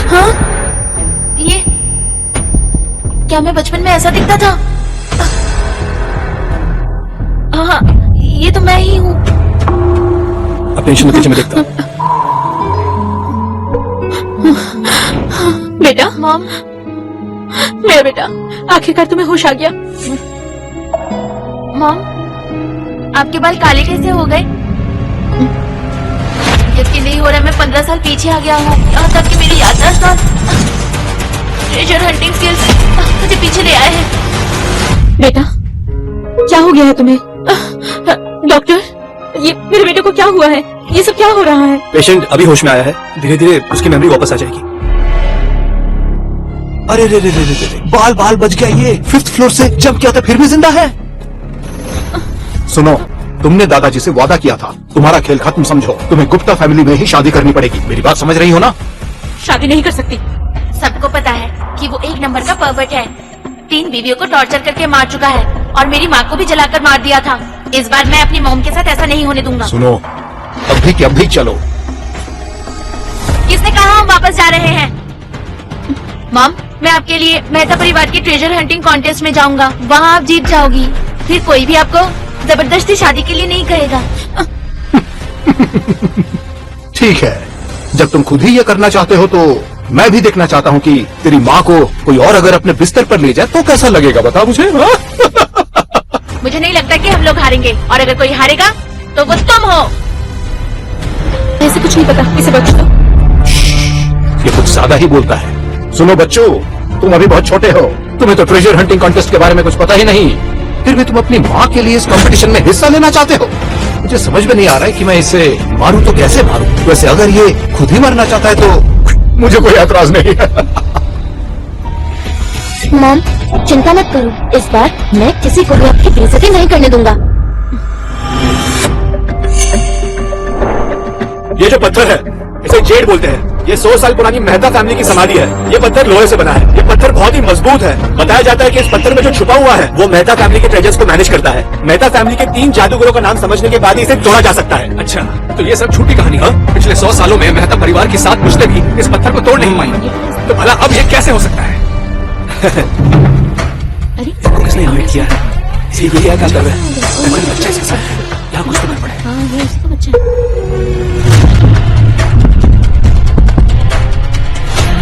हाँ? ये क्या मैं बचपन में ऐसा दिखता था? हाँ, ये तो मैं ही हूँ। अपने टेंशन पीछे में देखता। बेटा, मॉम, मेरा बेटा, आखिरकार तुम्हें होश आ गया। मॉम, आपके बाल काले कैसे हो गए? यकीन नहीं हो रहा, मैं 15 साल पीछे आ गया हूँ। यहाँ तक कि मेरी याददाश्त और ट्रेजर हंटिंग स्किल्स मुझे पीछे ले आए हैं। बेटा, क्या हो गया है तुम्हें? डॉक्टर, ये मेरे बेटे को क्या हुआ है? ये सब क्या हो रहा है? पेशेंट अभी होश में आया है, धीरे धीरे उसकी मेमोरी वापस आ जाएगी। अरे रे रे रे रे रे, बाल बाल बच गया। ये 5th फ्लोर से जंप किया था, फिर भी जिंदा है। सुनो, तुमने दादाजी से वादा किया था, तुम्हारा खेल खत्म समझो, तुम्हें गुप्ता फैमिली में ही शादी करनी पड़ेगी। मेरी बात समझ रही हो ना? शादी नहीं कर सकती। सबको पता है कि वो एक नंबर का परवर्ट है। 3 बीवियों को टॉर्चर करके मार चुका है और मेरी माँ को भी जलाकर मार दिया था। इस बार मैं अपनी मॉम के साथ ऐसा नहीं होने दूंगा। सुनो, अभी की अभी चलो। किसने कहा हम वापस जा रहे हैं? मॉम, मैं आपके लिए मेहता परिवार के ट्रेजर हंटिंग कॉन्टेस्ट में जाऊंगा। वहाँ आप जीत जाओगी। फिर कोई भी आपको जबरदस्ती शादी के लिए नहीं कहेगा। ठीक है, जब तुम खुद ही ये करना चाहते हो तो मैं भी देखना चाहता हूँ कि तेरी माँ को कोई और अगर अपने बिस्तर पर ले जाए तो कैसा लगेगा, बता मुझे। मुझे नहीं लगता कि हम लोग हारेंगे, और अगर कोई हारेगा तो वो तुम हो। ऐसे कुछ नहीं पता, इसे बख्श दो। ये कुछ ज्यादा ही बोलता है। सुनो बच्चों, तुम अभी बहुत छोटे हो, तुम्हें तो ट्रेजर हंटिंग कॉन्टेस्ट के बारे में कुछ पता ही नहीं, फिर भी तुम अपनी माँ के लिए इस कंपटीशन में हिस्सा लेना चाहते हो। मुझे समझ में नहीं आ रहा है कि मैं इसे मारूं तो कैसे मारूं। वैसे अगर ये खुद ही मरना चाहता है तो मुझे कोई एतराज नहीं है। मॉम, चिंता मत करो, इस बार मैं किसी को भी आपकी बेइज्जती नहीं करने दूंगा। ये जो पत्थर है इसे जेड बोलते हैं। ये 100 साल पुरानी मेहता फैमिली की समाधि है। ये पत्थर लोहे से बना है। ये पत्थर बहुत ही मजबूत है। बताया जाता है कि इस पत्थर में जो छुपा हुआ है वो मेहता फैमिली के ट्रेजर्स को मैनेज करता है। मेहता फैमिली के 3 जादूगरों का नाम समझने के बाद ही इसे तोड़ा जा सकता है। अच्छा, तो ये सब झूठी कहानी है। पिछले 100 सालों में मेहता परिवार की 7 पुश्तें भी इस पत्थर को तोड़ नहीं पाई, तो भला अब ये कैसे हो सकता है? अरे किसने इन्वाइट किया है? ये क्या कर रहा है? कोई बच्चा इसके साथ, यहाँ कुछ तो गड़बड़ है। हाँ, ये इसका बच्चा है।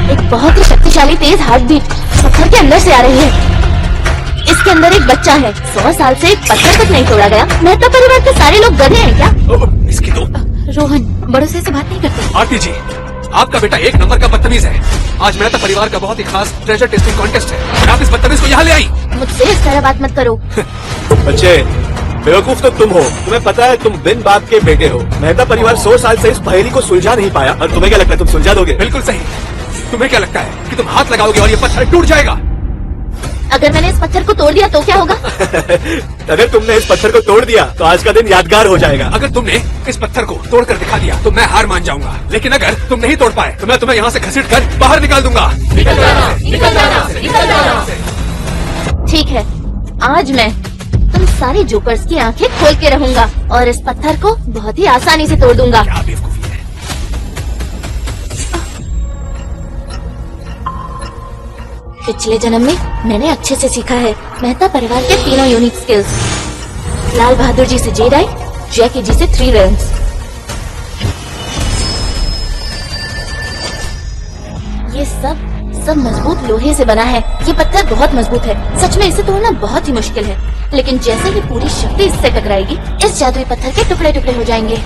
एक बहुत ही शक्तिशाली तेज हार्ट बीट पत्थर के अंदर से आ रही है। इसके अंदर एक बच्चा है। 100 साल से एक पत्थर तक नहीं तोड़ा गया। मेहता परिवार के सारे लोग गधे हैं क्या? इसकी तो रोहन, बड़ों से ऐसे बात नहीं करते। आरती जी, आपका बेटा एक नंबर का बदतमीज है। आज मेहता परिवार का बहुत ही खास ट्रेजर टेस्टिंग कॉन्टेस्ट है और आप इस बदतमीज को यहाँ ले आई। मुझसे इस तरह बात मत करो। बच्चे, बेवकूफ तो तुम हो। तुम्हें पता है तुम बिन बाप के बेटे हो। मेहता परिवार 100 साल से इस पहेली को सुलझा नहीं पाया और तुम्हें क्या लगता है तुम सुलझा दोगे? बिल्कुल सही। तुम्हें क्या लगता है कि तुम हाथ लगाओगे और ये पत्थर टूट जाएगा? अगर मैंने इस पत्थर को तोड़ दिया तो क्या होगा? अगर तुमने इस पत्थर को तोड़ दिया तो आज का दिन यादगार हो जाएगा। अगर तुमने इस पत्थर को तोड़कर दिखा दिया तो मैं हार मान जाऊंगा, लेकिन अगर तुम नहीं तोड़ पाए तो मैं तुम्हें यहाँ से घसीट कर बाहर निकाल दूंगा। निकल जाना, निकल जाना, निकल जाना। ठीक है, आज मैं तुम सारे जोकर्स की आंखें खोल के रहूंगा और इस पत्थर को बहुत ही आसानी से तोड़ दूंगा। क्या बेवकूफी है। पिछले जन्म में मैंने अच्छे से सीखा है मेहता परिवार के तीनों यूनिक स्किल्स। लाल बहादुर जी से जेडाई, जैकी जी से 3 रेल्म्स। ये सब मजबूत लोहे से बना है। ये पत्थर बहुत मजबूत है। सच में इसे तोड़ना बहुत ही मुश्किल है, लेकिन जैसे ही पूरी शक्ति इससे टकराएगी इस जादुई पत्थर के टुकड़े टुकड़े हो जाएंगे।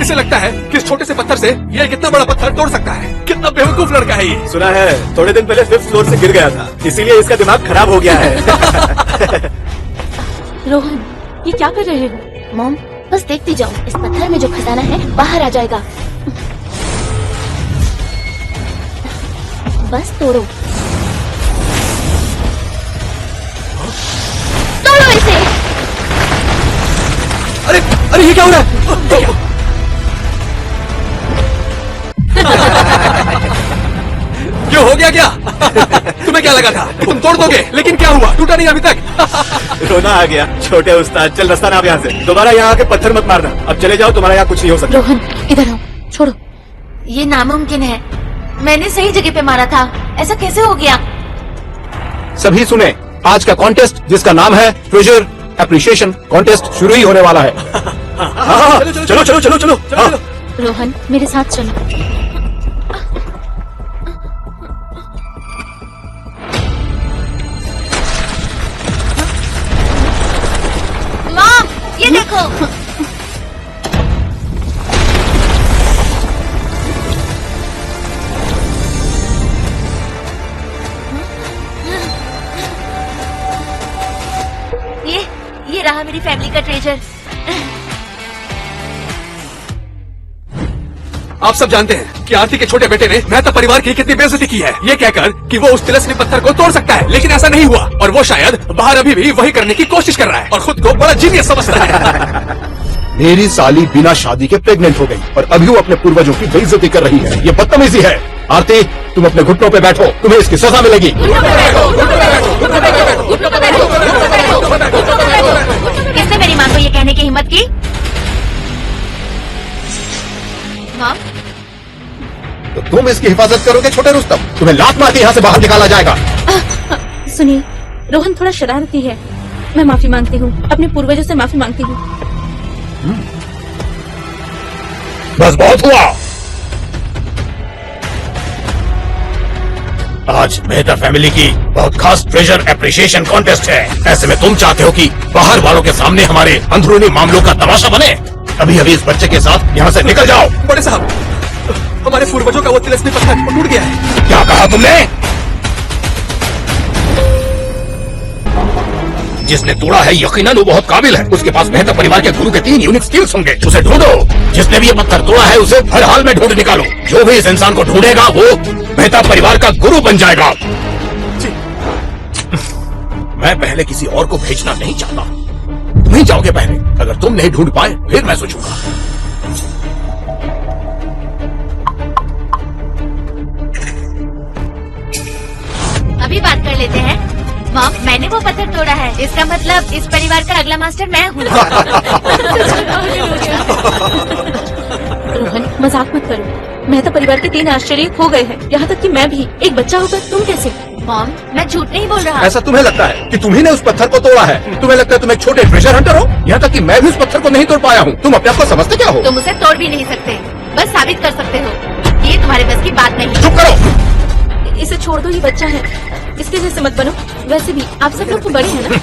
इसे लगता है कि इस छोटे से पत्थर से ये कितना बड़ा पत्थर तोड़ सकता है। कितना बेवकूफ लड़का है ये। सुना है थोड़े दिन पहले 5th फ्लोर से गिर गया था, इसीलिए इसका दिमाग खराब हो गया है। रोहन, ये क्या कर रहे हो? मॉम, बस देखती जाओ, इस पत्थर में जो खजाना है बाहर आ जाएगा। बस तोड़ो, तोड़ो इसे। अरे ये क्या हो रहा है? ये हो गया क्या? तुम्हें क्या लगा था तुम तोड़ दोगे, लेकिन क्या हुआ, टूटा नहीं अभी तक। रोना आ गया। छोटे उस्ताद, चल रास्ता नाप यहाँ से। दोबारा यहाँ आके पत्थर मत मारना। अब चले जाओ, तुम्हारा यहाँ कुछ नहीं हो सकता। रोहन इधर आओ, छोड़ो। ये नामुमकिन है, मैंने सही जगह पे मारा था, ऐसा कैसे हो गया? सभी सुने, आज का कॉन्टेस्ट जिसका नाम है ट्रेजर एप्रिशिएशन कॉन्टेस्ट शुरू ही होने वाला है। हाँ, चलो चलो चलो चलो। हाँ। रोहन मेरे साथ चलो। मॉम, ये देखो। ये रहा मेरी फैमिली का ट्रेजर। आप सब जानते हैं कि आरती के छोटे बेटे ने मेहता परिवार की कितनी बेइज्जती की है, ये कहकर कि वो उस तिलस्मी पत्थर को तोड़ सकता है, लेकिन ऐसा नहीं हुआ और वो शायद बाहर अभी भी वही करने की कोशिश कर रहा है और खुद को बड़ा जीनियस समझता है। मेरी साली बिना शादी के प्रेग्नेंट हो गई और अभी वो अपने पूर्वजों की बेइज्जती कर रही है। ये बदतमीजी है। आरती, तुम अपने घुटनों पे बैठो, तुम्हें इसकी सजा मिलेगी। किसने मेरी माँ को ये कहने की हिम्मत की? माँ, तो तुम इसकी हिफाजत करोगे छोटे रुस्तम? तुम्हें लात मार के यहाँ से बाहर निकाला जाएगा। सुनिए, रोहन थोड़ा शरारती है। मैं माफी मांगती हूँ, अपने पूर्वजों से माफी मांगती हूँ। बस बहुत हुआ। आज मेहता फैमिली की बहुत खास ट्रेजर एप्रिशिएशन कॉन्टेस्ट है। ऐसे में तुम चाहते हो कि बाहर वालों के सामने हमारे अंदरूनी मामलों का तमाशा बने? अभी अभी इस बच्चे के साथ यहाँ से निकल जाओ। बड़े साहब, हमारे पूर्वजों का वो तिलस्मी पत्थर टूट गया है। क्या कहा तुमने? जिसने तोड़ा है यकीनन वो बहुत काबिल है। उसके पास मेहता परिवार के गुरु के 3 यूनिक स्किल्स होंगे। उसे ढूंढो। जिसने भी ये पत्थर तोड़ा है उसे हर हाल में ढूंढ निकालो। जो भी इस इंसान को ढूंढेगा वो मेहता परिवार का गुरु बन जाएगा। मैं पहले किसी और को भेजना नहीं चाहता। तुम ही जाओगे पहले। अगर तुम नहीं ढूंढ पाए फिर मैं सोचूंगा। अभी बात कर लेते हैं। मॉम, मैंने वो पत्थर तोड़ा है, इसका मतलब इस परिवार का अगला मास्टर मैं हूँ। रोहन मजाक मत करो। मेहता परिवार के 3 आश्चर्य खो गए हैं, यहाँ तक कि मैं भी। एक बच्चा होकर तुम कैसे? मॉम, मैं झूठ नहीं बोल रहा। ऐसा तुम्हें लगता है कि तुम्ही ने उस पत्थर को तोड़ा है? तुम्हें लगता है तुम एक छोटे ट्रेजर हंटर हो? यहाँ तक कि मैं भी उस पत्थर को नहीं तोड़ पाया हूँ। तुम अपने आप को समझते क्या हो? तुम उसे तोड़ भी नहीं सकते, बस साबित कर सकते हो। ये तुम्हारे बस की बात नहीं। चुप करो। इसे छोड़ दो, ये बच्चा है, इसके जैसे मत बनो। वैसे भी आप सब लोग तो बड़े हैं ना।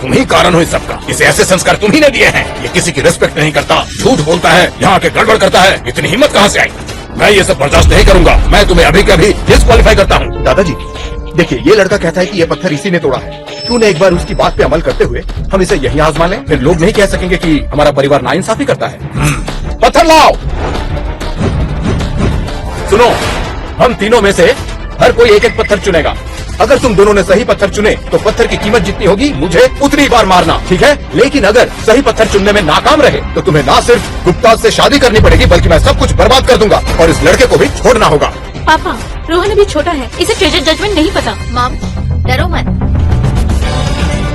तुम ही कारण हो इस सबका। इसे ऐसे संस्कार तुम ही ने दिए हैं। ये किसी की रिस्पेक्ट नहीं करता, झूठ बोलता है, यहाँ के गड़बड़ करता है। इतनी हिम्मत कहाँ से आई? मैं ये सब बर्दाश्त नहीं करूंगा। मैं तुम्हें अभी के अभी डिस्क्वालीफाई करता हूँ। दादाजी देखिए, ये लड़का कहता है कि ये पत्थर इसी ने तोड़ा है। क्यों न एक बार उसकी बात पे अमल करते हुए हम इसे यहीं आजमा लें? फिर लोग नहीं कह सकेंगे कि हमारा परिवार नाइंसाफी करता है। पत्थर लाओ। सुनो, हम तीनों में से हर कोई एक एक पत्थर चुनेगा। अगर तुम दोनों ने सही पत्थर चुने तो पत्थर की कीमत जितनी होगी मुझे उतनी बार मारना, ठीक है? लेकिन अगर सही पत्थर चुनने में नाकाम रहे तो तुम्हें ना सिर्फ गुप्ता से शादी करनी पड़ेगी बल्कि मैं सब कुछ बर्बाद कर दूंगा और इस लड़के को भी छोड़ना होगा। पापा, रोहन अभी छोटा है, इसे ट्रेजर जजमेंट नहीं पता। मॉम, डरो मत,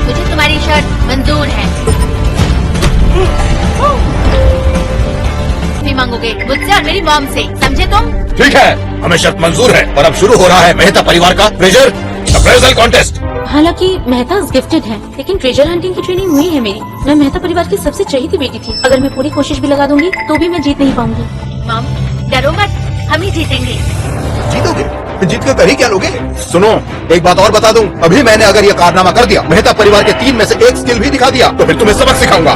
मुझे तुम्हारी शर्त मंजूर है। भी मांगोगे मुझसे और मेरी मॉम से, समझे तुम? ठीक है, हमें शर्त मंजूर है और अब शुरू हो रहा है मेहता परिवार का ट्रेजर अप्रेजल कॉन्टेस्ट। हालांकि मेहता गिफ्टेड है, लेकिन ट्रेजर हंटिंग की ट्रेनिंग हुई है मेरी। मैं मेहता परिवार की सबसे चहेती बेटी थी। अगर मैं पूरी कोशिश भी लगा दूंगी तो भी मैं जीत नहीं पाऊंगी। मॉम, डरो मत, हम ही जीतेंगे। जीतोगे? जीत कर ही क्या लोगे? सुनो, एक बात और बता दूं, अभी मैंने अगर ये कारनामा कर दिया, मेहता परिवार के 3 में से एक स्किल भी दिखा दिया तो फिर तुम्हें सबक सिखाऊंगा।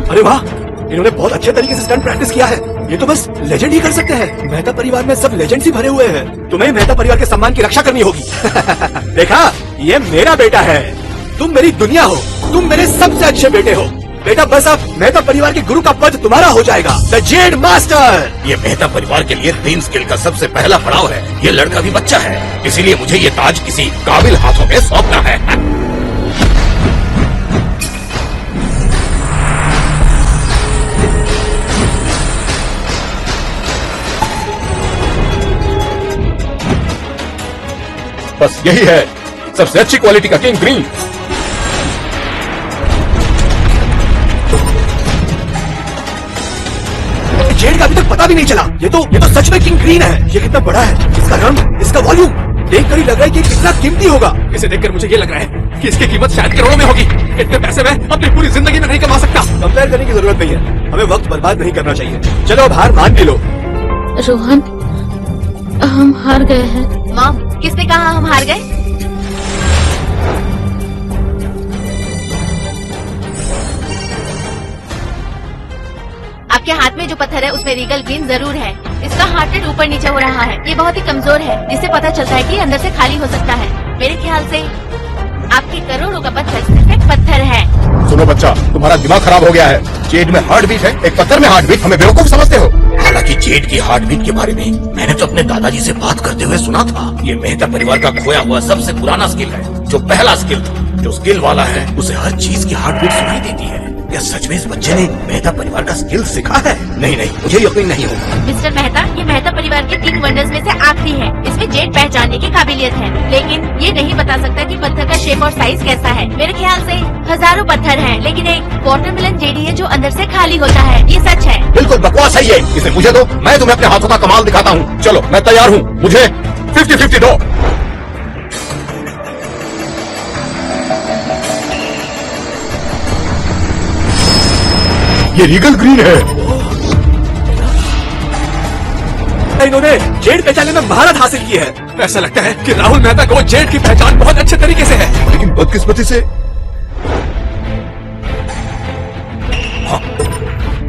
अरे वाह, इन्होंने बहुत अच्छे तरीके से स्टंट प्रैक्टिस किया है। ये तो बस लेजेंड ही कर सकते हैं। मेहता परिवार में सब लेजेंड्स ही भरे हुए हैं। तुम्हें मेहता परिवार के सम्मान की रक्षा करनी होगी। देखा, ये मेरा बेटा है। तुम मेरी दुनिया हो, तुम मेरे सबसे अच्छे बेटे हो। बेटा बस अब मेहता परिवार के गुरु का पद तुम्हारा हो जाएगा, द जेड मास्टर। ये मेहता परिवार के लिए 3 स्किल का सबसे पहला पड़ाव है। ये लड़का भी बच्चा है, इसीलिए मुझे ये ताज किसी काबिल हाथों में सौंपना है। बस यही है सबसे अच्छी क्वालिटी का किंग ग्रीन। जेड का अभी तक पता भी नहीं चला। ये तो सच में किंग ग्रीन है। ये कितना बड़ा है, इसका रंग, इसका वॉल्यूम देखकर ही लग रहा है कि कितना कीमती होगा। इसे देखकर मुझे ये लग रहा है कि इसकी कीमत शायद करोड़ों में होगी। इतने पैसे मैं अपनी पूरी जिंदगी में नहीं कमा सकता। कंपेयर करने की जरूरत नहीं है, हमें वक्त बर्बाद नहीं करना चाहिए। चलो अब हार मान भी लो। रोहन, हम हार गए हैं। मॉम, किसने कहा हम हार गए? आपके हाथ में जो पत्थर है उसमें रीगल ग्रीन जरूर है। इसका हार्ट रेट ऊपर नीचे हो रहा है। ये बहुत ही कमजोर है, जिससे पता चलता है कि अंदर से खाली हो सकता है। मेरे ख्याल से आपके करोड़ों का पत्थर सिर्फ एक पत्थर है। सुनो बच्चा, तुम्हारा दिमाग खराब हो गया है। जेड में हार्ट बीट है, एक पत्थर में हार्ट बीट। हमें बेवकूफ समझते हो। हालांकि जेड की हार्ट बीट के बारे में मैंने तो अपने दादाजी से बात करते हुए सुना था। ये मेहता परिवार का खोया हुआ सबसे पुराना स्किल है, जो पहला स्किल था। जो स्किल वाला है उसे हर चीज की हार्ट बीट सुनाई देती है। क्या सच में इस बच्चे ने मेहता परिवार का स्किल सीखा है? नहीं नहीं, मुझे यकीन नहीं होगा। मिस्टर मेहता, ये मेहता परिवार के 3 वंडर्स में से आखिरी है। इसमें जेड पहचानने की काबिलियत है, लेकिन ये नहीं बता सकता कि पत्थर का शेप और साइज कैसा है। मेरे ख्याल से हजारों पत्थर हैं, लेकिन एक वाटरमेलन जेडी है जो अंदर से खाली होता है। ये सच है। बिल्कुल बकवास है ये। इसे मुझे दो, मैं तुम्हें अपने हाथों का कमाल दिखाता हूँ। चलो मैं तैयार हूँ, मुझे 50-50 दो। ये रीगल ग्रीन है। इन्होंने जेड पहचानने में महारत हासिल की है। ऐसा लगता है कि राहुल मेहता को जेड की पहचान बहुत अच्छे तरीके से है। लेकिन बदकिस्मती से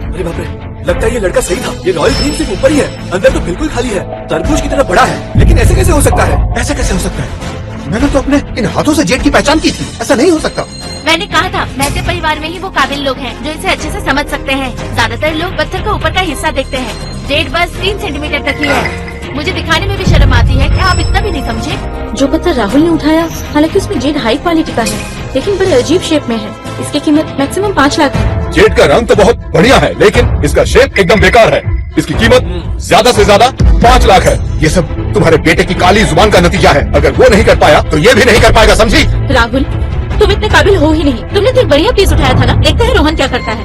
अरे बाप रे, लगता है ये लड़का सही था। ये रॉयल ग्रीन सिर्फ ऊपर ही है, अंदर तो बिल्कुल खाली है। तरबूज की तरह बड़ा है, लेकिन ऐसे कैसे हो सकता है? ऐसा कैसे हो सकता है? मैंने तो अपने इन हाथों से जेड की पहचान की थी। ऐसा नहीं हो सकता। मैंने कहा था, मेहते परिवार में ही वो काबिल लोग हैं जो इसे अच्छे से समझ सकते हैं। ज्यादातर लोग पत्थर का ऊपर का हिस्सा देखते हैं। जेड बस 3 सेंटीमीटर तक ही है। मुझे दिखाने में भी शर्म आती है। क्या आप इतना भी नहीं समझे? जो पत्थर राहुल ने उठाया, हालांकि उसमें जेड हाई क्वालिटी का है, लेकिन बड़े अजीब शेप में है। इसकी कीमत मैक्सिमम 5 लाख है। जेड का रंग तो बहुत बढ़िया है, लेकिन इसका शेप एकदम बेकार है। इसकी कीमत ज्यादा से ज्यादा 5 लाख है। ये सब तुम्हारे बेटे की काली जुबान का नतीजा है। अगर वो नहीं कर पाया तो ये भी नहीं कर पाएगा, समझी? राहुल, तुम इतने काबिल हो ही नहीं। तुमने तो एक बढ़िया पीस उठाया था ना। देखते हैं रोहन क्या करता है।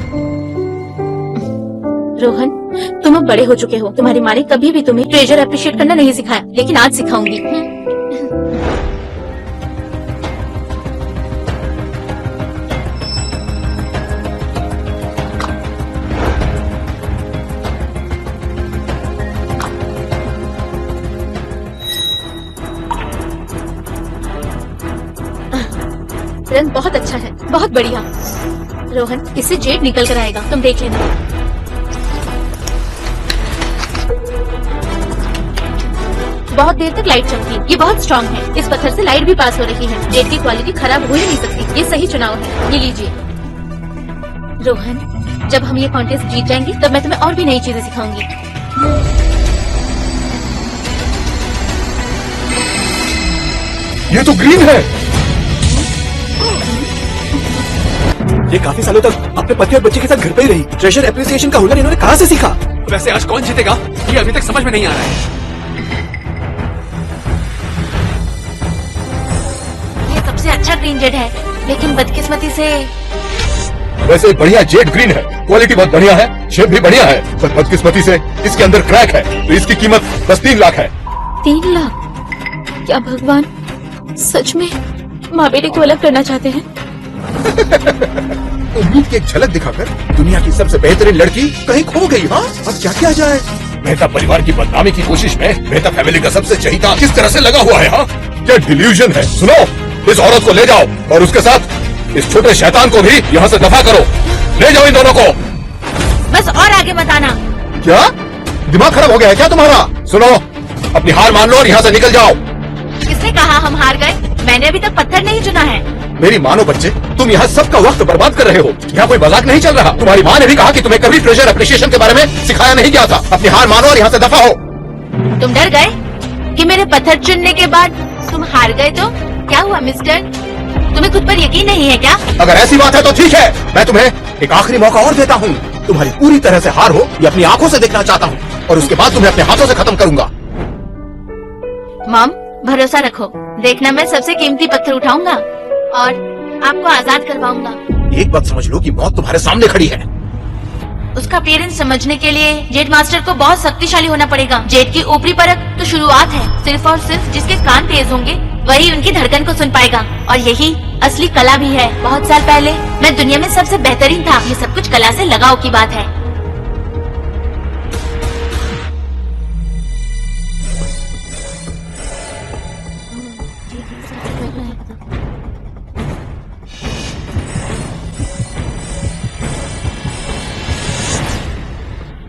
रोहन, तुम अब बड़े हो चुके हो। तुम्हारी माँ ने कभी भी तुम्हें ट्रेजर अप्रिशिएट करना नहीं सिखाया, लेकिन आज सिखाऊंगी। रंग बहुत अच्छा है, बहुत बढ़िया। रोहन, इससे जेड निकल कर आएगा, तुम देख लेना। बहुत देर तक लाइट चमकी। ये बहुत स्ट्रांग है। इस पत्थर से लाइट भी पास हो रही है। जेड की क्वालिटी खराब हो ही नहीं सकती। ये सही चुनाव है। ये लीजिए। रोहन, जब हम ये कॉन्टेस्ट जीत जाएंगे तब मैं तुम्हें और भी नई चीजें सिखाऊंगी। ये तो ग्रीन है। ये काफी सालों तक अपने पति और बच्चे के साथ घर पे ही रही। ट्रेजर एप्रिसिएशन का हुनर इन्होंने कहाँ से सीखा? वैसे आज कौन जीतेगा ये अभी तक समझ में नहीं आ रहा है। ये सबसे अच्छा ग्रीन जेड है, लेकिन बदकिस्मती से वैसे बढ़िया जेड ग्रीन है, क्वालिटी बहुत बढ़िया है, शेप भी बढ़िया है, पर बदकिस्मती से इसके अंदर क्रैक है, तो इसकी कीमत बस 3 लाख है। 3 लाख? क्या भगवान सच में माँ बेटे को अलग करना चाहते हैं? उम्मीद की एक झलक दिखाकर दुनिया की सबसे बेहतरीन लड़की कहीं खो गई। हाँ, अब क्या किया जाए? मेहता परिवार की बदनामी की कोशिश में मेहता फैमिली का सबसे चहीता किस तरह से लगा हुआ है। हाँ, क्या डिल्यूजन है। सुनो, इस औरत को ले जाओ और उसके साथ इस छोटे शैतान को भी यहाँ से दफा करो। ले जाओ इन दोनों को। बस और आगे मत आना। क्या दिमाग खराब हो गया है क्या तुम्हारा? सुनो, अपनी हार मान लो और यहाँ से निकल जाओ। किसने कहा हम हार गए? मैंने अभी तक पत्थर नहीं चुना है। मेरी मानो बच्चे, तुम यहाँ सबका वक्त बर्बाद कर रहे हो। यहाँ कोई मजाक नहीं चल रहा। तुम्हारी माँ ने भी कहा कि तुम्हें कभी ट्रेजर एप्रिसिएशन के बारे में सिखाया नहीं गया था। अपनी हार मानो और यहाँ से दफा हो। तुम डर गए कि मेरे पत्थर चुनने के बाद तुम हार गए तो क्या हुआ मिस्टर? तुम्हें खुद पर यकीन नहीं है क्या? अगर ऐसी बात है तो ठीक है, मैं तुम्हें एक आखिरी मौका और देता हूँ। तुम्हारी पूरी तरह से हार हो ये अपनी आंखों से देखना चाहता हूँ, और उसके बाद तुम्हें अपने हाथों से खत्म करूंगा। मॉम, भरोसा रखो, देखना मैं सबसे कीमती पत्थर उठाऊंगा और आपको आजाद करवाऊंगा। एक बात समझ लो कि मौत तुम्हारे सामने खड़ी है। उसका अपीयरेंस समझने के लिए जेड मास्टर को बहुत शक्तिशाली होना पड़ेगा। जेड की ऊपरी परत तो शुरुआत है, सिर्फ और सिर्फ जिसके कान तेज होंगे वही उनकी धड़कन को सुन पाएगा, और यही असली कला भी है। बहुत साल पहले मैं दुनिया में सबसे बेहतरीन था। ये सब कुछ कला से लगाव की बात है।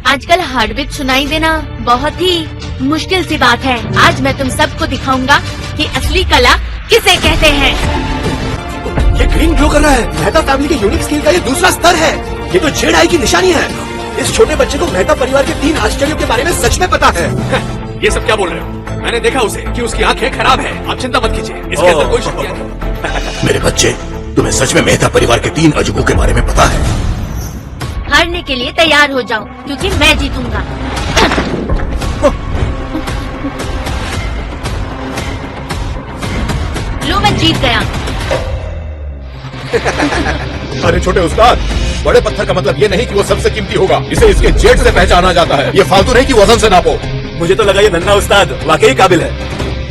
आजकल हार्टबीट सुनाई देना बहुत ही मुश्किल सी बात है। आज मैं तुम सबको दिखाऊंगा कि असली कला किसे कहते हैं। ये ग्रीन ग्लो कर रहा है। मेहता फैमिली के यूनिक स्किल का ये दूसरा स्तर है। ये तो जेड आई की निशानी है। इस छोटे बच्चे को मेहता परिवार के 3 आश्चर्यों के बारे में सच में पता है। ये सब क्या बोल रहे हो? मैंने देखा उसे कि उसकी आंखें खराब है। आप चिंता मत कीजिए, इसके अंदर कोई शक्ति नहीं। मेरे बच्चे, तुम्हें सच में मेहता परिवार के 3 अजूबों के बारे में पता है? हारने के लिए तैयार हो जाओ, क्योंकि मैं जीतूंगा। लो, मैं जीत गया। अरे छोटे उस्ताद, बड़े पत्थर का मतलब ये नहीं कि वो सबसे कीमती होगा। इसे इसके जेड से पहचाना जाता है। ये फालतू नहीं कि वजन से नापो। मुझे तो लगा ये नन्हा उस्ताद वाकई काबिल है।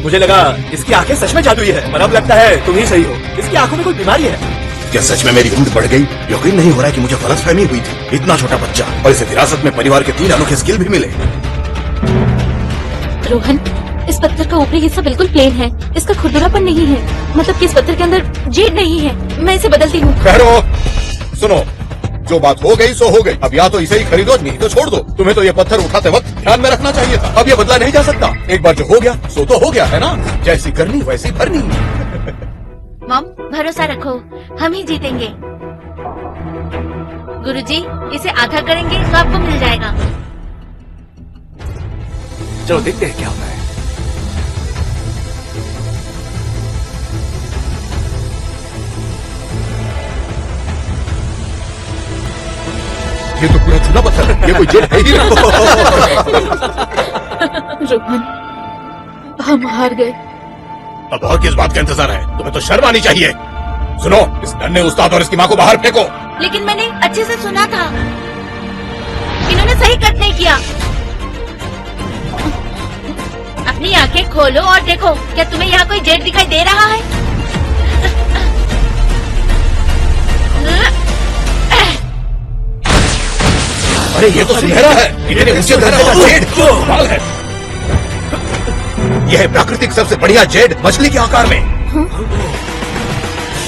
मुझे लगा इसकी आंखें सच में जादुई है, पर अब लगता है तुम ही सही हो। इसकी आंखों में कोई बीमारी है। क्या सच में मेरी उम्र बढ़ गई? यकीन नहीं हो रहा है कि मुझे गलतफहमी हुई थी। इतना छोटा बच्चा और इसे विरासत में परिवार के 3 अनोखे स्किल भी मिले। रोहन, इस पत्थर का ऊपरी हिस्सा बिल्कुल प्लेन है। इसका खुरदुरापन नहीं है, मतलब कि इस पत्थर के अंदर जेड नहीं है। मैं इसे बदलती हूँ। ठहरो, सुनो, जो बात हो गई सो हो गई। अब या तो इसे ही खरीदो, नहीं तो छोड़ दो। तुम्हें तो ये पत्थर उठाते वक्त ध्यान में रखना चाहिए था। अब ये बदला नहीं जा सकता। एक बार जो हो गया सो तो हो गया, है ना? जैसी करनी वैसी भरनी। मॉम, भरोसा रखो, हम ही जीतेंगे। गुरुजी, इसे आधा करेंगे तो आपको मिल जाएगा। चलो देखते हैं क्या होता है। ये तो पूरा चूना पत्थर है। ये कोई जेड है ही नहीं। रोहन, हम हार गए। अब और किस बात का इंतजार है? तुम्हें तो शर्म आनी चाहिए। सुनो, इस नन्हे उस्ताद और इसकी माँ को बाहर फेंको। लेकिन मैंने अच्छे से सुना था, इन्होंने सही कट नहीं किया। अपनी आंखें खोलो और देखो, क्या तुम्हें यहाँ कोई जेड दिखाई दे रहा है? अरे ये तो सुनहरा है। इतने ऊंचे दर्जे का जेड कमाल है। यह है प्राकृतिक सबसे बढ़िया जेड, मछली के आकार में।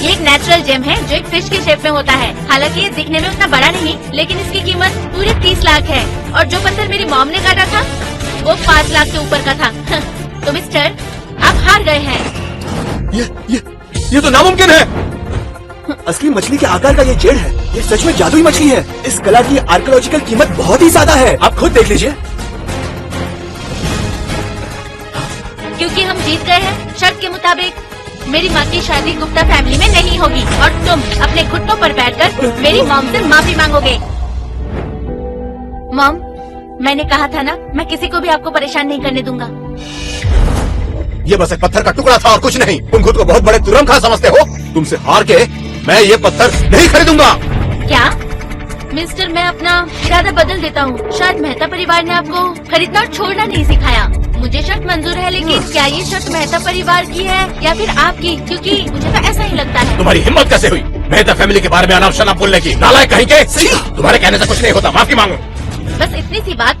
ये एक नेचुरल जेम है जो एक फिश के शेप में होता है। हालांकि ये दिखने में उतना बड़ा नहीं, लेकिन इसकी कीमत पूरे 30 लाख है। और जो पत्थर मेरी मॉम ने काटा था वो 5 लाख से ऊपर का था। तो मिस्टर, आप हार गए हैं। ये तो नामुमकिन है। असली मछली के आकार का ये जेड है। ये सच में जादुई मछली है। इस कला की आर्कियोलॉजिकल कीमत बहुत ही ज्यादा है। आप खुद देख लीजिए। क्योंकि हम जीत गए हैं, शर्त के मुताबिक मेरी माँ की शादी गुप्ता फैमिली में नहीं होगी और तुम अपने घुटनों पर बैठकर मेरी मॉम से माफी मांगोगे। मॉम, मैंने कहा था ना, मैं किसी को भी आपको परेशान नहीं करने दूंगा। ये बस एक पत्थर का टुकड़ा था और कुछ नहीं। तुम खुद को बहुत बड़े तुरम खा समझते हो। तुमसे हार के मैं ये पत्थर नहीं खरीदूंगा। क्या मिस्टर, मैं अपना इरादा बदल देता हूँ। शायद मेहता परिवार ने आपको खरीदना और छोड़ना नहीं सिखाया। मुझे शर्त मंजूर है, लेकिन क्या ये शर्त मेहता परिवार की है या फिर आपकी? क्योंकि मुझे तो ऐसा ही लगता है। तुम्हारी हिम्मत कैसे हुई मेहता फैमिली के बारे में अनाप शनाप बोलने की? नालायक कहीं के। तुम्हारे कहने से कुछ नहीं होता, माफी मांगो। बस इतनी सी बात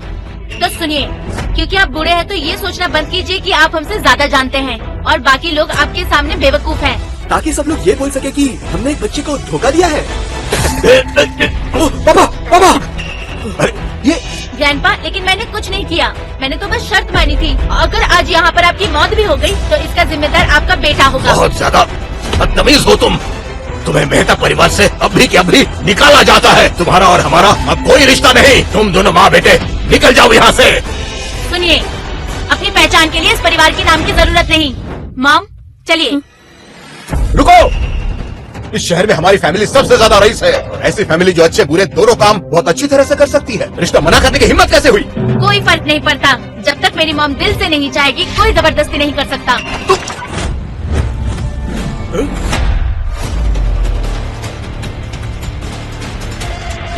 तो सुनिए, क्योंकि आप बूढ़े हैं तो ये सोचना बंद कीजिए कि आप हमसे ज्यादा जानते हैं और बाकी लोग आपके सामने बेवकूफ हैं। ताकि सब लोग ये बोल सके कि हमने एक बच्चे को धोखा दिया है। पापा, पापा, अरे ये ग्रैंडपा, लेकिन मैंने कुछ नहीं किया। मैंने तो बस शर्त मानी थी। अगर आज यहाँ पर आपकी मौत भी हो गई तो इसका जिम्मेदार आपका बेटा होगा। बहुत ज्यादा बदतमीज हो तुम। तुम्हें मेहता परिवार से अभी के अभी निकाला जाता है। तुम्हारा और हमारा अब कोई रिश्ता नहीं। तुम दोनों माँ बेटे निकल जाओ यहाँ से। सुनिए, अपनी पहचान के लिए इस परिवार के नाम की जरूरत नहीं। मॉम, चलिए। रुको, इस शहर में हमारी फैमिली सबसे ज्यादा रईस है। और ऐसी फैमिली जो अच्छे बुरे दोनों काम बहुत अच्छी तरह से कर सकती है। रिश्ता मना करने की हिम्मत कैसे हुई? कोई फर्क नहीं पड़ता, जब तक मेरी मॉम दिल से नहीं चाहेगी कोई जबरदस्ती नहीं कर सकता।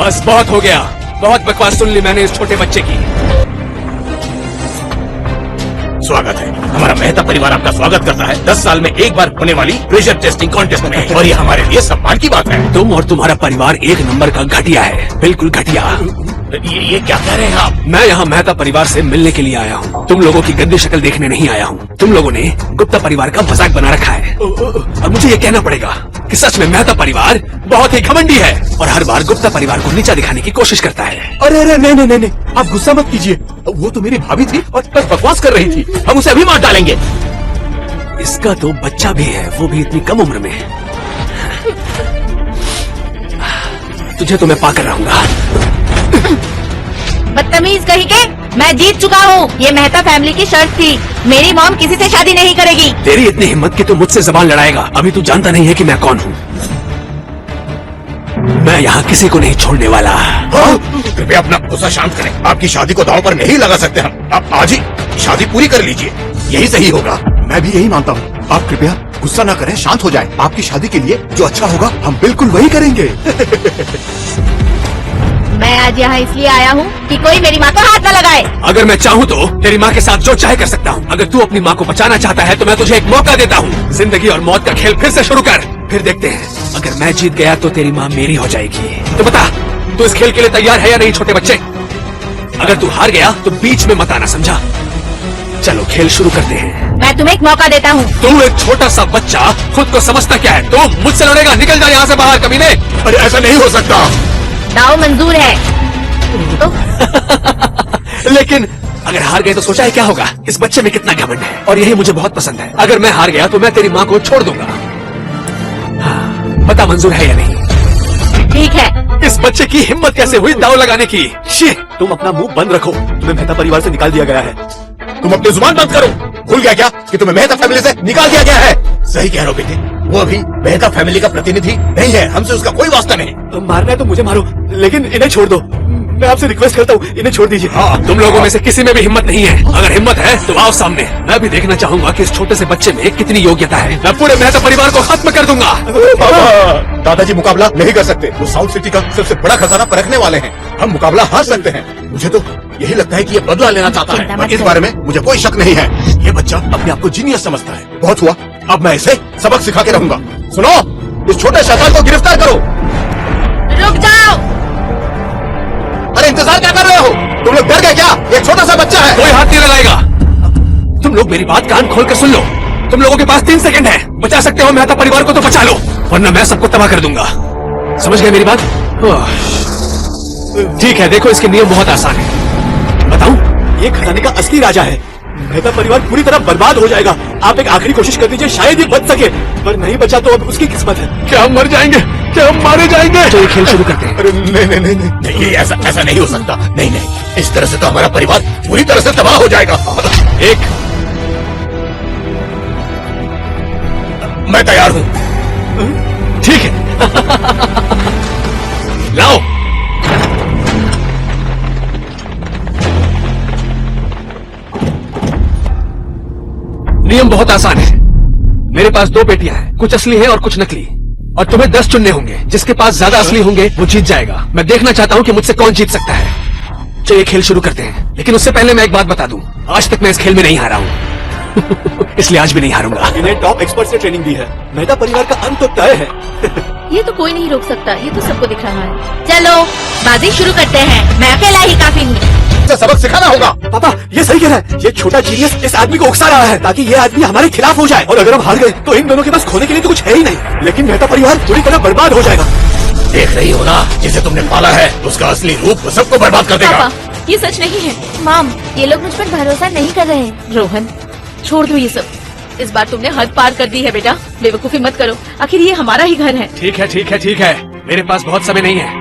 बस बहुत हो गया, बहुत बकवास सुन ली मैंने इस छोटे बच्चे की। स्वागत है। हमारा मेहता परिवार आपका स्वागत करता है 10 साल में एक बार होने वाली प्रेशर टेस्टिंग कॉन्टेस्ट में, और ये हमारे लिए सम्मान की बात है। तुम और तुम्हारा परिवार एक नंबर का घटिया है, बिल्कुल घटिया। ये क्या कह रहे हैं आप? मैं यहाँ मेहता परिवार से मिलने के लिए आया हूँ, तुम लोगों की गंदी शक्ल देखने नहीं आया हूँ। तुम लोगों ने गुप्ता परिवार का मजाक बना रखा है और मुझे ये कहना पड़ेगा कि सच में मेहता परिवार बहुत ही घमंडी है और हर बार गुप्ता परिवार को नीचा दिखाने की कोशिश करता है। अरे अरे नहीं नहीं नहीं नहीं, आप गुस्सा मत कीजिए, वो तो मेरी भाभी थी और बस बकवास कर रही थी। हम उसे अभी मार डालेंगे। इसका तो बच्चा भी है, वो भी इतनी कम उम्र में। तुझे तो मैं पाकर रहूंगा। बदतमीज कहीं के, मैं जीत चुका हूँ। ये मेहता फैमिली की शर्त थी, मेरी मॉम किसी से शादी नहीं करेगी। तेरी इतनी हिम्मत कि तू मुझसे जबान लड़ाएगा। अभी तू जानता नहीं है कि मैं कौन हूँ। मैं यहाँ किसी को नहीं छोड़ने वाला। कृपया अपना गुस्सा शांत करें। आपकी शादी को दांव पर नहीं लगा सकते हम। आप आज ही शादी पूरी कर लीजिए, यही सही होगा। मैं भी यही मानता हूँ। आप कृपया गुस्सा ना करें, शांत हो जाएं। आपकी शादी के लिए जो अच्छा होगा हम बिल्कुल वही करेंगे। मैं आज यहाँ इसलिए आया हूँ कि कोई मेरी माँ को हाथ न लगाए। अगर मैं चाहूँ तो तेरी माँ के साथ जो चाहे कर सकता हूँ। अगर तू अपनी माँ को बचाना चाहता है तो मैं तुझे एक मौका देता हूँ। जिंदगी और मौत का खेल फिर से शुरू कर, फिर देखते हैं। अगर मैं जीत गया तो तेरी माँ मेरी हो जाएगी। तो बता, तू इस खेल के लिए तैयार है या नहीं छोटे बच्चे? अगर तू हार गया तो बीच में मत आना, समझा? चलो खेल शुरू करते हैं। मैं तुम्हें एक मौका देता हूँ। तू एक छोटा सा बच्चा खुद को समझता क्या है? तू मुझसे लड़ेगा? निकल जा यहाँ से बाहर कमीने। अरे ऐसा नहीं हो सकता। दाव मंजूर है। लेकिन अगर हार गए तो सोचा है क्या होगा? इस बच्चे में कितना घमंड है और यही मुझे बहुत पसंद है। अगर मैं हार गया तो मैं तेरी माँ को छोड़ दूंगा। हाँ, बता मंजूर है या नहीं? ठीक है। इस बच्चे की हिम्मत कैसे हुई दाव लगाने की? शिट! तुम अपना मुंह बंद रखो, तुम्हें मेहता परिवार से निकाल दिया गया है। तुम अपनी जुबान बंद करो। भूल गया क्या कि तुम्हें मेहता फैमिली से निकाल दिया गया है? सही कह रहे हो बेटे, वो अभी मेहता फैमिली का प्रतिनिधि नहीं है। हमसे उसका कोई वास्ता नहीं। मारना है तो मुझे मारो, लेकिन इन्हें छोड़ दो। मैं आपसे रिक्वेस्ट करता हूँ, इन्हें छोड़ दीजिए। हाँ, तुम लोगों में से किसी में भी हिम्मत नहीं है। अगर हिम्मत है तो आओ सामने। मैं भी देखना चाहूंगा कि इस छोटे से बच्चे में कितनी योग्यता है। मैं पूरे मेहता परिवार को खत्म कर दूंगा। दादाजी मुकाबला नहीं कर सकते। वो साउथ सिटी का सबसे बड़ा खजाना परखने वाले हैं। हम मुकाबला हार सकते हैं। मुझे तो यही लगता है कि ये बदला लेना चाहता है, पर इस बारे में मुझे कोई शक नहीं है। ये बच्चा अपने आप को जीनियस समझता है। बहुत हुआ, अब मैं इसे सबक सिखा के रहूंगा। सुनो, इस छोटे शैतान को गिरफ्तार करो। रुक जाओ। अरे इंतजार क्या कर रहे हो? तुम लोग डर गए क्या? एक छोटा सा बच्चा है। कोई हाथ नहीं लगाएगा। तुम लोग मेरी बात कान खोल कर सुन लो। तुम लोगों के पास 3 सेकंड है। बचा सकते हो मेहता परिवार को तो बचा लो, वरना मैं सबको तबाह कर दूंगा। समझ गए मेरी बात? ठीक है, देखो इसके नियम बहुत आसान है। बताऊं? ये खजाने का असली राजा है। मेहता परिवार पूरी तरह बर्बाद हो जाएगा। आप एक आखिरी कोशिश कर दीजिए, शायद ये बच सके, पर नहीं बचा तो अब उसकी किस्मत है। क्या हम मर जाएंगे? क्या हम मारे जाएंगे? तो ये खेल शुरू करते हैं। अरे नहीं नहीं नहीं नहीं, ये ऐसा नहीं हो सकता। नहीं नहीं, इस तरह से तो हमारा परिवार पूरी तरह से तबाह हो जाएगा। एक, मैं तैयार हूँ। ठीक है। लाओ। नियम बहुत आसान है। मेरे पास 2 पेटियां हैं, कुछ असली है और कुछ नकली, और तुम्हें 10 चुनने होंगे। जिसके पास ज्यादा असली होंगे वो जीत जाएगा। मैं देखना चाहता हूँ कि मुझसे कौन जीत सकता है। चलिए खेल शुरू करते हैं, लेकिन उससे पहले मैं एक बात बता दूं। आज तक मैं इस खेल में नहीं हारा हूँ। इसलिए आज भी नहीं हारूंगा। इन्हें टॉप एक्सपर्ट से ट्रेनिंग दी है। मेहता परिवार का अंत तो तय है। ये तो कोई नहीं रोक सकता, ये तो सबको दिख रहा है। चलो बाजी शुरू करते हैं, मैं अकेला ही काफी हूँ। इसे सबक सिखाना होगा। पापा ये सही कह रहा है। ये छोटा जीनियस इस आदमी को उकसा रहा है ताकि ये आदमी हमारे खिलाफ हो जाए, और अगर हम हार गए तो इन दोनों के पास खोने के लिए तो कुछ है ही नहीं। लेकिन मेहता परिवार पूरी तरह बर्बाद हो जाएगा। देख रही हो ना, जिसे तुमने पाला है उसका असली रूप सबको बर्बाद कर देगा। पापा ये सच नहीं है। मॉम, ये लोग मुझ पर भरोसा नहीं कर रहे हैं। रोहन छोड़ दो ये सब, इस बार तुमने हद पार कर दी है बेटा। बेवकूफी मत करो, आखिर ये हमारा ही घर है। ठीक है ठीक है ठीक है, मेरे पास बहुत समय नहीं है।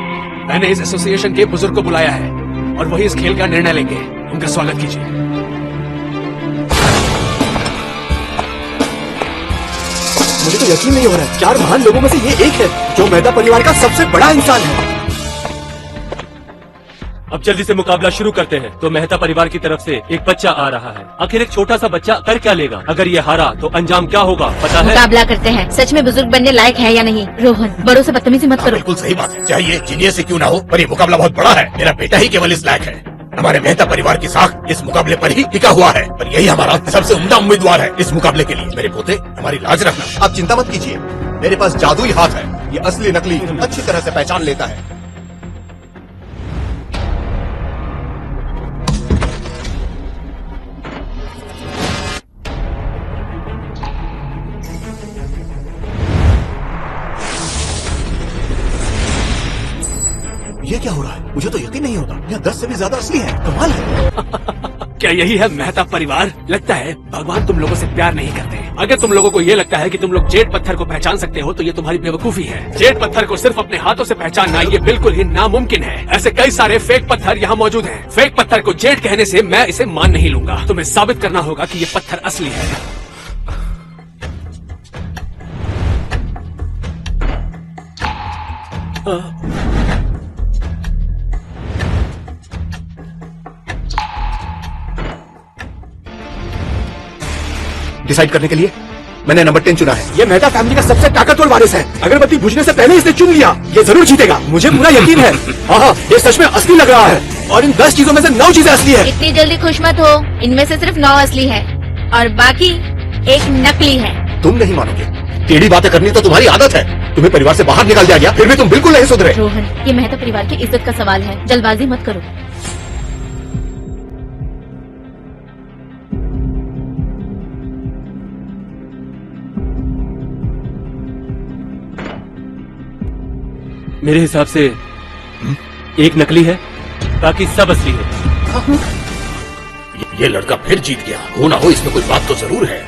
मैंने इस एसोसिएशन के बुजुर्ग को बुलाया है और वही इस खेल का निर्णय लेंगे। उनका स्वागत कीजिए। मुझे तो यकीन नहीं हो रहा है, 4 महान लोगों में से ये एक है जो मेहता परिवार का सबसे बड़ा इंसान है। अब जल्दी से मुकाबला शुरू करते हैं। तो मेहता परिवार की तरफ से एक बच्चा आ रहा है। आखिर एक छोटा सा बच्चा कर क्या लेगा? अगर ये हारा तो अंजाम क्या होगा पता है? मुकाबला करते हैं, सच में बुजुर्ग बनने लायक है या नहीं। रोहन, बड़ों से बदतमीजी मत करो। बिल्कुल सही बात है, चाहे ये जीनियस से क्यों ना हो, पर ये मुकाबला बहुत बड़ा है। मेरा बेटा ही केवल इस लायक है। हमारे मेहता परिवार की साख इस मुकाबले पर ही टिका हुआ है, और यही हमारा सबसे उम्दा उम्मीदवार है इस मुकाबले के लिए। मेरे पोते, हमारी लाज रखना। आप चिंता मत कीजिए, मेरे पास जादुई हाथ है। ये असली नकली अच्छी तरह से पहचान लेता है। ये क्या हो रहा है? मुझे तो यकीन नहीं होता, यह 10 से भी ज्यादा असली है। कमाल है। क्या यही है मेहता परिवार? लगता है भगवान तुम लोगों से प्यार नहीं करते। अगर तुम लोगों को ये लगता है कि तुम लोग जेड पत्थर को पहचान सकते हो तो ये तुम्हारी बेवकूफी है। जेड पत्थर को सिर्फ अपने हाथों से पहचानना ये बिल्कुल ही नामुमकिन है। ऐसे कई सारे फेक पत्थर यहाँ मौजूद हैं। फेक पत्थर को जेड कहने से मैं इसे मान नहीं लूंगा। तुम्हें साबित करना होगा कि ये पत्थर असली है। डिसाइड करने के लिए मैंने नंबर 10 चुना है। ये मेहता फैमिली का सबसे ताकतवर वारिस है। अगरबत्ती बुझने से पहले इसने चुन लिया, ये जरूर जीतेगा। मुझे पूरा यकीन है। हाँ, ये सच में असली लग रहा है। और इन 10 चीजों में से 9 चीजें असली है। इतनी जल्दी खुश मत हो, इनमें से सिर्फ 9 असली है और बाकी एक नकली है। तुम नहीं मानोगे, टेढ़ी बातें करनी तो तुम्हारी आदत है। तुम्हें परिवार से बाहर निकाल दिया गया, फिर भी तुम बिल्कुल नहीं सुधरे। रोहन, ये मेहता परिवार की इज्जत का सवाल है, जल्दबाजी मत करो। मेरे हिसाब से एक नकली है, बाकी सब असली है। ये लड़का फिर जीत गया। हो ना हो इसमें कोई बात तो जरूर है।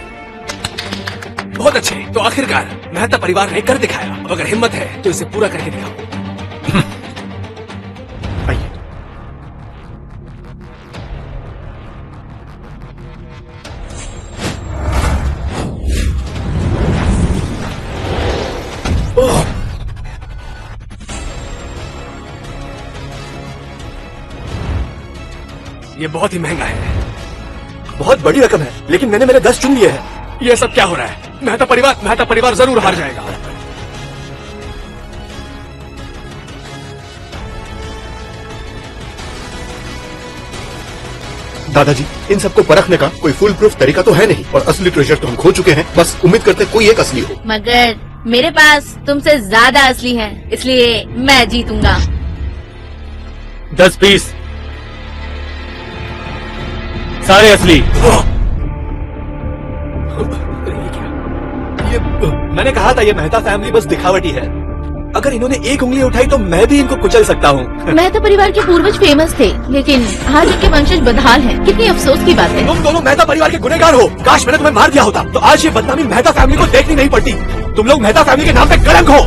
बहुत अच्छे, तो आखिरकार मेहता परिवार ने कर दिखाया। अब अगर हिम्मत है तो इसे पूरा करके दिखाओ। आइए। ये बहुत ही महंगा है। बहुत बड़ी रकम है, लेकिन मैंने मेरे 10 चुन लिए हैं। ये सब क्या हो रहा है? मेहता परिवार जरूर हार जाएगा। दादाजी, इन सबको परखने का कोई फुल प्रूफ तरीका तो है नहीं, और असली ट्रेजर तो हम खो चुके हैं। बस उम्मीद करते कोई एक असली हो। मगर मेरे पास तुमसे ज्यादा असली है, इसलिए मैं जीतूंगा। 10 पीस सारे असली। ये मैंने कहा था, ये मेहता फैमिली बस दिखावटी है। अगर इन्होंने एक उंगली उठाई तो मैं भी इनको कुचल सकता हूँ। मेहता परिवार के पूर्वज फेमस थे, लेकिन आज इनके वंशज बदहाल हैं। कितनी अफसोस की बात है। तुम दोनों मेहता परिवार के गुनहगार हो। काश मैंने तुम्हें मार दिया होता तो आज ये बदनामी मेहता फैमिली को देखनी नहीं पड़ती। तुम लोग मेहता फैमिली के नाम पे कलंक हो।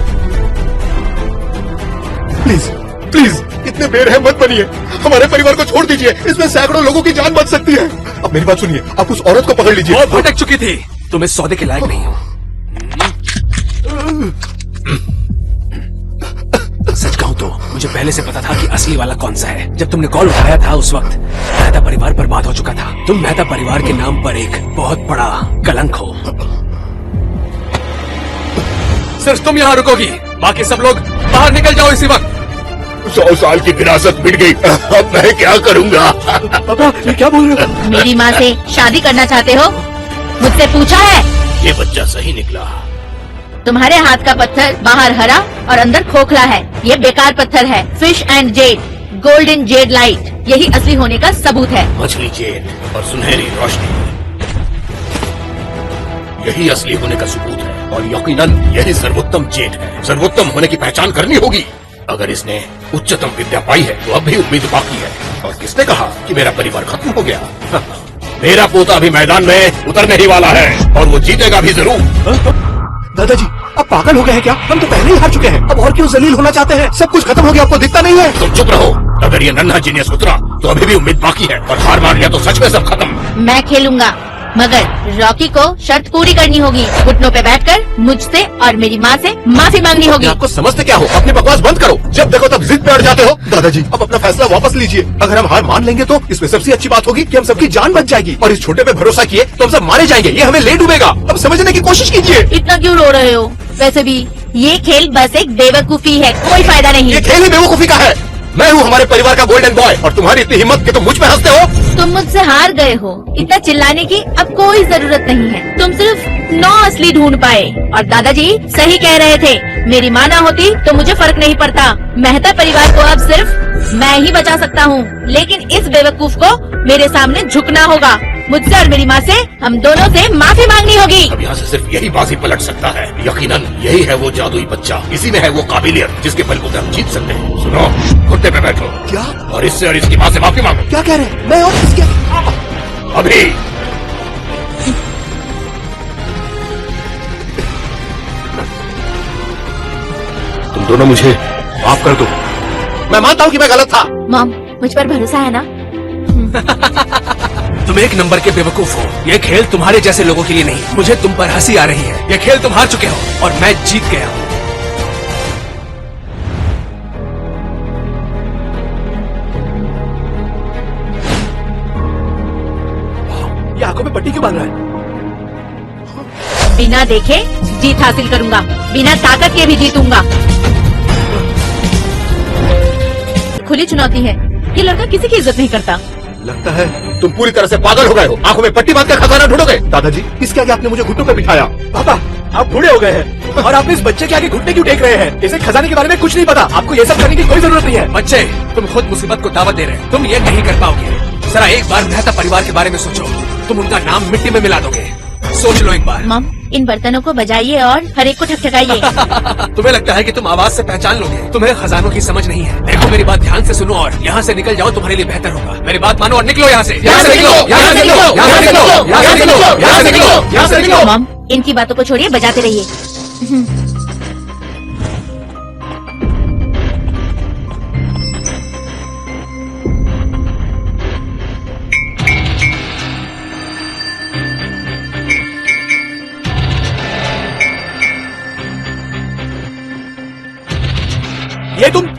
प्लीज प्लीज, इतने बेरहम मत बनिए। हमारे परिवार को छोड़ दीजिए, इसमें सैकड़ों लोगों की जान बच सकती है। अब मेरी बात सुनिए, आप उस औरत को पकड़ लीजिए। वो भटक चुकी थी। तुम इस सौदे के लायक नहीं हो। सच कहूं तो मुझे पहले से पता था कि असली वाला कौन सा है। जब तुमने कॉल उठाया था उस वक्त मेहता परिवार बर्बाद हो चुका था। तुम मेहता परिवार के नाम पर एक बहुत बड़ा कलंक हो। सिर्फ तुम यहाँ रुकोगी, बाकी सब लोग बाहर निकल जाओ इसी वक्त। 100 साल की विरासत मिट गई, अब मैं क्या करूँगा? पापा, ये क्या बोल रहे हो? मेरी माँ से शादी करना चाहते हो? मुझसे पूछा है? ये बच्चा सही निकला। तुम्हारे हाथ का पत्थर बाहर हरा और अंदर खोखला है। ये बेकार पत्थर है। Fish and Z, golden Z light, यही असली होने का सबूत है। मछली जेड और सुनहरी रोशनी, यही असली होने का सबूत है। और यकीनन यही सर्वोत्तम जेड है। सर्वोत्तम होने की पहचान करनी होगी। अगर इसने उच्चतम विद्या पाई है तो अब भी उम्मीद बाकी है। और किसने कहा कि मेरा परिवार खत्म हो गया? मेरा पोता भी मैदान में उतरने ही वाला है और वो जीतेगा भी जरूर। दादाजी, आप पागल हो गए हैं क्या? हम तो पहले ही हार चुके हैं, अब और क्यों जलील होना चाहते हैं? सब कुछ खत्म हो गया, आपको दिखता नहीं है? तुम चुप रहो। अगर ये नन्हा जीनियस उतरा तो अभी भी उम्मीद बाकी है, और हार मान लिया तो सच में सब खत्म। मैं खेलूंगा। मगर रॉकी को शर्त पूरी करनी होगी। घुटनों पे बैठकर मुझसे और मेरी माँ से माफी मांगनी होगी। आपको समझते क्या हो? अपनी बकवास बंद करो। जब देखो तब जिद पे अड़ जाते हो। दादाजी, अब अपना फैसला वापस लीजिए। अगर हम हार मान लेंगे तो इसमें सबसे अच्छी बात होगी कि हम सबकी जान बच जाएगी, और इस छोटे पे भरोसा किए तो हम सब मारे जाएंगे। ये हमें ले डूबेगा। अब समझने की कोशिश कीजिए। इतना क्यों रो रहे हो? वैसे भी ये खेल बस एक बेवकूफी है, कोई फायदा नहीं। ये खेल ही बेवकूफी का है। मैं हूँ हमारे परिवार का गोल्डन बॉय, और तुम्हारी इतनी हिम्मत कि तुम मुझ पे हंसते हो। तुम मुझसे हार गए हो। इतना चिल्लाने की अब कोई जरूरत नहीं है। तुम सिर्फ 9 असली ढूंढ पाए, और दादाजी सही कह रहे थे। मेरी माँ ना होती तो मुझे फर्क नहीं पड़ता। मेहता परिवार को अब सिर्फ मैं ही बचा सकता हूँ, लेकिन इस बेवकूफ को मेरे सामने झुकना होगा। मुझसे और मेरी माँ से हम दोनों से माफी मांगनी होगी। अब यहाँ से सिर्फ यही बाजी पलट सकता है। यकीनन यही है वो जादुई बच्चा। इसी में है वो काबिलियत जिसके बलबूते हम जीत सकते हैं। सुनो, घुटने पे बैठो। क्या? और इससे और इसकी माँ से माफी मांगो। क्या कह रहे हैं? मैं और इसके अभी। तुम दोनों मुझे माफ कर दो। मैं मानता हूँ कि मैं गलत था। मॉम, मुझ पर भरोसा है ना? तुम एक नंबर के बेवकूफ हो। ये खेल तुम्हारे जैसे लोगों के लिए नहीं। मुझे तुम पर हंसी आ रही है। ये खेल तुम हार चुके हो और मैं जीत गया हूँ। ये आंखों में पट्टी क्यों बांध रहा है? बिना देखे जीत हासिल करूंगा, बिना ताकत के भी जीतूंगा। खुली चुनौती है। ये लड़का किसी की इज्जत नहीं करता। लगता है तुम पूरी तरह से पागल हो गए हो। आंखों में पट्टी बांधकर खजाना ढूंढोगे। दादाजी, इसके आगे आपने मुझे घुटनों पे बिठाया। पापा, आप बूढ़े हो गए हैं और आप इस बच्चे के आगे घुटने क्यों टेक रहे हैं? इसे खजाने के बारे में कुछ नहीं पता। आपको ये सब करने की कोई जरूरत नहीं है। बच्चे, तुम खुद मुसीबत को दावत दे रहे हो। तुम ये नहीं कर पाओगे। जरा एक बार मेहता परिवार के बारे में सोचो। तुम उनका नाम मिट्टी में मिला दोगे। सोच लो एक बार। मॉम, इन बर्तनों को बजाइए और हर एक को ठकठकाइए। तुम्हें लगता है कि तुम आवाज से पहचान लोगे? तुम्हें खजानों की समझ नहीं है। देखो, मेरी बात ध्यान से सुनो और यहाँ से निकल जाओ। तुम्हारे लिए बेहतर होगा। मेरी बात मानो और निकलो यहाँ से। यहाँ से निकलो, यहाँ से निकलो, यहाँ से निकलो, यहाँ से निकलो, यहाँ से निकलो, यहाँ से निकलो। मॉम, इनकी बातों को छोड़िए, बजाते रहिए।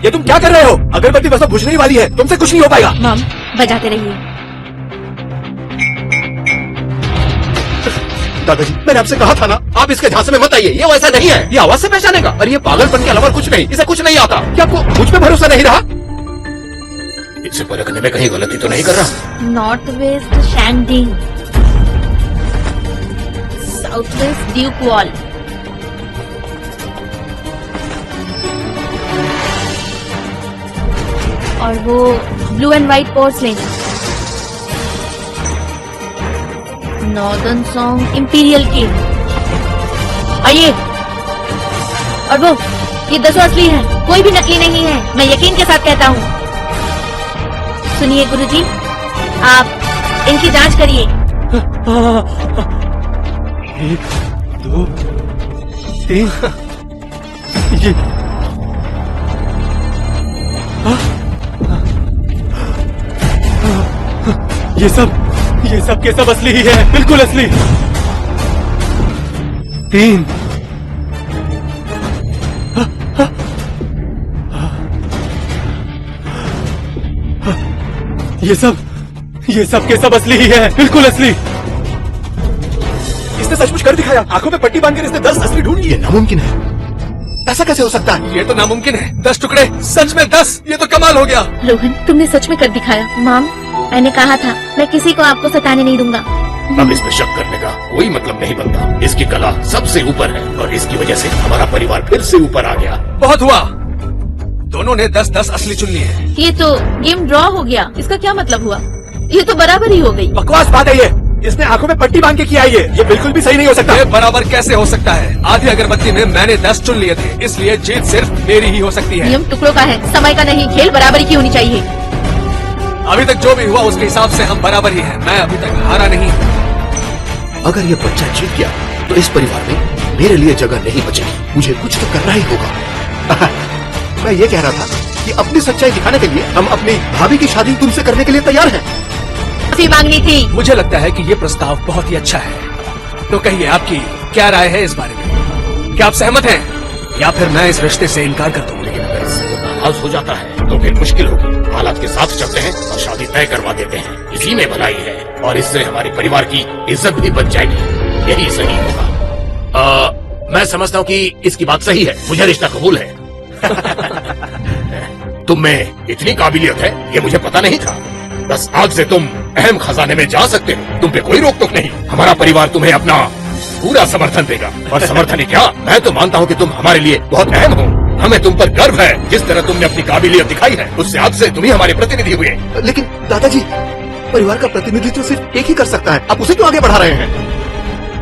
ये तुम क्या कर रहे हो? अगरबत्ती बस अब बुझने ही वाली है। तुमसे कुछ नहीं हो पाएगा। मॉम, बजाते रहिए। दादाजी, मैंने आपसे कहा था ना, आप इसके झांसे में मत आइए। ये वैसा नहीं है। ये आवाज से पहचानेगा। और ये पागलपन के अलावा कुछ नहीं। इसे कुछ नहीं आता। क्या आपको मुझ पे भरोसा नहीं रहा? इसे परखने में कहीं गलती तो नहीं कर रहा? नॉर्थ वेस्ट शैंगडिंग, साउथ वेस्ट ड्यूक वॉल, और वो blue and white porcelain, northern Song imperial की। आइए, और वो ये 10 असली है, कोई भी नकली नहीं है। मैं यकीन के साथ कहता हूँ। सुनिए गुरुजी, आप इनकी जांच करिए। 1, 2, 3। ये सब के सब असली ही है। बिल्कुल असली। 3। ये सब के सब असली ही है। बिल्कुल असली। इसने सचमुच कर दिखाया। आंखों में पट्टी बांधकर इसने 10 असली ढूंढ लिए। नामुमकिन है। ऐसा कैसे हो सकता है? ये तो नामुमकिन है। 10 टुकड़े, सच में 10। ये तो कमाल हो गया। रोहन, तुमने सच में कर दिखाया। मॉम, मैंने कहा था, मैं किसी को आपको सताने नहीं दूंगा। अब इसमें शक करने का कोई मतलब नहीं बनता। इसकी कला सबसे ऊपर है और इसकी वजह से हमारा परिवार फिर से ऊपर आ गया। बहुत हुआ। दोनों ने 10-10 असली चुन लिए हैं। ये तो गेम ड्रॉ हो गया। इसका क्या मतलब हुआ? ये तो बराबर ही हो गई। बकवास बात है ये। इसने आंखों में पट्टी बांध के किया ये बिल्कुल भी सही नहीं हो सकता। ये बराबर कैसे हो सकता है? आधी अगरबत्ती में मैंने 10 चुन लिए थे, इसलिए जीत सिर्फ मेरी ही हो सकती है। नियम टुकड़ों का है, समय का नहीं। खेल बराबरी की होनी चाहिए। अभी तक जो भी हुआ उसके हिसाब से हम बराबर ही हैं। मैं अभी तक हारा नहीं। अगर ये बच्चा जीत गया तो इस परिवार में मेरे लिए जगह नहीं बचेगी। मुझे कुछ तो करना ही होगा। मैं ये कह रहा था कि अपनी सच्चाई दिखाने के लिए हम अपनी भाभी की शादी तुमसे करने के लिए तैयार हैं। माफी मांगनी थी। मुझे लगता है कि ये प्रस्ताव बहुत ही अच्छा है। तो कहिए आपकी क्या राय है इस बारे में? क्या आप सहमत हैं या फिर मैं इस रिश्ते से इनकार कर दूं? लेकिन अगर इससे वो नाराज हो जाता है तो फिर मुश्किल होगी। हालात के साथ चलते हैं और शादी तय करवा देते हैं। इसी में भलाई है और इससे हमारे परिवार की इज्जत भी बच जाएगी। यही सही होगा। मैं समझता हूँ कि इसकी बात सही है। मुझे रिश्ता कबूल है। तुम में इतनी काबिलियत है ये मुझे पता नहीं था। बस आज से तुम अहम खजाने में जा सकते हो। तुम पे कोई रोक टोक नहीं। हमारा परिवार तुम्हें अपना पूरा समर्थन देगा। और समर्थन ही क्या, मैं तो मानता हूँ कि तुम हमारे लिए बहुत अहम हो। हमें तुम पर गर्व है। जिस तरह तुमने अपनी काबिलियत दिखाई है उससे आज से तुम ही हमारे प्रतिनिधि हुए। लेकिन दादाजी, परिवार का प्रतिनिधित्व सिर्फ एक ही कर सकता है। आप उसे क्यों आगे बढ़ा रहे हैं?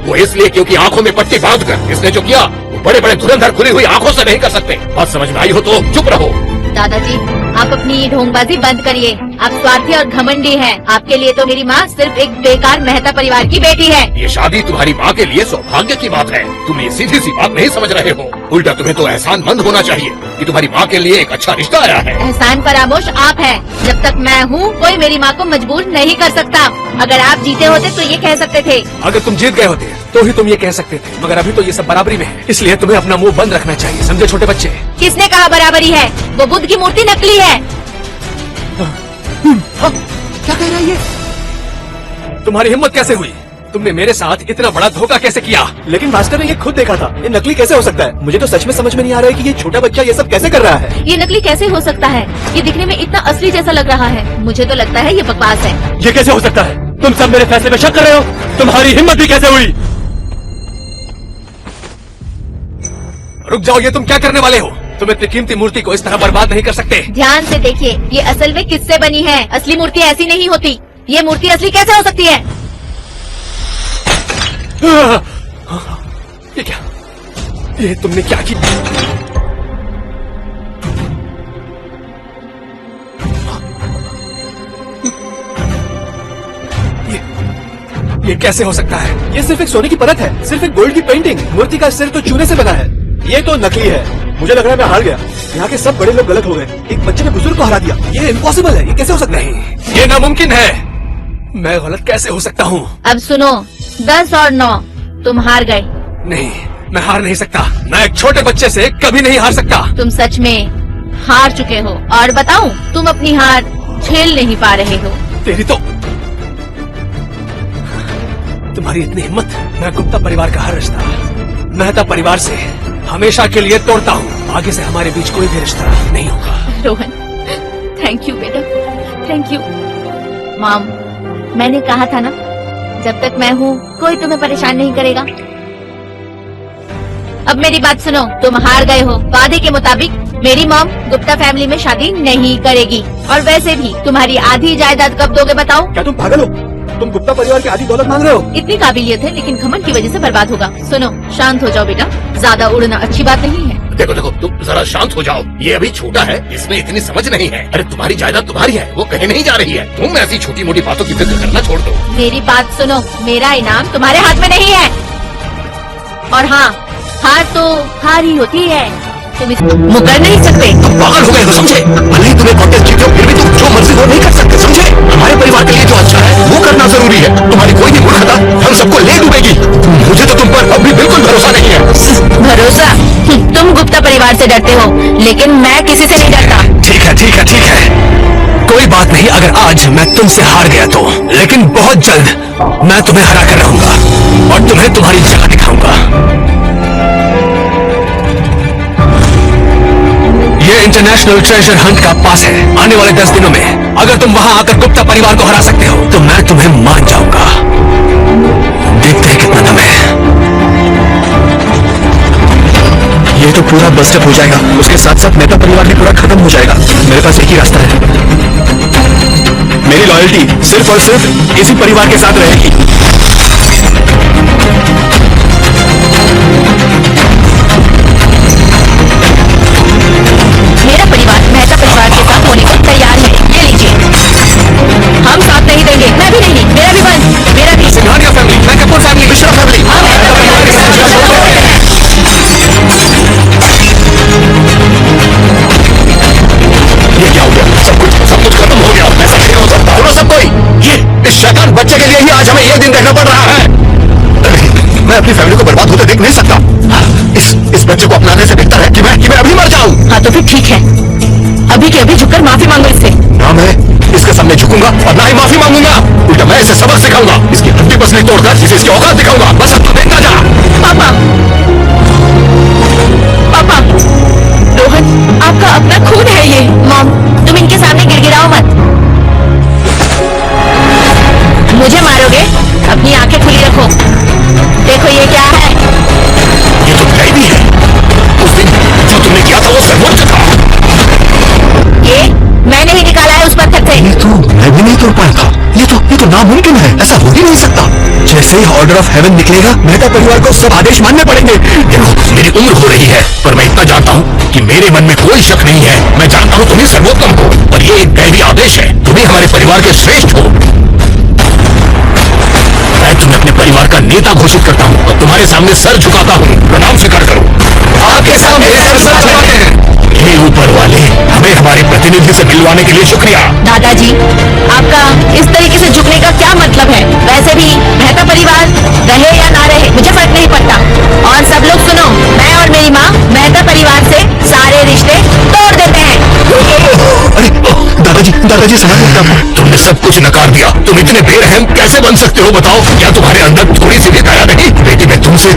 वो इसलिए क्योंकि आंखों में पट्टी बांध कर इसने जो किया वो बड़े बड़े धुरंधर खुली हुई आंखों से नहीं कर सकते। बात समझ में आई हो तो चुप रहो। दादाजी, आप अपनी ये ढोंगबाजी बंद करिए। आप स्वार्थी और घमंडी हैं। आपके लिए तो मेरी माँ सिर्फ एक बेकार मेहता परिवार की बेटी है। ये शादी तुम्हारी माँ के लिए सौभाग्य की बात है। तुम ये सीधी सी बात नहीं समझ रहे हो। उल्टा तुम्हें तो एहसानमंद होना चाहिए कि तुम्हारी माँ के लिए एक अच्छा रिश्ता आया है। एहसान फरामोश आप हैं। जब तक मैं हूँ कोई मेरी माँ को मजबूर नहीं कर सकता। अगर आप जीते होते तो ये कह सकते थे। अगर तुम जीत गए होते तो ही तुम ये कह सकते थे, मगर अभी तो ये सब बराबरी में है। इसलिए तुम्हें अपना मुंह बंद रखना चाहिए, समझे छोटे बच्चे? किसने कहा बराबरी है? वो बुद्ध की मूर्ति नकली है। क्या कह रहा है ये? तुम्हारी हिम्मत कैसे हुई? तुमने मेरे साथ इतना बड़ा धोखा कैसे किया? लेकिन मास्टर ने ये खुद देखा था। ये नकली कैसे हो सकता है? मुझे तो सच में समझ में नहीं आ रहा है कि ये छोटा बच्चा ये सब कैसे कर रहा है। ये नकली कैसे हो सकता है? ये दिखने में इतना असली जैसा लग रहा है। मुझे तो लगता है ये बकवास है। ये कैसे हो सकता है? तुम सब मेरे फैसले में शक कर रहे हो? तुम्हारी हिम्मत भी कैसे हुई? रुक जाओ, ये तुम क्या करने वाले हो? तुम इतनी कीमती मूर्ति को इस तरह बर्बाद नहीं कर सकते। ध्यान से देखिए, ये असल में किससे बनी है? असली मूर्ति ऐसी नहीं होती। ये मूर्ति असली कैसे हो सकती है? ये क्या? ये तुमने क्या किया? ये कैसे हो सकता है? ये सिर्फ एक सोने की परत है, सिर्फ एक गोल्ड की पेंटिंग। मूर्ति का सिर तो चूने से बना है। ये तो नकली है। मुझे लग रहा है मैं हार गया। यहाँ के सब बड़े लोग गलत हो गए। एक बच्चे ने बुजुर्ग को हरा दिया। ये इम्पॉसिबल है। ये कैसे हो सकता है? नहीं, ये नामुमकिन है। मैं गलत कैसे हो सकता हूँ? अब सुनो, 10 और 9, तुम हार गए। नहीं, मैं हार नहीं सकता। मैं एक छोटे बच्चे से कभी नहीं हार सकता। तुम सच में हार चुके हो। और बताऊं, तुम अपनी हार झेल नहीं पा रहे हो। तेरी तो तुम्हारी इतनी हिम्मत। मैं गुप्ता परिवार का हर रिश्ता मेहता परिवार से हमेशा के लिए तोड़ता हूँ। आगे से हमारे बीच कोई भी रिश्ता नहीं होगा। रोहन, थैंक यू बेटा, थैंक यू। मॉम, मैंने कहा था ना, जब तक मैं हूँ कोई तुम्हें परेशान नहीं करेगा। अब मेरी बात सुनो, तुम हार गए हो। वादे के मुताबिक मेरी मॉम गुप्ता फैमिली में शादी नहीं करेगी। और वैसे भी तुम्हारी आधी जायदाद कब दोगे बताओ? क्या तुम पागल हो? तुम गुप्ता परिवार की आधी दौलत मांग रहे हो? इतनी काबिलियत है लेकिन घमंड की वजह से बर्बाद होगा। सुनो, शांत हो जाओ बेटा, ज्यादा उड़ना अच्छी बात नहीं है। देखो देखो, तुम जरा शांत हो जाओ। ये अभी छोटा है, इसमें इतनी समझ नहीं है। अरे तुम्हारी जायदाद तुम्हारी है, वो कहीं नहीं जा रही है। तुम ऐसी छोटी मोटी बातों की फिक्र करना छोड़ दो। मेरी बात सुनो, मेरा इनाम तुम्हारे हाथ में नहीं है। और हाँ, हार तो हार ही होती है। तुम इसको मुकर नहीं सकते। तुम पागल हो गए हो, समझे? भले ही तुम्हें कॉन्टेस्ट जीते हो, फिर भी तुम जो मर्जी वो नहीं कर सकते, समझे? हमारे परिवार के लिए जो अच्छा है वो करना जरूरी है। तुम्हारी कोई भी मूर्खता हम सबको ले डूबेगी। मुझे तो तुम पर अब भी बिल्कुल भरोसा नहीं है। भरोसा? तुम गुप्ता परिवार से डरते हो, लेकिन मैं किसी से नहीं डरता। ठीक है, ठीक है, ठीक है, कोई बात नहीं। अगर आज मैं तुमसे हार गया तो, लेकिन बहुत जल्द मैं तुम्हें हरा कर रहूंगा और तुम्हें तुम्हारी जगह दिखाऊंगा। ये इंटरनेशनल ट्रेजर हंट का पास है। आने वाले 10 दिनों में अगर तुम वहां आकर गुप्ता परिवार को हरा सकते हो तो मैं तुम्हें मान जाऊंगा। देखते हैं कितना दम है। ये तो पूरा बस्टअप हो जाएगा, उसके साथ साथ मेहता परिवार भी पूरा खत्म हो जाएगा। मेरे पास एक ही रास्ता है। मेरी लॉयल्टी सिर्फ और सिर्फ इसी परिवार के साथ रहेगी। मेरा परिवार मेहता परिवार के साथ होने को तैयार है। ये लीजिए। हम साथ नहीं देंगे। मैं भी नहीं। मेरा भी बंद। मेरा भी। सिंघानिया फैमिली, मैं कपूर फैमिली, मिश्रा फैमिली, हम मेहता परिवार के साथ ये क्या हो गया? सब कुछ खत्म हो गया। ऐसा नहीं हो सकता। सुनो सब कोई, ये इस बच्चे को अपनाने से बेहतर है कि मैं अभी मर जाऊं। हाँ तो फिर ठीक है, अभी के अभी झुककर माफी मांगो इससे। ना मैं इसके सामने झुकूंगा और ना ही माफी मांगूंगा। उल्टा मैं इसे सबक सिखाऊंगा, इसकी हड्डी पसली तोड़कर इसे इसकी औकात दिखाऊंगा। बस अब तू देखता जा। पापा, पापा, रोहन आपका अपना खून है ये। मॉम, तुम इनके सामने गिड़गिड़ाओ मत। मुझे मारोगे? अपनी आंखें खुली रखो। देखो ये क्या है। ये तो भी है। उस दिन जो तुमने किया था वो सर्वोच्च था। ये मैंने ही निकाला है उस पत्थर से। ये तो मैं भी नहीं तोड़ पाया था। ये तो नामुमकिन है, ऐसा हो ही नहीं सकता। जैसे ही ऑर्डर ऑफ हेवन निकलेगा, मेहता परिवार को सब आदेश मानने पड़ेंगे। देखो मेरी उम्र हो रही है, पर मैं इतना जानता हूँ कि मेरे मन में कोई शक नहीं है। मैं जानता हूँ तुम ही सर्वोत्तम हो और ये एक दैवी आदेश है। तुम ही हमारे परिवार के श्रेष्ठ हो। मैं तुम्हें अपने परिवार का नेता घोषित करता हूँ और तुम्हारे सामने सर झुकाता हूँ। प्रणाम स्वीकार करो। आपके सामने सर झुकाते हैं। हे ऊपर वाले, हमें हमारे प्रतिनिधि से मिलवाने के लिए शुक्रिया। दादाजी, आपका इस तरीके से झुकने का क्या मतलब है? वैसे भी मेहता परिवार रहे या ना रहे मुझे फर्क नहीं पड़ता। और सब लोग सुनो, मैं और मेरी माँ मेहता परिवार से सारे रिश्ते तोड़ देते हैं। अरे दादाजी समझ, तुमने सब कुछ नकार दिया। तुम इतने बेरहम कैसे बन सकते हो बताओ? क्या तुम्हारे अंदर थोड़ी सी भी दया नहीं? बेटी मैं तुमसे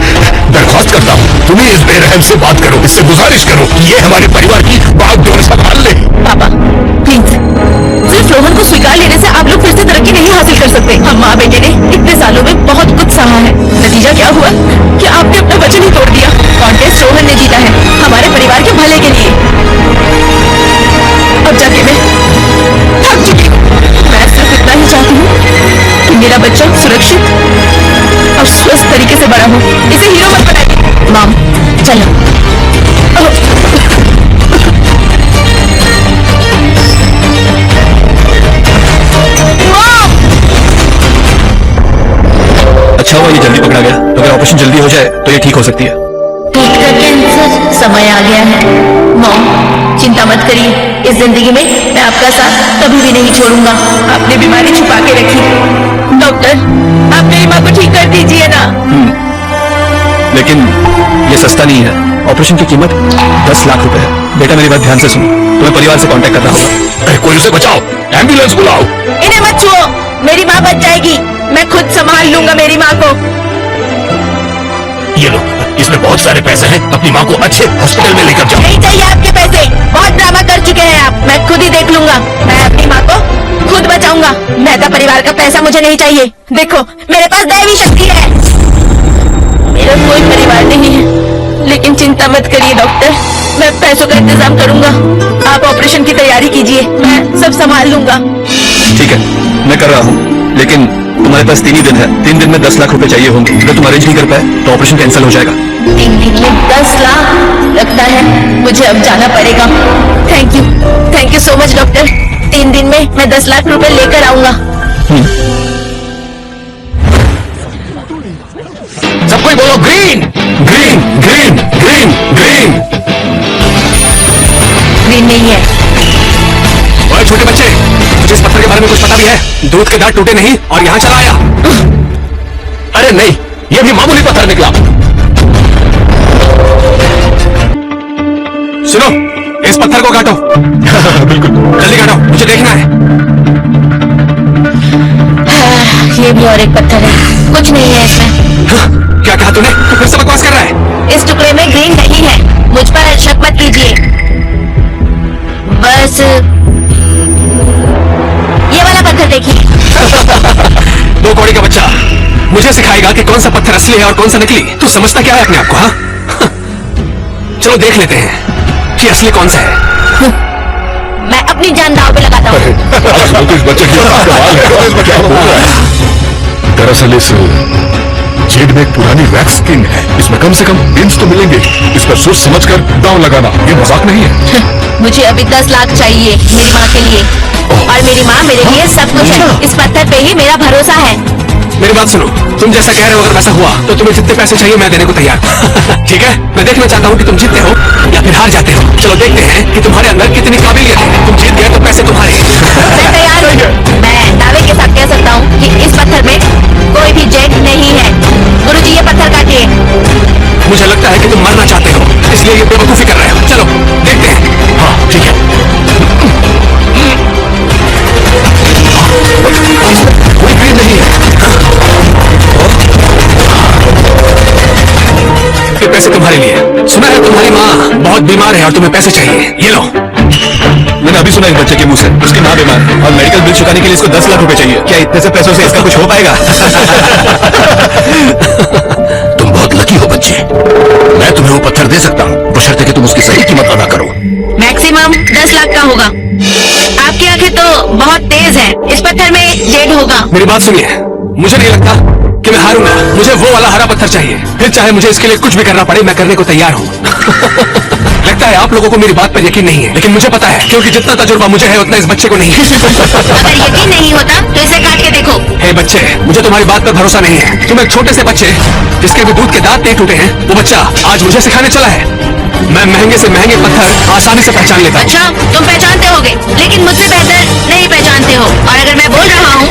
दरख्वास्त करता हूँ, तुम ही इस बेरहम से बात करो, इससे गुजारिश करो कि ये हमारे परिवार की बागडोर संभाल ले। पापा प्लीज, सिर्फ रोहन को स्वीकार लेने से आप लोग फिर से तरक्की नहीं हासिल कर सकते। हम माँ बेटे ने इतने सालों में बहुत कुछ सहा है। नतीजा क्या हुआ कि आपने अपना वचन ही तोड़ दिया। कॉन्टेस्ट रोहन ने जीता है हमारे परिवार के भले के लिए। अब जाके मैं थक चुकी हूँ। मैं सिर्फ इतना ही चाहती हूँ कि मेरा बच्चा सुरक्षित और स्वस्थ तरीके से बड़ा हो। इसे हीरो मत बनाइए। मॉम, चलो। अच्छा हुआ ये जल्दी पकड़ा गया। अगर ऑपरेशन जल्दी हो जाए तो ये ठीक हो सकती है। पेट का कैंसर, समय आ गया है। मॉम, चिंता मत करिए, इस जिंदगी में मैं आपका साथ कभी भी नहीं छोड़ूंगा। आपने बीमारी छुपा के रखी। डॉक्टर, आप मेरी माँ को ठीक कर दीजिए ना। लेकिन ये सस्ता नहीं है। ऑपरेशन की कीमत 10 लाख रुपए है। बेटा मेरी बात ध्यान से सुनो, तुम्हें परिवार से कांटेक्ट करना होगा। अरे कोई उसे बचाओ, एम्बुलेंस बुलाओ। इन्हें मत छुओ, मेरी माँ बच जाएगी। मैं खुद संभाल लूंगा मेरी माँ को। ये लो, इसमें बहुत सारे पैसे हैं। अपनी माँ को अच्छे हॉस्पिटल में लेकर जाओ। नहीं चाहिए आपके पैसे, बहुत ड्रामा कर चुके हैं आप। मैं खुद ही देख लूंगा। मैं अपनी माँ को खुद बचाऊंगा। मेहता परिवार का पैसा मुझे नहीं चाहिए। देखो मेरे पास दैवी शक्ति है। मेरा कोई परिवार नहीं है, लेकिन चिंता मत करिए डॉक्टर, मैं पैसों का इंतजाम करूंगा। आप ऑपरेशन की तैयारी कीजिए, मैं सब संभाल लूंगा। ठीक है, मैं कर रहा हूँ, लेकिन तुम्हारे पास 3 ही दिन है। 3 दिन में 10 लाख रुपए चाहिए होंगे। अगर तुम अरेंज नहीं कर पाए तो ऑपरेशन कैंसिल हो जाएगा। 3 दिन में 10 लाख? लगता है मुझे अब जाना पड़ेगा। Thank you so much doctor. 3 दिन में मैं 10 लाख रुपए लेकर आऊंगा। सब कोई बोलो green green green green green. Green नहीं है। ओए छोटे बच्चे, मुझे इस पत्थर के बारे में कुछ पता भी है? दूध के दांत टूटे नहीं और यहाँ चला आया। अरे नहीं, ये भी मामूली पत्थर निकला। सुनो, इस पत्थर को काटो। बिल्कुल, जल्दी काटो, मुझे देखना है। ये भी और एक पत्थर है, कुछ नहीं है इसमें। क्या कहा तूने? तू फिर से बकवास कर रहा है। इस टुकड़े में ग्रीन नहीं है, मुझ पर शक मत कीजिए। बस ये वाला पत्थर देखिए। दो कौड़ी का बच्चा मुझे सिखाएगा कि कौन सा पत्थर असली है और कौन सा नकली। तू समझता क्या है अपने आप को? हाँ, चलो देख लेते हैं कि असली कौन सा है। मैं अपनी जान दांव पे लगाता हूँ। आजकल तो इस बच्चे की कमाल है। क्या बोल रहा है? दरअसल इस जेड में एक पुरानी वैक्स स्किन है। इसमें कम से कम पिंस तो मिलेंगे। इस पर सोच समझकर दांव लगाना, ये मजाक नहीं है। मुझे अभी 10 लाख चाहिए मेरी माँ के लिए, और मेरी माँ मेरे लिए सब कुछ है। इस पत्थर पे ही मेरा भरोसा है। मेरी बात सुनो, तुम जैसा कह रहे हो अगर वैसा हुआ तो तुम्हें जितने पैसे चाहिए मैं देने को तैयार। ठीक है, मैं देखना चाहता हूँ कि तुम जीतते हो या फिर हार जाते हो। चलो देखते हैं कि तुम्हारे अंदर कितनी काबिलियत है। तुम जीत गए तो पैसे तुम्हारे। मैं तैयार हूँ। मैं दावे के साथ कह सकता हूँ कि इस पत्थर में कोई भी जेड नहीं है। गुरुजी ये पत्थर काटिए। मुझे लगता है कि तुम मरना चाहते हो। इसलिए ये बेवकूफी कर रहे हो। चलो देखते हैं। हाँ ठीक है। कोई भीड़ नहीं है। ये पैसे तुम्हारे लिए। सुना है तुम्हारी माँ बहुत बीमार है और तुम्हें पैसे चाहिए, ये लो। मैंने अभी सुना एक बच्चे के मुंह से उसकी माँ बीमार है और मेडिकल बिल चुकाने के लिए इसको 10 लाख रुपए चाहिए। क्या इतने से पैसों से इसका कुछ हो पाएगा? तुम बहुत लकी हो बच्चे। मैं तुम्हें वो पत्थर दे सकता हूँ बशर्ते कि तुम उसकी सही कीमत अदा करो। मैक्सिमम 10 लाख का होगा। आपकी आंखें तो बहुत तेज हैं। इस पत्थर में जेड होगा। मेरी बात सुनिए, मुझे नहीं लगता कि मैं हारूंगा। मुझे वो वाला हरा पत्थर चाहिए, फिर चाहे मुझे इसके लिए कुछ भी करना पड़े, मैं करने को तैयार हूँ। लगता है आप लोगों को मेरी बात पर यकीन नहीं है, लेकिन मुझे पता है क्योंकि जितना तजुर्बा मुझे है उतना इस बच्चे को नहीं है। अगर यकीन नहीं होता तो इसे काट के देखो। हे बच्चे, मुझे तुम्हारी बात पर भरोसा नहीं है। तुम एक छोटे से बच्चे जिसके भी दूध के दांत नहीं टूटे हैं, वो बच्चा आज मुझे सिखाने चला है। मैं महंगे से महंगे पत्थर आसानी से पहचान लेता हूँ। अच्छा, तुम पहचानते होगे, लेकिन मुझसे बेहतर नहीं पहचानते हो। और अगर मैं बोल रहा हूँ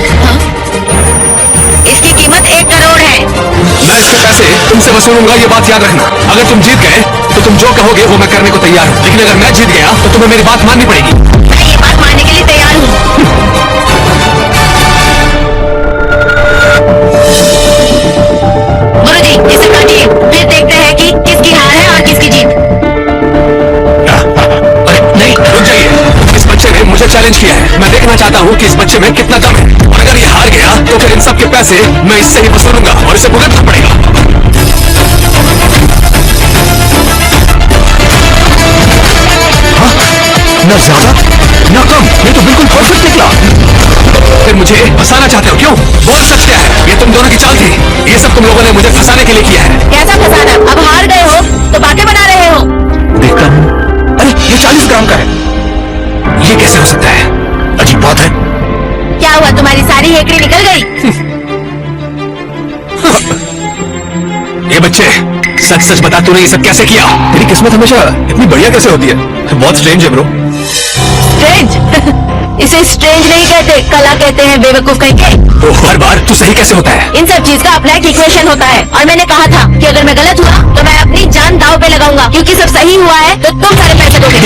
इसकी कीमत 1 करोड़ है। मैं इसके पैसे तुमसे वसूलूंगा, ये बात याद रखना। अगर तुम जीत गए तो तुम जो कहोगे वो मैं करने को तैयार हूँ, लेकिन अगर मैं जीत गया तो तुम्हें मेरी बात माननी पड़ेगी। मैं ये बात मानने के लिए तैयार हूँ। गुरुजी, इसे काटिए, फिर देखते हैं कि किसकी हार है और किसकी जीत। अरे नहीं, रुक जाइए। इस बच्चे ने मुझे चैलेंज किया है। मैं देखना चाहता हूँ कि इस बच्चे में कितना दम है, और अगर ये हार गया तो फिर इन सब के पैसे मैं इससे ही वसूलूंगा और इसे भुगतना पड़ेगा। न ज्यादा न कम, ये तो बिल्कुल परफेक्ट निकला। फिर मुझे फंसाना चाहते हो क्यों? बोल सच क्या है? ये तुम दोनों की चाल थी। ये सब तुम लोगों ने मुझे फंसाने के लिए किया है। कैसा फंसाना? अब हार गए हो तो बातें बना रहे हो। देखता हूँ। अरे ये 40 ग्राम का है। ये कैसे हो सकता है? अजीब बात है। क्या हुआ, तुम्हारी सारी हेकड़ी निकल गई? ये बच्चे, सच सच बता, तूने ये सब कैसे किया? तेरी किस्मत हमेशा इतनी बढ़िया कैसे होती है? बहुत स्ट्रेंज है ब्रो। स्ट्रेंज? इसे स्ट्रेंज नहीं कहते, कला कहते हैं, बेवकूफ कहेंगे। तो हर बार तू सही कैसे होता है? इन सब चीज का अपना एक इक्वेशन होता है, और मैंने कहा था कि अगर मैं गलत हुआ तो मैं अपनी जान दांव पे लगाऊंगा, क्योंकि सब सही हुआ है तो तुम सारे पैसे दोगे।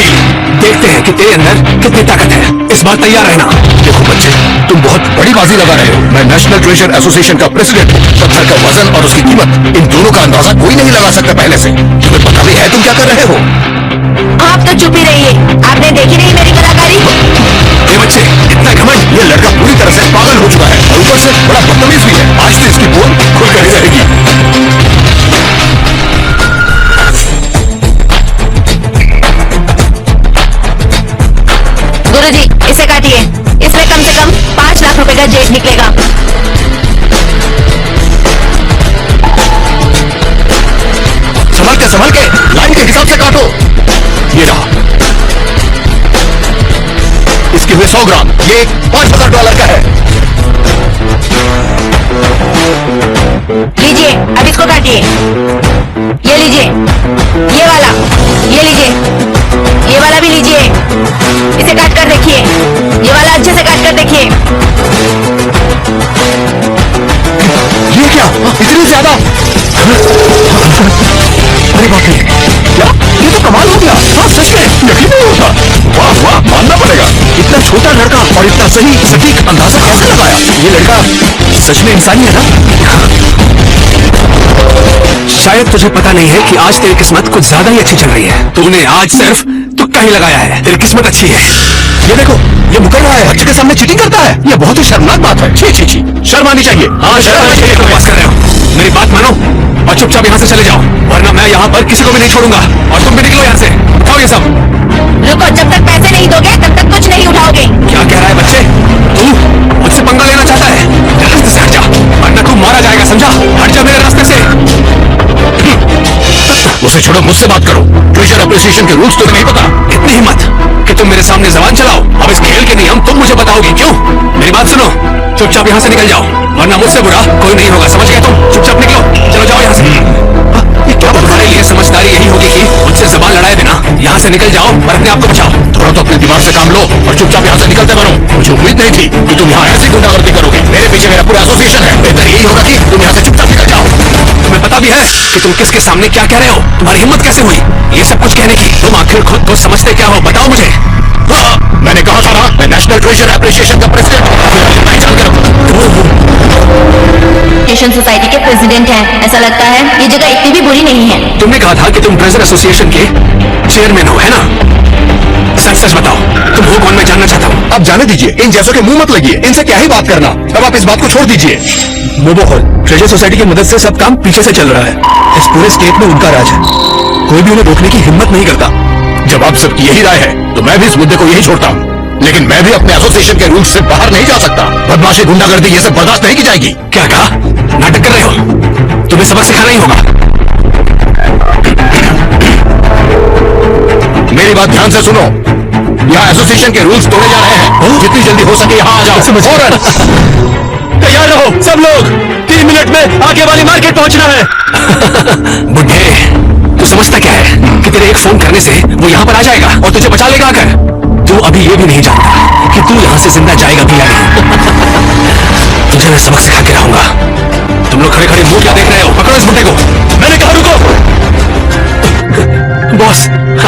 देखते हैं कि तेरे अंदर कितनी ताकत है। इस बार तैयार रहना। देखो बच्चे, तुम बहुत बड़ी बाजी लगा रहे हो। मैं नेशनल ट्रेजर एसोसिएशन का प्रेसिडेंट हूँ। पत्थर का वजन और उसकी कीमत, इन दोनों का अंदाजा कोई नहीं लगा सकता पहले से। तुम्हें पता भी है तुम क्या कर रहे हो? आप तो चुप ही रहिए, आपने देखी नहीं मेरी कलाकारी? ये बच्चे, इतना घमंड। ये लड़का पूरी तरह से पागल हो चुका है और ऊपर से बड़ा बदतमीज भी है। आज तो इसकी बोल खुलकर ही रहेगी। गुरुजी, इसे काटिए। इसमें कम से कम 5 लाख रुपए का जेट निकलेगा। संभल के लाइन के हिसाब से काटो। ये रहा, इसके हुए 100 ग्राम। ये $5,000 का है। लीजिए, अब इसको काटिए। ये लीजिए, ये वाला, ये लीजिए, ये वाला भी लीजिए। इसे काट कर देखिए, ये वाला अच्छे से काट कर देखिए। ये क्या? इतनी ज्यादा? अरे बाप रे, क्या? ये तो कमाल हो गया। हाँ सच में यकीन नहीं होता। वाह वाह, मानना पड़ेगा। इतना छोटा लड़का और इतना सही सटीक अंदाजा कैसे लगाया? ये लड़का सच में इंसानी है ना? शायद तुझे पता नहीं है कि आज तेरी किस्मत कुछ ज्यादा ही अच्छी चल रही है। तूने आज सिर्फ तुक्का ही लगाया है। तेरी किस्मत अच्छी है। ये देखो, ये मुकर रहा है, बच्चे के सामने चीटिंग करता है। ये बहुत ही शर्मनाक बात है। छी छी छी, शर्म आनी चाहिए। हाँ, शर्म आनी चाहिए। बकवास कर रहे हो। मेरी बात मानो और चुपचाप यहाँ से चले जाओ, वरना मैं यहाँ पर किसी को भी नहीं छोड़ूंगा। और तुम भी निकलो यहाँ से। उठाओ ये सब। रुको, जब तक पैसे नहीं दोगे तब तक कुछ नहीं उठाओगे। क्या कह रहा है बच्चे? तू मुझसे पंगा लेना चाहता है? रास्ते से हट जा, वरना तू मारा जाएगा, समझा? हट जा मेरे रास्ते से। उसे छोड़ो, मुझसे बात करो। ट्रेजर एप्रिसिएशन के रूल्स तुम्हें नहीं पता। इतनी हिम्मत कि तुम मेरे सामने जबान चलाओ। अब इस खेल के नियम तुम मुझे बताओगे क्यों? मेरी बात सुनो, चुपचाप यहाँ से निकल जाओ, वरना मुझसे बुरा कोई नहीं होगा। समझ गए तुम? चुपचाप निकलो, चलो जाओ यहाँ से। ये क्या तुम्हारे लिए समझदारी यही होगी कि मुझसे जबान लड़ाए बिना यहाँ से निकल जाओ और अपने आप को बचाओ। थोड़ा तो अपने दिमाग से काम लो और चुपचाप यहाँ से निकलते बनो। मुझे उम्मीद नहीं थी कि तुम यहाँ ऐसी गुंडागर्दी करोगे। मेरे पीछे मेरा पूरा एसोसिएशन है। बेहतर यही होगा कि तुम यहाँ से चुपचाप निकल जाओ। तुम्हें पता भी है कि तुम किसके सामने क्या कह रहे हो? तुम्हारी हिम्मत कैसे हुई ये सब कुछ कहने की? तुम आखिर खुद को समझते क्या हो? बताओ मुझे। मैंने कहा था ना, मैं नेशनल ट्रेजर एप्रिसिएशन का प्रेसिडेंट हूँ। एशियन सोसाइटी के प्रेसिडेंट हैं। ऐसा लगता है ये जगह इतनी भी बुरी नहीं है। तुमने कहा था कि तुम ट्रेजर एसोसिएशन के चेयरमैन हो, है ना? सच सच बताओ, तुम हो कौन? मैं जानना चाहता हूँ। अब जाने दीजिए, इन जैसों के मुंह मत लगिए। इनसे क्या ही बात करना। अब आप इस बात को छोड़ दीजिए। मोबोहल ट्रेजर सोसाइटी की मदद से सब काम पीछे से चल रहा है। इस पूरे स्टेट में उनका राज है। कोई भी उन्हें रोकने की हिम्मत नहीं करता। जब आप सबकी यही राय है तो मैं भी इस मुद्दे को यही छोड़ता हूँ। लेकिन मैं भी अपने एसोसिएशन के रूल्स से बाहर नहीं जा सकता। बदमाशी, गुंडागर्दी ये सब बर्दाश्त नहीं की जाएगी। क्या कहा? नाटक कर रहे हो? तुम्हें सबक सिखाना ही होगा। मेरी बात ध्यान से सुनो। यहाँ एसोसिएशन के रूल्स तोड़े जा रहे हैं। जितनी जल्दी हो सके यहाँ आ जाओ। फौरन। तैयार रहो सब लोग, 3 मिनट में आगे वाली मार्केट पहुंचना है। बुढ़े, तू समझता क्या है कि तेरे एक फोन करने से वो यहाँ पर आ जाएगा और तुझे बचा लेगा आकर? तू अभी ये भी नहीं जानता कि तू यहाँ से जिंदा जाएगा भी या नहीं। तुझे मैं सबक सिखा के रहूंगा। तुम लोग खड़े खड़े मुंह क्या देख रहे हो? पकड़ो इस बुढ़े को। मैंने कहा रुको। बॉस,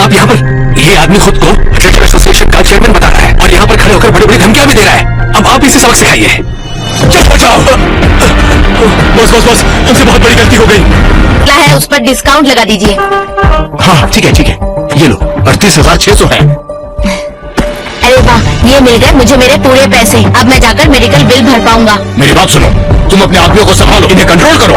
आप यहाँ पर, ये आदमी खुद को ट्रेजर एसोसिएशन का चेयरमैन बता रहा है और यहाँ पर खड़े होकर बड़ी बड़ी धमकियां भी दे रहा है। अब आप इसे सबक सिखाइए। चुप हो जाओ। बॉस बॉस बॉस, हमसे बहुत बड़ी गलती हो गई। क्या है, उस पर डिस्काउंट लगा दीजिए। हाँ ठीक है, ये लो 38,600 है। अरे वाह, ये मिल गए मुझे मेरे पूरे पैसे। अब मैं जाकर मेडिकल बिल भर पाऊंगा। मेरी बात सुनो, तुम अपने आदमियों को संभालो, इन्हें कंट्रोल करो।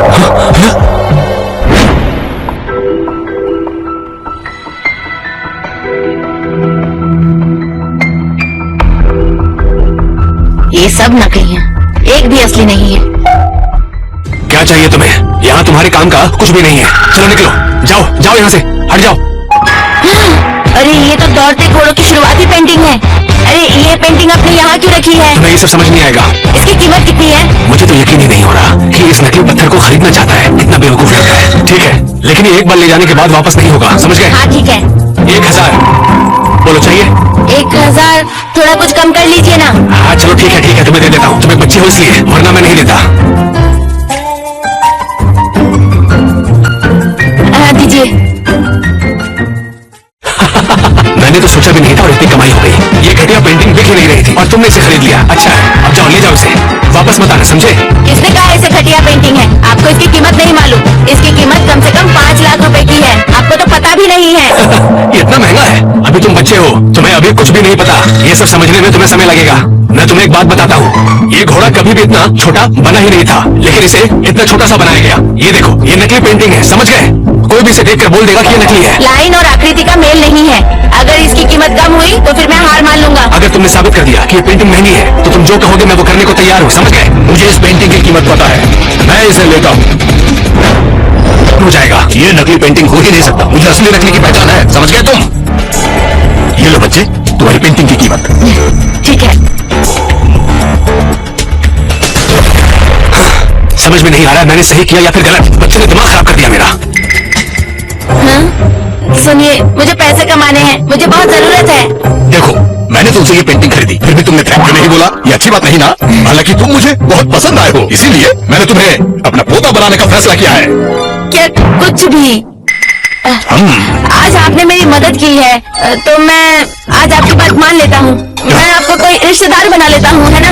ये सब नकली हैं, एक भी असली नहीं है। क्या चाहिए तुम्हें? यहाँ तुम्हारे काम का कुछ भी नहीं है। चलो निकलो, जाओ जाओ यहाँ से, हट जाओ। अरे ये तो दौड़ते घोड़ों की शुरुआती पेंटिंग है। अरे ये पेंटिंग आपने यहाँ क्यों रखी है? तुम्हें ये सब समझ नहीं आएगा। इसकी कीमत कितनी है? मुझे तो यकीन ही नहीं हो रहा कि इस नकली पत्थर को खरीदना चाहता है। इतना बेवकूफ लगता है। ठीक है, लेकिन ये एक बार ले जाने के बाद वापस नहीं होगा, समझ गए? हाँ ठीक है। 1000 बोलो चाहिए? 1000 थोड़ा कुछ कम कर लीजिए ना। हाँ चलो ठीक है, तुम्हें दे देता हूँ। तुम्हें बच्चे हो इसलिए, वरना मैं नहीं देता। हाँ दीजिए। मैंने तो सोचा भी नहीं था और इतनी कमाई हो गई। ये घटिया पेंटिंग बिक ही नहीं रही थी और तुमने इसे खरीद लिया। अच्छा है, अब जाओ ले जाओ इसे, वापस मत आना, समझे? किसने कहा इसे घटिया पेंटिंग है? आपको इसकी कीमत नहीं मालूम। इसकी कीमत कम से कम 5 लाख रुपए की है। आपको तो पता भी नहीं है। ये इतना महंगा है? अभी तुम बच्चे हो, तुम्हें अभी कुछ भी नहीं पता। ये सब समझने में तुम्हें समय लगेगा। मैं तुम्हें एक बात बताता हूँ, ये घोड़ा कभी भी इतना छोटा बना ही नहीं था, लेकिन इसे इतना छोटा सा बनाया गया। ये देखो, ये नकली पेंटिंग है, समझ गए? कोई भी इसे देखकर बोल देगा कि ये नकली है। लाइन और आकृति का मेल नहीं है। अगर इसकी कीमत कम हुई तो फिर मैं हार मान लूंगा। अगर तुमने साबित कर दिया कि ये पेंटिंग महंगी है, तो तुम जो कहोगे मैं वो करने को तैयार हूँ, समझ गए? मुझे इस पेंटिंग की कीमत पता है, मैं इसे लेता हूँ। हो जाएगा। ये नकली पेंटिंग हो ही नहीं सकता। मुझे असली नकली की पहचान है, समझ गए तुम? ये लो बच्चे, तुम्हारी पेंटिंग की कीमत। ठीक है। समझ में नहीं आ रहा मैंने सही किया या फिर गलत। बच्चे ने दिमाग खराब कर दिया मेरा। हाँ? सुनिए, मुझे पैसे कमाने हैं, मुझे बहुत जरूरत है। देखो, मैंने तुमसे ये पेंटिंग खरीदी, फिर भी तुमने थैंक यू नहीं बोला। ये अच्छी बात नहीं ना? हालांकि तुम मुझे बहुत पसंद आए हो, इसीलिए मैंने तुम्हें अपना पोता बनाने का फैसला किया है। क्या कुछ भी? आज आपने मेरी मदद की है तो मैं आज आपकी बात मान लेता हूँ। मैं आपको कोई रिश्तेदार बना लेता हूँ, है ना?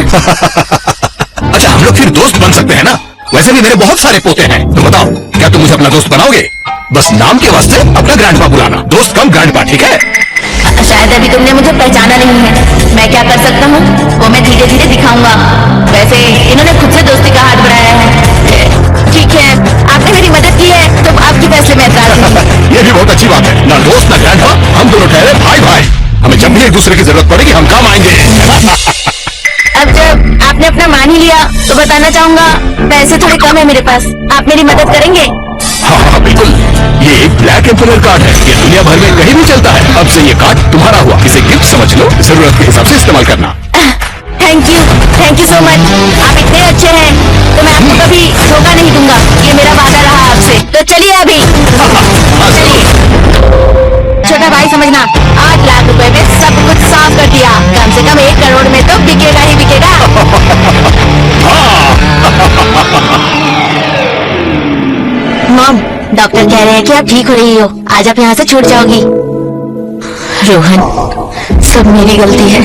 अच्छा, हम लोग फिर दोस्त बन सकते हैं ना? वैसे भी मेरे बहुत सारे पोते हैं। तो बताओ, क्या तुम मुझे अपना दोस्त बनाओगे? बस नाम के वास्ते अपना ग्रैंडपा बुलाना, दोस्त कम ग्रैंडपा, ठीक है? शायद अभी तुमने मुझे पहचाना नहीं है। मैं क्या कर सकता हूँ वो मैं धीरे धीरे दिखाऊंगा। वैसे इन्होंने खुद से दोस्ती का हाथ बढ़ाया है। ठीक है, आपने मेरी मदद की है तो आपकी फैसले में एतराज नहीं। ये भी बहुत अच्छी बात है। ना दोस्त ना ग्रैंडपा, हम दोनों ठहरे भाई भाई। हमें जब भी एक दूसरे की जरूरत पड़ेगी हम काम आएंगे। अब जब आपने अपना मान ही लिया तो बताना चाहूंगा, पैसे थोड़े कम है मेरे पास। आप मेरी मदद करेंगे? हाँ बिल्कुल। ये एक ब्लैक एम्पोलर कार्ड है, ये दुनिया भर में कहीं भी चलता है। अब से ये कार्ड तुम्हारा हुआ, इसे गिफ्ट समझ लो, जरूरत के हिसाब से इस्तेमाल करना। Thank you so much. आप इतने अच्छे हैं तो मैं आपको कभी धोखा नहीं दूंगा। ये मेरा वादा रहा आपसे। तो चलिए अभी चलिए। छोटा भाई समझना, 8 लाख रुपए में सब कुछ साफ कर दिया। कम से कम 1 करोड़ में तो बिकेगा ही बिकेगा। डॉक्टर कह रहे हैं कि आप ठीक हो रही हो, आज आप यहाँ से छूट जाओगी। रोहन, सब मेरी गलती है,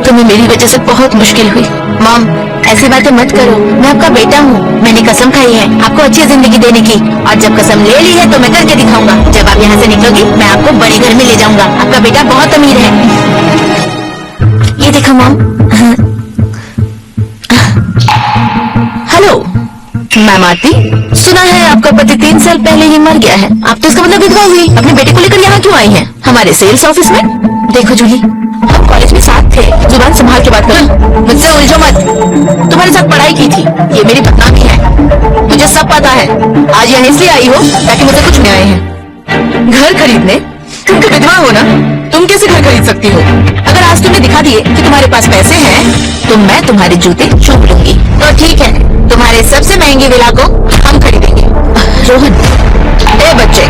तुम्हें मेरी वजह से बहुत मुश्किल हुई। मॉम, ऐसी बातें मत करो, मैं आपका बेटा हूँ। मैंने कसम खाई है आपको अच्छी जिंदगी देने की, और जब कसम ले ली है तो मैं करके दिखाऊंगा। जब आप यहाँ से निकलोगी मैं आपको बड़ी घर में ले जाऊंगा। आपका बेटा बहुत अमीर है। ये देखो मॉम। हेलो मैम आरती, सुना है आपका पति 3 साल पहले ही मर गया है। आप तो इसका मतलब विधवा हुई। अपने बेटे को लेकर यहाँ क्यों आई हैं? हमारे सेल्स ऑफिस में। देखो जूली, हम कॉलेज में साथ थे। जुबान संभाल के बात करो, मुझसे उलझो मत। तुम्हारे साथ पढ़ाई की थी, ये मेरी बदनामी है, मुझे सब पता है। आज यहाँ इसलिए आई हो ताकि मुझे कुछ न्याय है। घर खरीदने? तुम तो विधवा हो ना, तुम कैसे घर खरीद सकती हो? अगर आज तुमने दिखा दिए कि तुम्हारे पास पैसे हैं तो मैं तुम्हारे जूते चूम लूंगी। तो ठीक है, तुम्हारे सबसे महंगी विला को हम खरीदेंगे। रोहन, ए बच्चे,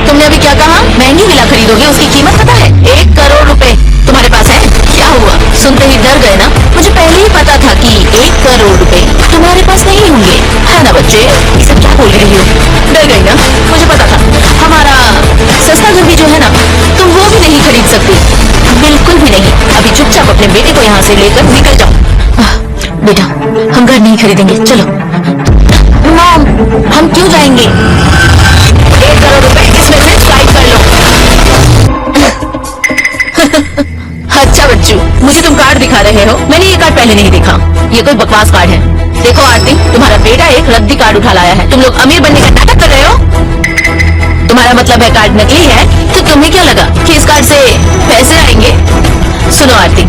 तुमने अभी क्या कहा? महंगी विला खरीदोगे? उसकी कीमत पता है? 1 करोड़ रुपए तुम्हारे पास है? क्या हुआ, सुनते ही डर गए ना? मुझे पहले ही पता था कि 1 करोड़ रुपए तुम्हारे पास नहीं होंगे, है ना बच्चे? ये सब क्या बोल रही हो? डर गई ना? मुझे पता था। हमारा सस्ता घर भी जो है ना, तुम वो भी नहीं खरीद सकती, बिल्कुल भी नहीं। अभी चुपचाप अपने बेटे को यहाँ से लेकर निकल जाओ। बेटा, हम घर नहीं खरीदेंगे, चलो। मॉम, हम क्यों जाएंगे? 1 करोड़ रुपए इसमें से स्वाइप कर लो। अच्छा बच्चू, मुझे तुम कार्ड दिखा रहे हो? मैंने ये कार्ड पहले नहीं देखा, ये कोई बकवास कार्ड है। देखो आरती, तुम्हारा बेटा एक रद्दी कार्ड उठा लाया है। तुम लोग अमीर बनने का नाटक कर रहे हो। तुम्हारा मतलब है कार्ड नकली है, तो तुम्हें क्या लगा कि इस कार्ड से पैसे आएंगे? सुनो आरती,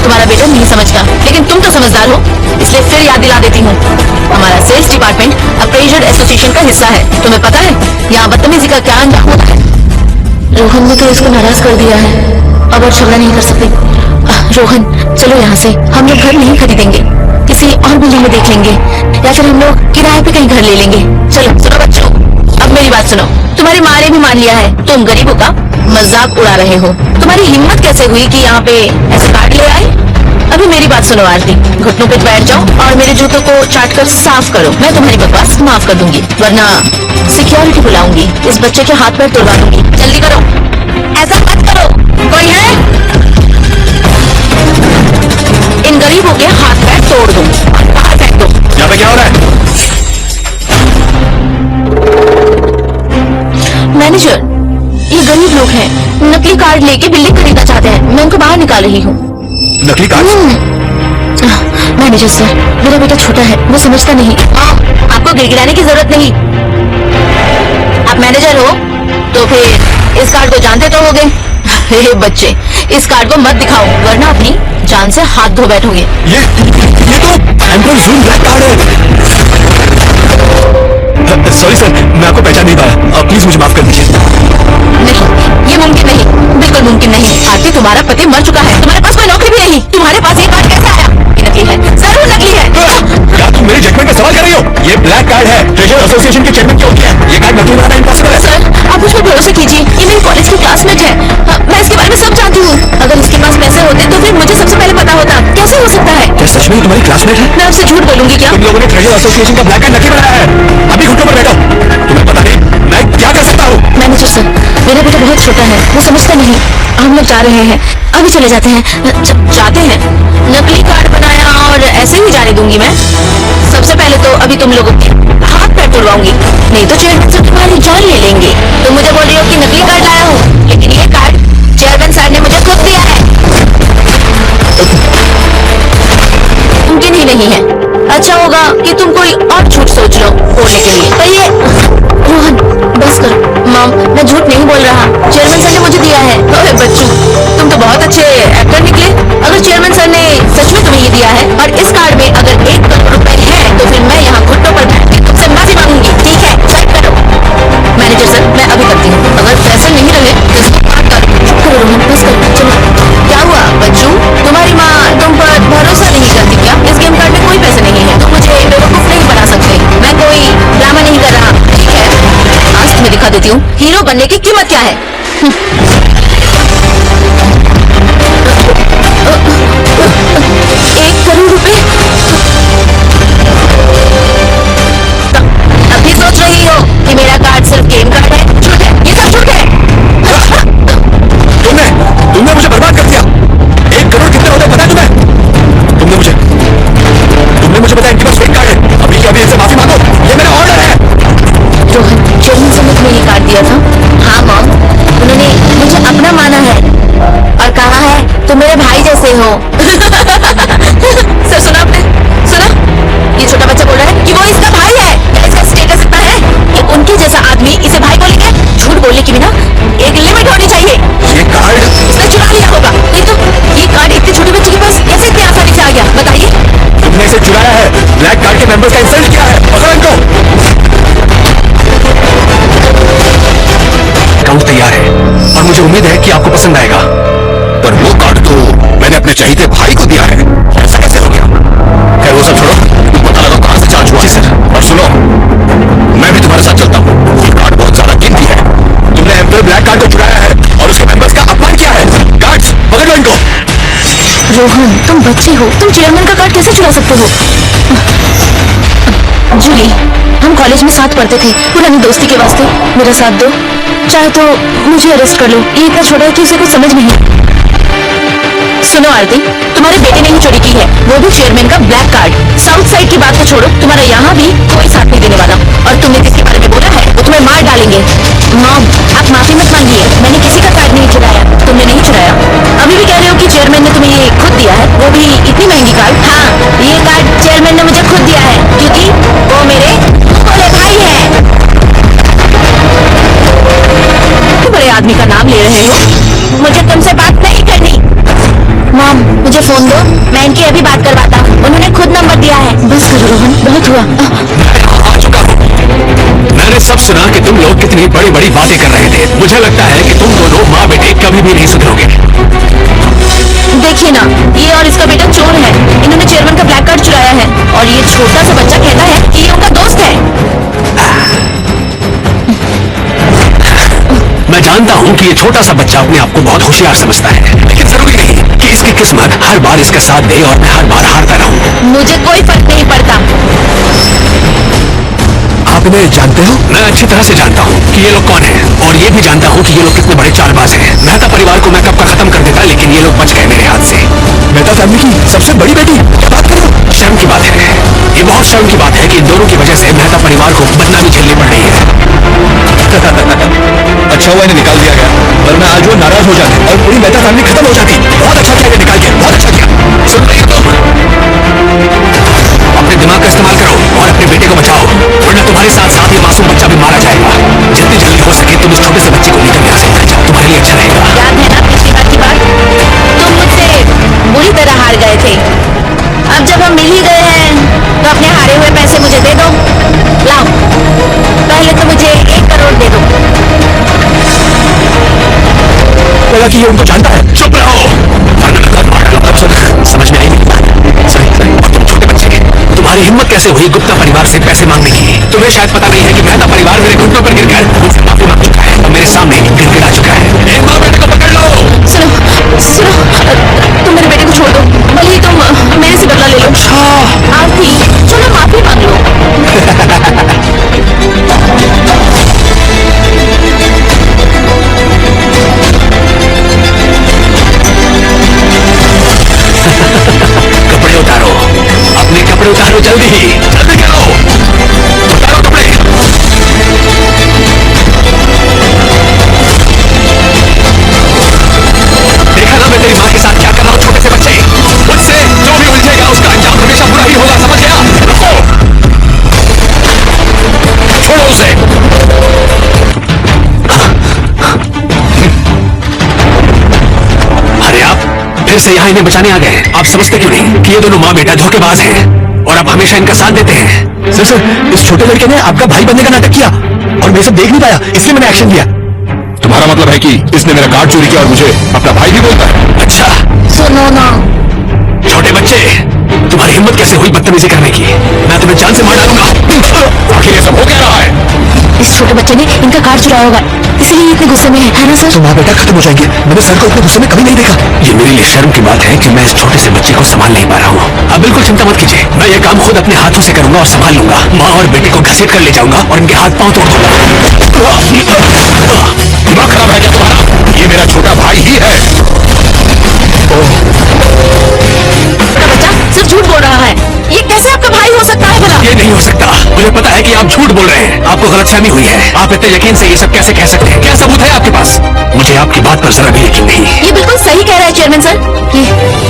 तुम्हारा बेटा नहीं समझता, लेकिन तुम तो समझदार हो, इसलिए फिर याद दिला देती हूँ। हमारा सेल्स डिपार्टमेंट अप्रेजर एसोसिएशन का हिस्सा है। तुम्हें पता है यहाँ बदतमीजी का क्या अंजाम होता है? रोहन ने तो इसको नाराज कर दिया है, अब और झगड़ा नहीं कर सकते। रोहन, चलो यहाँ से। हम लोग घर नहीं खरीदेंगे, किसी और बिल्डिंग में देख लेंगे, या फिर हम लोग किराए पे कहीं घर ले लेंगे। चलो। सुनो बच्चों, अब मेरी बात सुनो। तुम्हारी माँ ने भी मान लिया है, तुम गरीबों का मजाक उड़ा रहे हो। तुम्हारी हिम्मत कैसे हुई कि यहाँ पे ऐसे कार्ड ले आए? अभी मेरी बात सुनो आरती, घुटनों पे बैठ जाओ और मेरे जूतों को चाट कर साफ करो। मैं तुम्हारी बकवास माफ कर दूंगी, वरना सिक्योरिटी बुलाऊंगी, इस बच्चे के हाथ पैर तोड़वा दूंगी। जल्दी करो। ऐसा मत करो। कोई है? इन गरीबों के हाथ पैर तोड़ दो और बाहर फेंक दो। यहाँ पे क्या हो रहा है? मैनेजर, ये गरीब लोग हैं, नकली कार्ड लेके बिल्डिंग खरीदना चाहते हैं। मैं उनको बाहर निकाल रही हूँ। नकली कार्ड? मैनेजर सर, मेरा बेटा छोटा है, वो समझता नहीं। आपको गिड़गिड़ाने की जरूरत नहीं। आप मैनेजर हो तो फिर इस कार्ड को जानते तो होगे। हे बच्चे, इस कार्ड को मत दिखाओ, वरना अपनी जान से हाथ धो बैठोगे। ये तो एम्परर ज़ूम ब्लैक कार्ड है। सॉरी सर, मैं आपको पहचान नहीं पाया, प्लीज मुझे माफ कर दीजिए। नहीं, ये मुमकिन नहीं, बिल्कुल मुमकिन नहीं। आरती, तुम्हारा पति मर चुका है, तुम्हारे पास कोई नौकरी भी नहीं, तुम्हारे पास ये कार्ड कैसे आया? ये नकली है, जरूर नकली है। क्या तुम मेरी जजमेंट का सवाल कर रही हो? ये ब्लैक कार्ड है, ट्रेजर एसोसिएशन के चेयरमैन की होती है। ये कार्ड नकली बनाना इम्पॉसिबल है। सर, आप मुझ पर भरोसा कीजिए, ये मेरी कॉलेज की क्लासमेट है। मैं इसके बारे में सब जानती हूँ। अगर इसके पास पैसे होते तो फिर मुझे सबसे पहले पता होता। कैसे हो सकता है? क्या सच में तुम्हारी क्लासमेट है? मैं आपसे झूठ बोलूंगी क्या? तुम लोगों ने ट्रेजर एसोसिएशन का ब्लैक कार्ड नकली बनाया है। अभी घुटनों पर बैठो, तुम्हें पता नहीं मैं क्या कर सकता हूँ। मैनेजर सर, मेरा बेटा बहुत छोटा है, वो समझता नहीं। हम लोग जा रहे हैं, अभी चले जाते हैं। जाते हैं? नकली कार्ड बनाया और ऐसे ही जाने दूंगी मैं? सबसे पहले तो अभी तुम लोगों के हाथ पैर तोड़वाऊंगी, नहीं तो चेयरमैन सर तुम्हारी जान ले लेंगे। तुम मुझे बोल रही हो कि नकली कार्ड लाया हूँ, लेकिन ये कार्ड चेयरमैन सर ने मुझे खुद दिया है। मुमकिन ही नहीं है। अच्छा होगा कि तुम कोई और झूठ सोच लो बोलने के लिए। पर ये रोहन, बस करो। मॉम, मैं झूठ नहीं बोल रहा, चेयरमैन सर ने मुझे दिया है। ओए बच्चू, तुम तो बहुत अच्छे एक्टर निकले। अगर चेयरमैन सर ने सच में तुम्हें ये दिया है और इस कार्ड में अगर 1 करोड़ रुपए है, तो फिर मैं यहाँ घुटनों पर बैठ के तुमसे माफी मांगूंगी। ठीक है, चेक करो। मैनेजर सर, मैं अभी करती हूँ। अगर पैसे नहीं रहे तो इसको काट कर। चुप करो रोहन, बस करो, चलो। क्या हुआ बच्चू, तुम्हारी माँ तुम पर भरोसा नहीं करती क्या? इस गेम कार्ड में कोई पैसे नहीं है, तुम मुझे बेवकूफ नहीं बना सकते। मैं कोई ड्रामा नहीं कर रहा। ठीक है, आज तुम्हें दिखा देती हूँ हीरो बनने की कीमत क्या है। 1 करोड़ रुपए? अभी सोच रही हो कि मेरा कार्ड कार्ड सिर्फ गेम कार्ड है, झूठ है, ये सब झूठ है। तुमने मुझे बर्बाद कर दिया। 1 करोड़ कितने होते पता है तुम्हें? तुमने मुझे बताया इनके पास फेक कार्ड है। अभी के अभी इनसे माफी मांगो, ये मेरा ऑर्डर है। रोहन, चेयरमैन से तुम्हें ये कार्ड दिया था? हाँ मॉम, उन्होंने मुझे अपना माना है और कहा है तुम मेरे भाई जैसे हो। सर सुना आपने? सुना? ये छोटा बच्चा बोल रहा है कि वो इसका भाई है। क्या इसका स्टेटस इतना है कि उनके जैसा आदमी इसे भाई बोलेंगे? झूठ बोलने की भी ना एक लिमिट होनी चाहिए। ये कार्ड उसने चुरा लिया होगा, नहीं तो ये कार्ड इतने छोटे बच्चे के पास कैसे इतनी आसानी से आ गया बताइए? तुमने इसे चुराया है, ब्लैक कार्ड के मेंबर्स का इंसल्ट किया है। पकड़ो इनको। अकाउंट तैयार है और मुझे उम्मीद है कि आपको पसंद आएगा। पर वो कार्ड तो मैंने अपने चहीते भाई को दिया है, ऐसा कैसे हो गया? खैर वो सब छोड़ो, पता लगा कहां से चार्ज हुआ। जी सर। और सुनो, मैं भी तुम्हारे साथ चलता हूँ। ये कार्ड बहुत ज्यादा कीमती है। तुमने एम्पर ब्लैक कार्ड को चुराया है और उसके मेंबर्स का अपमान किया है। गार्ड्स, पकड़ लो इनको। रोहन, तुम बच्चे हो, तुम चेयरमैन का कार्ड कैसे चुरा सकते हो? जूली, हम कॉलेज में साथ पढ़ते थे, पुरानी दोस्ती के वास्ते मेरा साथ दो। चाहे तो मुझे अरेस्ट कर लो, ये इतना छोटा है कि उसे कुछ समझ नहीं। सुनो आरती, तुम्हारे बेटे ने ही चोरी की है, वो भी चेयरमैन का ब्लैक कार्ड। साउथ साइड की बात तो छोड़ो, तुम्हारा यहाँ भी कोई साथ नहीं देने वाला। और तुमने जिसके बारे में बोला है वो तुम्हें मार डालेंगे। मॉम, आप माफी मत मांगिए, मैंने किसी का कार्ड नहीं चुराया, तुमने नहीं चुराया। अभी भी कह रहे हो कि चेयरमैन ने तुम्हें ये खुद दिया है, वो भी इतनी महंगी कार्ड? हाँ, ये कार्ड चेयरमैन ने मुझे खुद दिया है क्योंकि वो मेरे भोले भाई है। बड़े आदमी का नाम ले रहे हो, मुझे तुमसे बात नहीं करनी। मॉम, मुझे फोन दो, मैं इनकी अभी बात करवाता हूँ, उन्होंने खुद नंबर दिया है। बस करो रोहन, बहुत हुआ। आ चुका हूँ। मैंने सब सुना कि तुम लोग कितनी बड़ी बड़ी बातें कर रहे थे। मुझे लगता है कि तुम दोनों माँ बेटे कभी भी नहीं सुधरोगे। देखिए ना, ये और इसका बेटा चोर है, इन्होंने चेयरमैन का ब्लैक कार्ड चुराया है और ये छोटा सा बच्चा कहता है कि ये उनका दोस्त है। मैं जानता हूँ कि ये छोटा सा बच्चा अपने आप को बहुत होशियार समझता है, लेकिन जरूरी नहीं कि इसकी किस्मत हर बार इसका साथ दे और मैं हर बार हारता रहूं। मुझे कोई फर्क नहीं पड़ता। आप इन्हें जानते हो? मैं अच्छी तरह से जानता हूँ कि ये लोग कौन हैं और ये भी जानता हूँ कि ये लोग कितने बड़े चालबाज हैं। मेहता परिवार को मैं कब का खत्म कर देता, लेकिन ये लोग बच गए मेरे हाथ से। मेहता फैमिली की सबसे बड़ी बेटी, क्या बात कर रहे हो? शर्म की बात है, ये बहुत शर्म की बात है कि इन दोनों की वजह से मेहता परिवार को बदनामी झेलनी पड़ रही है। अच्छा हुआ इन्हें निकाल दिया गया, वरना आज वो नाराज हो जाते और पूरी मेहता फैमिली खत्म हो जाती। बहुत अच्छा किया इन्हें निकाल के, बहुत अच्छा किया। सुन रही हो तुम? अपने दिमाग का इस्तेमाल करो और अपने बेटे को बचाओ, वरना तुम्हारे साथ साथ ये मासूम बच्चा भी मारा जाएगा। जितनी जल्दी हो सके तुम इस छोटे से बच्चे को लेकर यहाँ से निकल जाओ, तुम्हारे लिए अच्छा रहेगा। याद है ना पिछली बार की बात? तुम मुझसे बुरी तरह हार गए थे। अब जब हम मिल ही गए हैं तो अपने हारे हुए पैसे मुझे दे दो। लाओ, पहले तो मुझे 1 करोड़ दे दो। लगा कि ये उनको जानता है। चुप रहो, वरना मैं बहुत मार डालूंगा। समझ में आई मेरी बात? सही। और तुम छोटे बच्चे, तुम्हारी हिम्मत कैसे हुई गुप्ता परिवार से पैसे मांगने की? तुम्हें शायद पता नहीं है कि मेहता परिवार मेरे घुटनों पर गिरकर मुझसे माफी मांग चुका है और मेरे सामने गिड़गिड़ा चुका है। एक बार बेटे को पकड़ लो। सुनो, तुम मेरे बेटे को छोड़ दो, भले ही तुम मेरे से बदला ले लो। आरती, चलो माफी मांग लो। कपड़े उतारो, अपने कपड़े उतारो, जल्दी जल्दी करो, उतारो कपड़े। देखा ना मैं तेरी माँ के साथ क्या कर रहा हूँ? छोटे से बच्चे, मुझसे जो भी उलझेगा उसका अंजाम हमेशा बुरा ही होगा, समझ गया? रुको, छोड़ो उसे। अरे आप फिर से यहाँ इन्हें बचाने आ गए। आप समझते क्यों नहीं कि ये दोनों माँ बेटा धोखेबाज हैं और आप हमेशा इनका साथ देते हैं? सर, इस छोटे लड़के ने आपका भाई बनने का नाटक किया और मैं सब देख नहीं पाया, इसलिए मैंने एक्शन लिया। तुम्हारा मतलब है कि इसने मेरा कार्ड चोरी किया और मुझे अपना भाई भी बोलता है? अच्छा, सुनो ना, छोटे बच्चे, तुम्हारी हिम्मत कैसे हुई बदतमीजी करने की? मैं तुम्हें जान से मार डालूंगा। आखिर ये सब हो क्या रहा है? इस छोटे बच्चे ने इनका कार्ड चुराया होगा, इसलिए इतने गुस्से में है ना सर? तुम हाँ बेटा खत्म हो जाएंगे। मैंने सर को इतने गुस्से में कभी नहीं देखा। ये मेरे लिए शर्म की बात है कि मैं इस छोटे से बच्चे को संभाल नहीं पा रहा हूँ। अब बिल्कुल चिंता मत कीजिए, मैं ये काम खुद अपने हाथों से करूंगा और संभाल लूंगा। माँ और बेटे को घसीट कर ले जाऊंगा और इनके हाथ पांव तोड़ दूंगा। दिमाग खराब है क्या तुम्हारा? ये मेरा छोटा भाई ही है। बच्चा सिर्फ झूठ बोल रहा है, ये कैसे आपका भाई हो सकता है भला? ये नहीं हो सकता, मुझे पता है कि आप झूठ बोल रहे हैं। आपको गलतफहमी हुई है। आप इतने यकीन से ये सब कैसे कह सकते हैं? क्या सबूत है आपके पास? मुझे आपकी बात पर जरा भी यकीन नहीं। ये बिल्कुल सही कह रहा है चेयरमैन सर,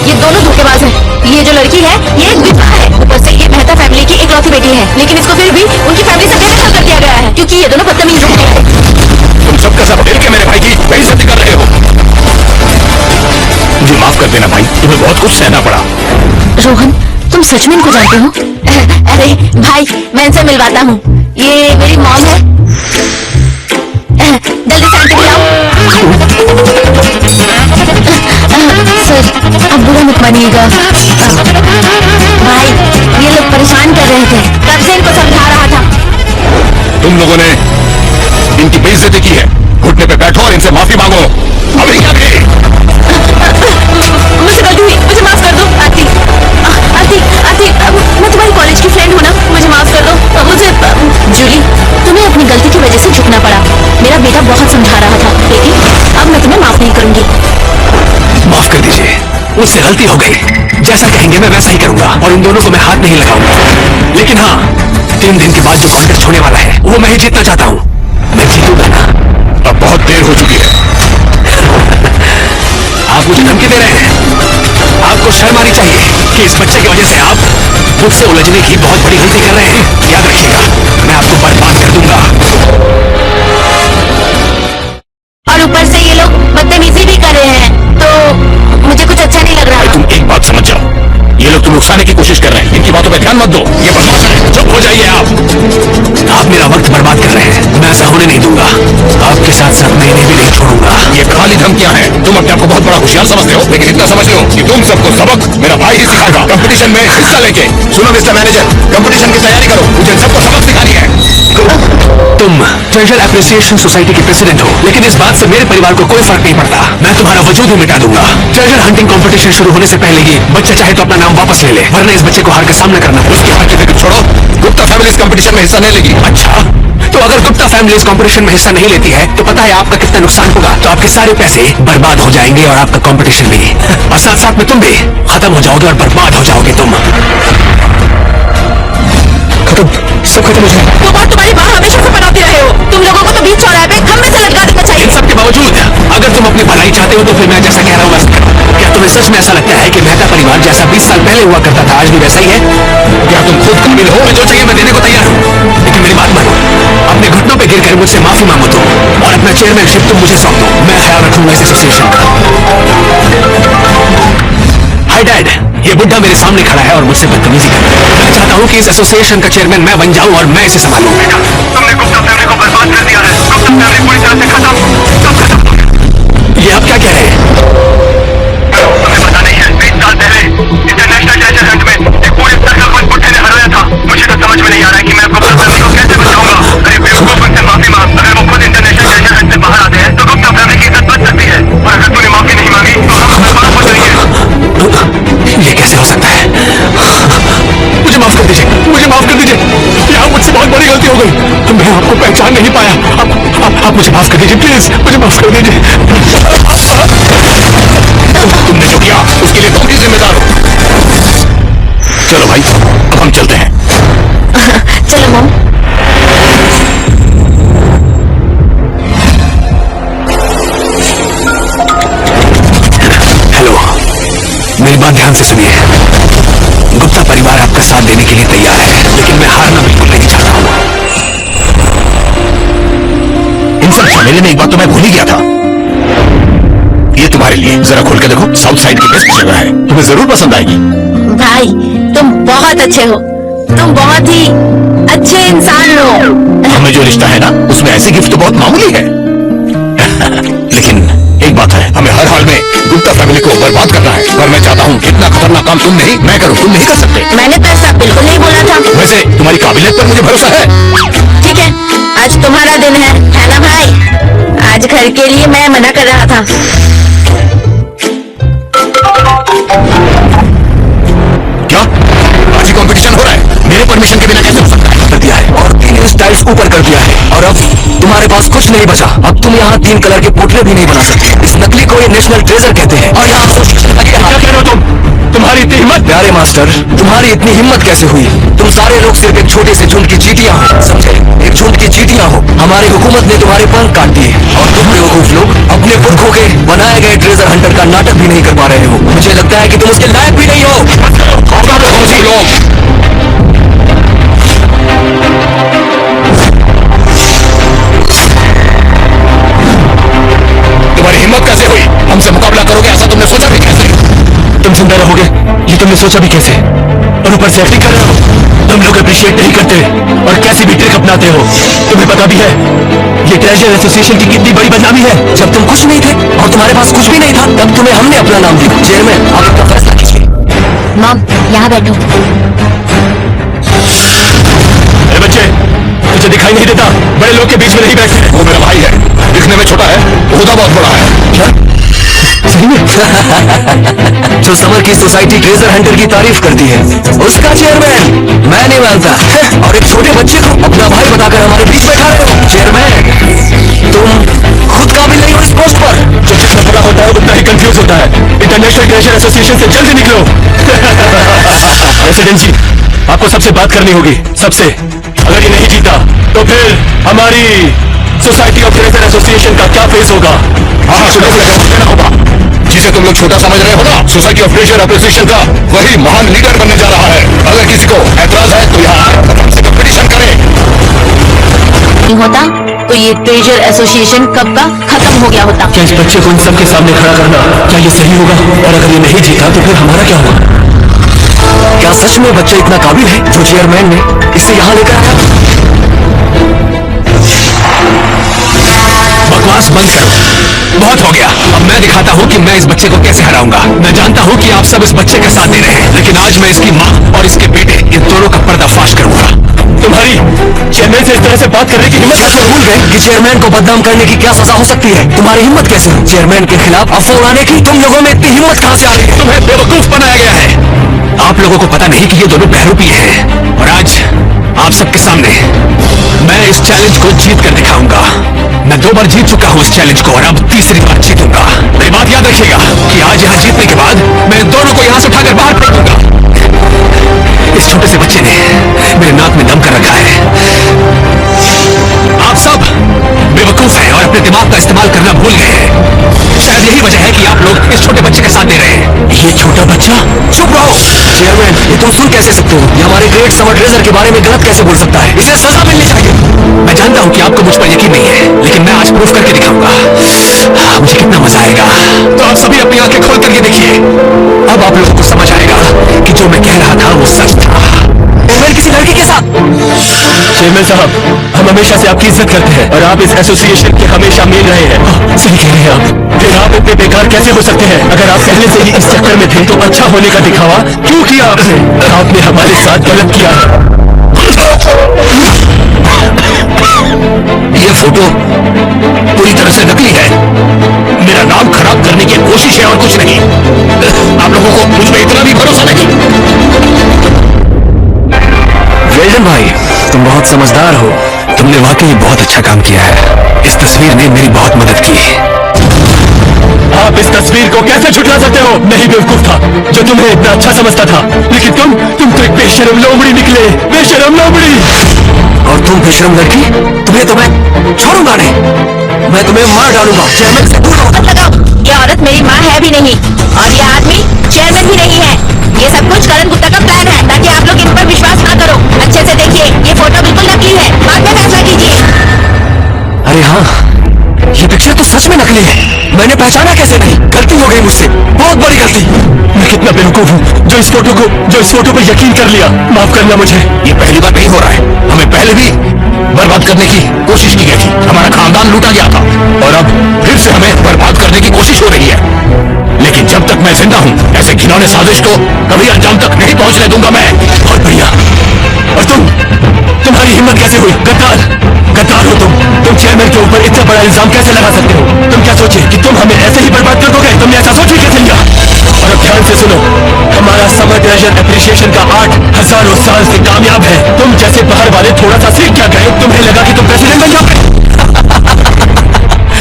ये दोनों धोखेबाज हैं। ये जो लड़की है ये एक विधवा है, ऊपर से ये मेहता फैमिली की इकलौती बेटी है, लेकिन इसको फिर भी उनकी फैमिली से बेदखल कर दिया गया है क्योंकि ये दोनों बदतमीज लोग हैं। तुम सबका सब मिल के मेरे भाई की बेइज्जती कर रहे हो। मुझे माफ कर देना भाई, तुम्हें बहुत कुछ सहना पड़ा। रोहन, तुम सच में इनको जानते हो? अरे भाई, मैं इनसे मिलवाता हूँ। ये मेरी मॉम है। जल्दी से आंटी बुलाओ। सर, अब बुरा मत मानिएगा। भाई, ये लोग परेशान कर रहे थे, कब से इनको समझा रहा था। तुम लोगों ने इनकी बेइज्जती की है। घुटने पे बैठो और इनसे माफी मांगो। अभी क्या भी? मुझे गलती हुई, मुझे माफ कर दो। आती, मैं तुम्हारी कॉलेज की फ्रेंड हूँ ना, मुझे माफ कर दो। मुझे जूली, तुम्हें अपनी गलती की वजह से झुकना पड़ा। मेरा बेटा बहुत समझा रहा था बेटी, अब मैं तुम्हें माफ नहीं करूंगी। माफ कर दीजिए, मुझसे गलती हो गई। जैसा कहेंगे मैं वैसा ही करूंगा और इन दोनों को मैं हाथ नहीं लगाऊंगा। लेकिन हाँ, 3 दिन के बाद जो कॉन्टेस्ट होने वाला है वो मैं ही जीतना चाहता हूँ। मैं जीतूंगा ना। अब बहुत देर हो चुकी है। आप मुझे धमकी दे रहे हैं। आपको शर्म आनी चाहिए कि इस बच्चे की वजह से आप मुझसे उलझने की बहुत बड़ी गलती कर रहे हैं। याद रखिएगा, मैं आपको बर्बाद कर दूंगा। और ऊपर से ये लोग बदतमीजी भी कर रहे हैं, तो मुझे कुछ अच्छा नहीं लग रहा। तुम एक बात समझ जाओ, ये लोग तुम्हें उकसाने की कोशिश कर रहे हैं। इनकी बातों पे ध्यान मत दो, ये बदमाश है। चुप हो जाइए आप मेरा वक्त बर्बाद कर रहे हैं। मैं ऐसा होने नहीं दूंगा। आपके साथ साथ मैं इन्हें भी नहीं छोड़ूंगा। ये खाली धमकियां हैं। तुम अपने आप को बहुत बड़ा होशियार समझते हो, लेकिन इतना समझ लो कि तुम सबको सबक मेरा भाई ही सिखाएगा। कंपटीशन में हिस्सा लेके। सुनो मिस्टर मैनेजर, कंपटीशन की तैयारी करो, मुझे इन सबको सबक सिखानी है। तुम ट्रेजर एप्रिसिएशन सोसाइटी के प्रेसिडेंट हो, लेकिन इस बात से मेरे परिवार को कोई फर्क नहीं पड़ता। मैं तुम्हारा वजूद ही मिटा दूंगा। ट्रेजर हंटिंग कंपटीशन शुरू होने से पहले ही बच्चा चाहे तो अपना नाम वापस ले ले, वरना इस बच्चे को हार का सामना करना। उसकी हार की फिक्र छोड़ो, गुप्ता फैमिली इस कंपटीशन में हिस्सा नहीं लेगी। अच्छा, तो अगर गुप्ता फैमिली इस कंपटीशन में हिस्सा नहीं लेती है तो पता है आपका कितना नुकसान होगा। तो आपके सारे पैसे बर्बाद हो जाएंगे और आपका कंपटीशन भी, और साथ साथ में तुम भी खत्म हो जाओगे और बर्बाद हो जाओगे। तुम खत्म, सब खत्म हो जाएगा। तुम और तुम्हारी माँ हमेशा से बनाते रहे हो। तुम लोगों को तो बीच चौराहे पे खम्भे से लटका देना चाहिए। इन सब के बावजूद अगर तुम अपनी भलाई चाहते हो तो फिर मैं जैसा कह रहा हूँ वैसा करो। क्या तुम्हें सच में ऐसा लगता है कि मेहता परिवार जैसा 20 साल पहले हुआ करता था आज भी वैसा ही है? क्या तुम खुद काबिल हो? जो चाहिए मैं देने को तैयार हूँ, लेकिन मेरी बात मानो। अपने घुटनों पे गिरकर मुझसे माफी मांगो तुम, और अपना चेयरमैनशिप तुम मुझे सौंप दो। मैं ख्याल रखूंगा इस एसोसिएशन का। हाय डैड, ये बुड्ढा मेरे सामने खड़ा है और मुझसे बदतमीजी कर रहा है। मैं चाहता हूँ कि इस एसोसिएशन का चेयरमैन मैं बन जाऊँ और मैं इसे संभालूं। तुमने गुप्ता फैमिली को बर्बाद कर दिया है। गुप्ता फैमिली पूरी तरह से खत्म, सब खत्म। ये आप क्या कह रहे हैं? तुम्हें पता नहीं है, 20 साल पहले इंटरनेशनल ट्रेजर हंट में एक पूरे सर्कल को बुड्ढे ने हराया था। मुझे तो समझ में नहीं आ रहा है कि मैं गुप्ता फैमिली को कैसे बचाऊंगा। अरे बेवकूफ, उनसे माफी मांग। अगर वो खुद इंटरनेशनल ट्रेजर हंट से बाहर आते हैं तो गुप्ता फैमिली की इज्जत बच सकती है, और अगर तूने माफी नहीं मांगी तो हम बर्बाद हो जाएंगे। ये कैसे हो सकता है? मुझे माफ कर दीजिए, मुझे माफ कर दीजिए। यहाँ मुझसे बहुत बड़ी गलती हो गई। मैं आपको पहचान नहीं पाया। आप मुझे माफ कर दीजिए, प्लीज मुझे माफ कर दीजिए। तुमने जो किया उसके लिए तुम ही जिम्मेदार हो। चलो भाई, अब हम चलते हैं। चलो मॉम। हेलो, मेरी बात ध्यान से सुनिए। गुप्ता परिवार आपका साथ देने के लिए तैयार है, लेकिन मैं हारना बिल्कुल नहीं चाहता हूँ। इन सब झमेले में एक बात तो मैं भूल ही गया था। ये तुम्हारे लिए, जरा खोल के देखो। साउथ साइड की बेस्ट जगह है, तुम्हें जरूर पसंद आएगी। भाई, तुम बहुत अच्छे हो। तुम बहुत ही अच्छे इंसान हो। हमें जो रिश्ता है ना, उसमें ऐसे गिफ्ट तो बहुत मामूली है। लेकिन एक बात है, हमें हर हाल में गुप्ता फैमिली को बर्बाद करना है। पर मैं चाहता हूँ इतना खतरनाक काम तुम नहीं, मैं करूँ। तुम नहीं कर सकते। मैंने तो ऐसा बिल्कुल नहीं बोला था। वैसे तुम्हारी काबिलियत पर मुझे भरोसा है। ठीक है, आज तुम्हारा दिन है ना भाई? आज घर के लिए मैं मना कर रहा था। क्या आज ही कंपटीशन हो रहा है? मेरे परमिशन के बिना कैसे हो सकता है? कर दिया है और 3 स्टाइल्स ऊपर कर दिया है और अब तुम्हारे पास कुछ नहीं बचा। अब तुम यहाँ 3 कलर के पोटले भी नहीं बना सकते। इस नकली को ये नेशनल ट्रेजर कहते हैं और यहाँ क्या कह रहे हो तुम? तुम्हारी इतनी हिम्मत? प्यारे मास्टर, तुम्हारी इतनी हिम्मत कैसे हुई? तुम सारे लोग सिर्फ एक छोटे से झुंड की चींटियां हो, समझे? एक झुंड की चींटियां हो। हमारी हुकूमत ने तुम्हारे पंख काट दिए और तुम बेवकूफ लोग अपने पुरखों के बनाए गए ट्रेजर हंटर का नाटक भी नहीं कर पा रहे हो। मुझे लगता है कि तुम उसके लायक भी नहीं हो। तुम्हारी हिम्मत कैसे हुई? हमसे मुकाबला करोगे ऐसा तुमने सोचा भी कैसे? तुम जिंदा रहोगे ये तुमने सोचा भी कैसे? और ऊपर से एक्टिंग कर रहे हो। तुम लोग अप्रिशिएट नहीं करते और कैसी भी ट्रिक अपनाते हो। तुम्हें पता भी है ये ट्रेजर एसोसिएशन की कितनी बड़ी बदनामी है। जब तुम कुछ नहीं थे और तुम्हारे पास कुछ भी नहीं था तब तुम्हें हमने अपना नाम दिया। चेयरमैन, आप अपना फैसला कीजिए। मॉम, यहाँ बैठो। अरे बच्चे, तुझे दिखाई नहीं देता? बड़े लोग के बीच में नहीं बैठते। वो मेरा भाई है, दिखने में छोटा है, ओहदा बहुत बड़ा है। क्या? सही में? जो समर की सोसाइटी ट्रेजर हंटर की तारीफ करती है उसका चेयरमैन मैं नहीं मानता। और एक छोटे बच्चे को अपना भाई बताकर हमारे बीच बैठा रहे हो। चेयरमैन, तुम खुद काबिल नहीं हो इस पोस्ट पर। जो जितना बड़ा होता है उतना ही कंफ्यूज होता है। इंटरनेशनल ट्रेजर एसोसिएशन से जल्दी निकलो। प्रेसिडेंट जी, आपको सबसे बात करनी होगी, सबसे। अगर ये नहीं जीता तो फिर हमारी सोसाइटी ऑफ ट्रेजर एसोसिएशन का क्या फेस होगा? हाँ, देना होगा। जिसे तुम लोग छोटा समझ रहे हो ना, सोसाइटी ऑफ ट्रेजर एसोसिएशन का वही महान लीडर बनने जा रहा है। अगर किसी को एतराज है तो यहाँ से कंपटीशन करे। नहीं होता तो ये ट्रेजर एसोसिएशन कब का खत्म हो गया होता। क्या इस बच्चे को इन सबके सामने खड़ा करना क्या ये सही होगा? और अगर ये नहीं जीता तो फिर हमारा क्या होगा? क्या सच में बच्चा इतना काबिल है जो चेयरमैन ने इसे यहाँ लेकर आया? बकवास बंद करो, बहुत हो गया। अब मैं दिखाता हूँ कि मैं इस बच्चे को कैसे हराऊंगा। मैं जानता हूँ कि आप सब इस बच्चे के साथ दे रहे हैं, लेकिन आज मैं इसकी माँ और इसके बेटे इन दोनों का पर्दाफाश करूंगा। तुम्हारी चेयरमैन से इस तरह से बात करने की हिम्मत? क्या तुम भूल गए कि चेयरमैन को बदनाम करने की क्या सजा हो सकती है? तुम्हारी हिम्मत कैसे हुई चेयरमैन के खिलाफ अफवाह उड़ाने की? तुम लोगों में इतनी हिम्मत कहाँ से आ रही है? तुम्हें बेवकूफ बनाया गया है। आप लोगों को पता नहीं कि ये दोनों बहरूपी हैं और आज आप सबके सामने मैं इस चैलेंज को जीत कर दिखाऊंगा। मैं 2 बार जीत चुका हूँ इस चैलेंज को और अब तीसरी बार जीतूंगा। मेरी बात याद रखिएगा कि आज यहाँ जीतने के बाद मैं इन दोनों को यहाँ से उठाकर बाहर फेंक दूंगा। इस छोटे से बच्चे ने मेरे नाक में दम कर रखा है। आप सब बेवकूफ हैं और अपने दिमाग का इस्तेमाल करना भूल गए हैं। शायद यही वजह है कि आप लोग इस छोटे बच्चे के साथ दे रहे हैं। ये छोटा बच्चा? चुप रहो। चेयरमैन, ये तुम सुन कैसे सकते हो? ये हमारे ग्रेट समर ट्रेजर के बारे में गलत कैसे बोल सकता है? इसे सजा मिलनी चाहिए। मैं जानता हूँ कि आपको मुझ पर यकीन नहीं है, लेकिन मैं आज प्रूफ करके दिखाऊंगा। मुझे कितना मजा आएगा। तो आप सभी अपनी आंखें खोल करके देखिए। अब आप लोगों को समझ आएगा कि जो मैं कह रहा था वो सच था। चेयरमैन किसी लड़की के साथ? चेयरमैन साहब, हम हमेशा से आपकी इज्जत करते हैं और आप इस एसोसिएशन के हमेशा मेन रहे हैं। सही कह रहे हैं आप। फिर आप इतने बेकार कैसे हो सकते हैं? अगर आप पहले से ही इस चक्कर में थे तो अच्छा होने का दिखावा क्यों किया आपने? आपने हमारे साथ गलत किया। ये फोटो पूरी तरह से नकली है। मेरा नाम खराब करने की कोशिश है और कुछ नहीं। आप लोगों को मुझ में इतना भी भरोसा नहीं। वेल्डन भाई, तुम बहुत समझदार हो। तुमने वाकई बहुत अच्छा काम किया है। इस तस्वीर ने मेरी बहुत मदद की। आप इस तस्वीर को कैसे झुठला सकते हो? नहीं, बेवकूफ था जो तुम्हें इतना अच्छा समझता था, लेकिन तुम तो एक बेशरम लोमड़ी निकले। बेशरम लोमड़ी। और तुम बेशरम लड़की, तुम्हें तो मैं छोड़ूंगा नहीं। मैं तुम्हें मार डालूंगा। चेयरमैन से दूर मत लगाओ। ये औरत मेरी माँ है भी नहीं और ये आदमी चेयरमैन भी नहीं है। ये सब कुछ करण गुप्ता का प्लान है ताकि आप लोग इन पर विश्वास ना करो। अच्छे से देखिए, ये फोटो बिल्कुल नकली है। बाद में फैसला कीजिए। अरे हाँ, ये पिक्चर तो सच में नकली है। मैंने पहचाना कैसे नहीं? गलती हो गई मुझसे, बहुत बड़ी गलती। मैं कितना बेवकूफ हूँ जो इस फोटो पर यकीन कर लिया। माफ करना मुझे। ये पहली बार नहीं हो रहा है। हमें पहले भी बर्बाद करने की कोशिश की गई थी। हमारा खानदान लूटा गया था और अब फिर से हमें बर्बाद करने की कोशिश हो रही है। लेकिन जब तक मैं जिंदा हूँ ऐसे घिनौने साजिश को कभी अंजाम तक नहीं पहुंचने दूंगा मैं। बहुत बढ़िया। और तुम्हारी हिम्मत कैसे हुई? गद्दार, गद्दार हो तुम चेयरमैन के ऊपर इतना बड़ा इल्जाम कैसे लगा सकते हो? तुम क्या सोचे कि तुम हमें ऐसे ही बर्बाद कर दोगे? तुमने ऐसा सोच भी कैसे लिया? और अब ध्यान से सुनो, हमारा समर ट्रेजर एप्रिसिएशन का आर्ट हजारों साल से कामयाब है। तुम जैसे बाहर वाले थोड़ा सा सीख क्या गए, तुम्हें लगा कि तुम प्रेसिडेंट बन जाओगे।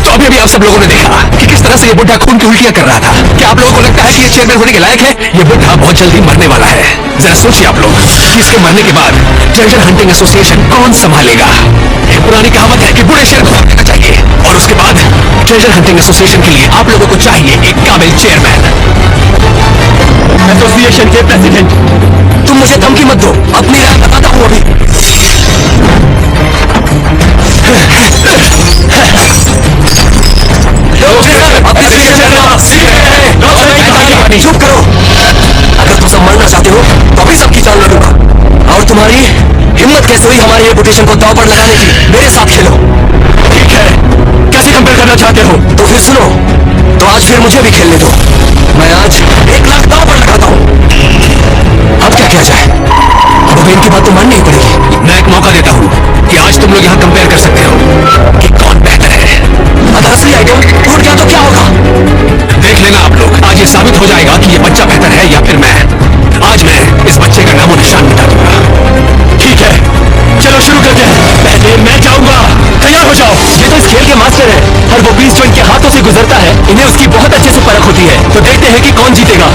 तो अभी आप सब लोगों ने देखा कि किस तरह से ये बुढ़ा खून की उल्टियां कर रहा था। क्या आप लोगों को लगता है कि ये चेयरमैन होने के लायक है? ये बुढ़ा बहुत जल्दी मरने वाला है। जरा सोचिए आप लोग कि इसके मरने के बाद ट्रेजर हंटिंग एसोसिएशन कौन संभालेगा? एक पुरानी कहावत है कि बूढ़े शेर को रखना चाहिए, और उसके बाद ट्रेजर हंटिंग एसोसिएशन के लिए आप लोगों को चाहिए एक काबिल चेयरमैन। एसोसिएशन के प्रेसिडेंट, तुम मुझे धमकी मत दो, अपनी राय बताता हूँ अभी। चुप करो। अगर तुम सब मरना चाहते हो तो अभी सबकी जान लूंगा। और तुम्हारी हिम्मत कैसे हुई हमारी रेपुटेशन को दांव पर लगाने की? मेरे साथ खेलो। ठीक है, कैसे कंपेयर करना चाहते हो? तो फिर सुनो, तो आज फिर मुझे भी खेलने दो। मैं आज 1 लाख दांव पर लगाता हूँ। अब क्या किया जाए? अब इनकी बात तो माननी ही पड़ेगी। मैं एक मौका देता हूँ कि आज तुम लोग यहाँ कंपेयर कर सकते हो कि कौन बेहतर है। अगर असली आइटम टूट गया तो क्या होगा? देख लेना आप लोग, आज ये साबित हो जाएगा कि ये बच्चा बेहतर है या फिर मैं। आज मैं इस बच्चे का नामो निशान मिटा दूंगा। ठीक है, चलो शुरू करते हैं। पहले मैं जाऊंगा, तैयार हो जाओ। ये तो इस खेल के मास्टर है, हर वो पीस जो इनके हाथों से गुजरता है इन्हें उसकी बहुत अच्छे से परख होती है। तो देखते हैं कि कौन जीतेगा।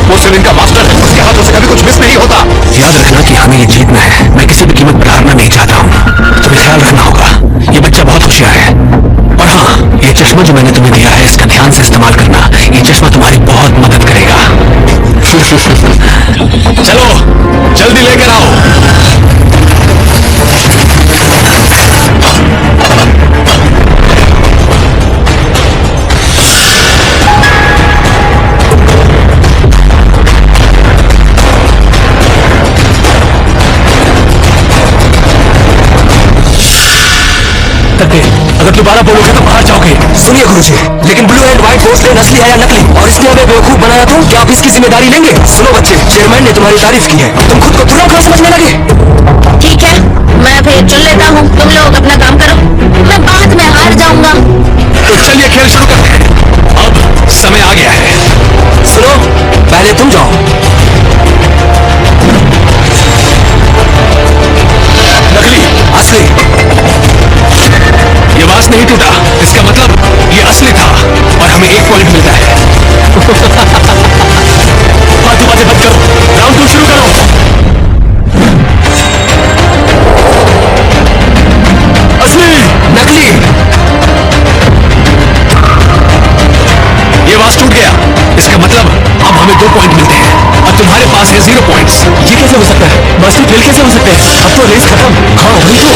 वो सिर्फ इनका मास्टर है, उसके हाथों से कभी कुछ मिस नहीं होता। याद रखना कि हमें ये जीतना है। मैं किसी भी कीमत पर हारना नहीं चाहता हूँ। तुम्हें ख्याल रखना होगा, ये बच्चा बहुत होशियार है। और हाँ, ये चश्मा जो मैंने तुम्हें दिया है इसका ध्यान से इस्तेमाल करना। ये चश्मा तुम्हारी बहुत मदद करेगा। चलो जल्दी लेकर आओ। अगर दोबारा बोलोगे तो बाहर जाओगे। सुनिए गुरुजी, लेकिन ब्लू एंड व्हाइट फोर्स नस्ली है या नकली, और इसने हमें बेवकूफ बनाया तो क्या आप इसकी जिम्मेदारी लेंगे? सुनो बच्चे, चेयरमैन ने तुम्हारी तारीफ की है, तुम खुद को तुरंत समझने लगे। ठीक है, मैं फिर चुन लेता हूँ। तुम लोग अपना काम करो, मैं बाद में हार जाऊंगा। तो चलिए खेल शुरू करते हैं। अब समय आ गया है। सुनो, पहले तुम जाओ। नकली, असली। ये वास नहीं टूटा, इसका मतलब ये असली था और हमें 1 पॉइंट मिलता है। फालतू बातें बंद करो, राउंड 2 शुरू करो। असली, नकली। ये वास टूट गया, इसका मतलब अब हमें 2 पॉइंट मिलते हैं और तुम्हारे पास है 0 पॉइंट्स। ये कैसे हो सकता है? मास्टर फेल कैसे हो सकते हैं? अब तो रेस खत्म। हाँ वही तो।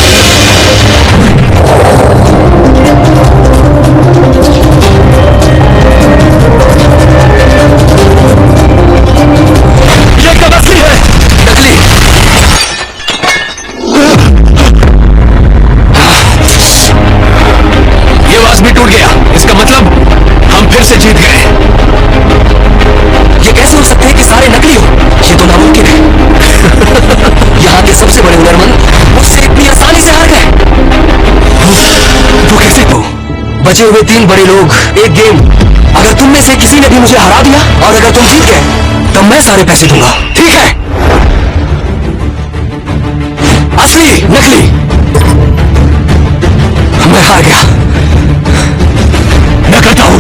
ये एकदम असली है। नकली। ये वास भी टूट गया, इसका मतलब हम फिर से जीत गए। ये कैसे हो सकते हैं कि सारे नकली हो? ये तो नामुमकिन है। यहाँ के सबसे बड़े हुनरमंद मुझसे इतनी आसानी से हार गए। वो कैसे हो? बचे हुए 3 बड़े लोग, एक गेम। अगर तुम में से किसी ने भी मुझे हरा दिया और अगर तुम जीत गए तो मैं सारे पैसे दूंगा। ठीक है? असली, नकली। मैं हार गया। मैं करता हूं।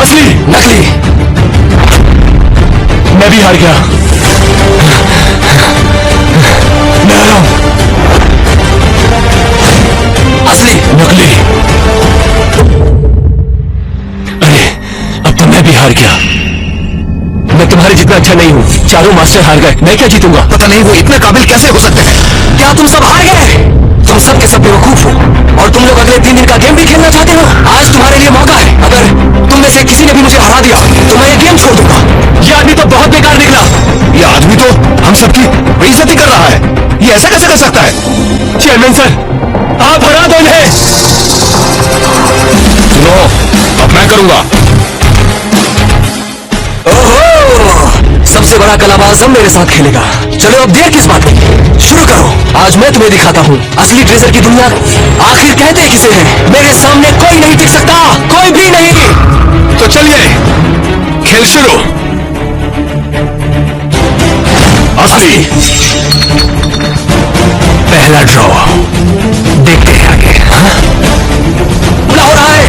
असली, नकली। मैं भी हार गया। मैं हारा हूं। असली, नकली। अरे अब तो मैं भी हार गया। मैं तुम्हारे जितना अच्छा नहीं हूँ। चारों मास्टर हार गए, मैं क्या जीतूंगा? पता नहीं वो इतने काबिल कैसे हो सकते हैं। क्या तुम सब हार गए? तुम सब के सब बेवकूफ हो और तुम लोग अगले 3 दिन का गेम भी खेलना चाहते हो। आज तुम्हारे लिए मौका है। अगर तुम में से किसी ने भी मुझे हरा दिया तो मैं ये गेम छोड़ दूंगा। ये आदमी तो बहुत बेकार निकला। ये आदमी तो हम सबकी बेइज्जती कर रहा है। ये ऐसा कैसे कर सकता है? चेयरमैन सर, आप हरा दो इन्हें। सुनो, अब मैं करूंगा। ओहो, सबसे बड़ा कलाबाज आजम मेरे साथ खेलेगा। चलो अब देर किस बात की, शुरू करो। आज मैं तुम्हें दिखाता हूँ असली ट्रेजर की दुनिया आखिर कहते किसे है। मेरे सामने कोई नहीं टिक सकता, कोई भी नहीं। तो चलिए खेल शुरू। असली पहला ड्रॉ, देखते हैं आगे। हाँ? बुला हो रहा है।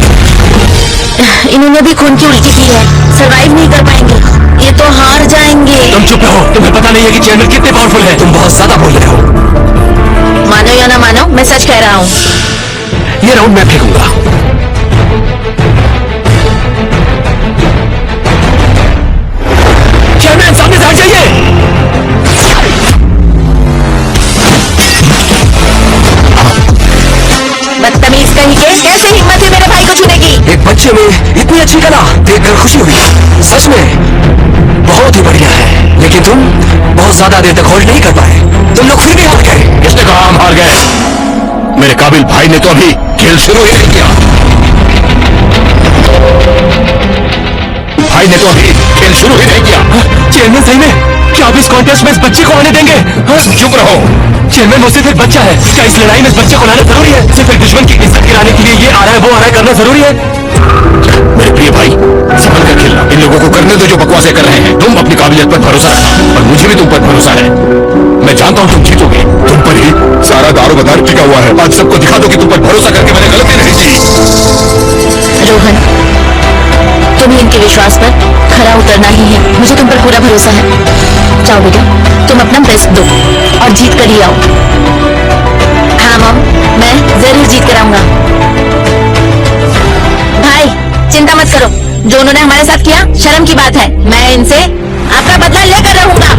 इन्होंने भी खून की उल्टी की है, सरवाइव नहीं कर पाएंगे, ये तो हार जाएंगे। तुम चुप रहो, तुम्हें पता नहीं है कि चैनल कितने पावरफुल है। तुम बहुत ज्यादा बोल रहे हो। मानो या ना मानो, मैं सच कह रहा हूँ। ये राउंड मैं फेंकूंगा। चेयरमैन सामने से हट जाइए। बदतमीज कहीं के, कैसे हिम्मत है मेरे भाई को छूने की? एक बच्चे में इतनी अच्छी कला देखकर खुशी हुई। सच में बहुत ही बढ़िया है, लेकिन तुम बहुत ज्यादा देर तक होल्ड नहीं कर पाए। तुम लोग फिर भी हार गए। किसने कहा हम हार गए? मेरे काबिल भाई ने तो अभी खेल शुरू ही नहीं किया। भाई ने तो अभी खेल शुरू ही नहीं किया। चेयरमैन सही में क्या आप इस कॉन्टेस्ट में इस बच्चे को आने देंगे? चुप रहो। चेयरमैन वो सिर्फ एक बच्चा है। क्या इस लड़ाई में इस बच्चे को लाना जरूरी है? सिर्फ एक दुश्मन की इज्जत गिराने के लिए ये आ रहा है वो आ रहा है करना जरूरी है? मेरे प्रिय भाई, संभल कर खेलना। इन लोगों को करने दो जो बकवासें कर रहे हैं। तुम अपनी काबिलियत पर भरोसा रखना और मुझे भी तुम पर भरोसा है। मैं जानता हूँ तुम जीतोगे। तुम पर ही सारा दारोमदार टिका हुआ है। आज सबको दिखा दो कि तुम पर भरोसा करके मैंने गलती नहीं की। रोहन, तुम्हें इनके विश्वास पर खरा उतरना ही है। मुझे तुम पर पूरा भरोसा है। जाओ बेटा, तुम अपना बेस्ट दो और जीत कर ही आओ। हाँ मॉम, मैं जरूर जीत कर आऊंगा। भाई चिंता मत करो, जो उन्होंने हमारे साथ किया शर्म की बात है। मैं इनसे आपका बदला लेकर रहूंगा।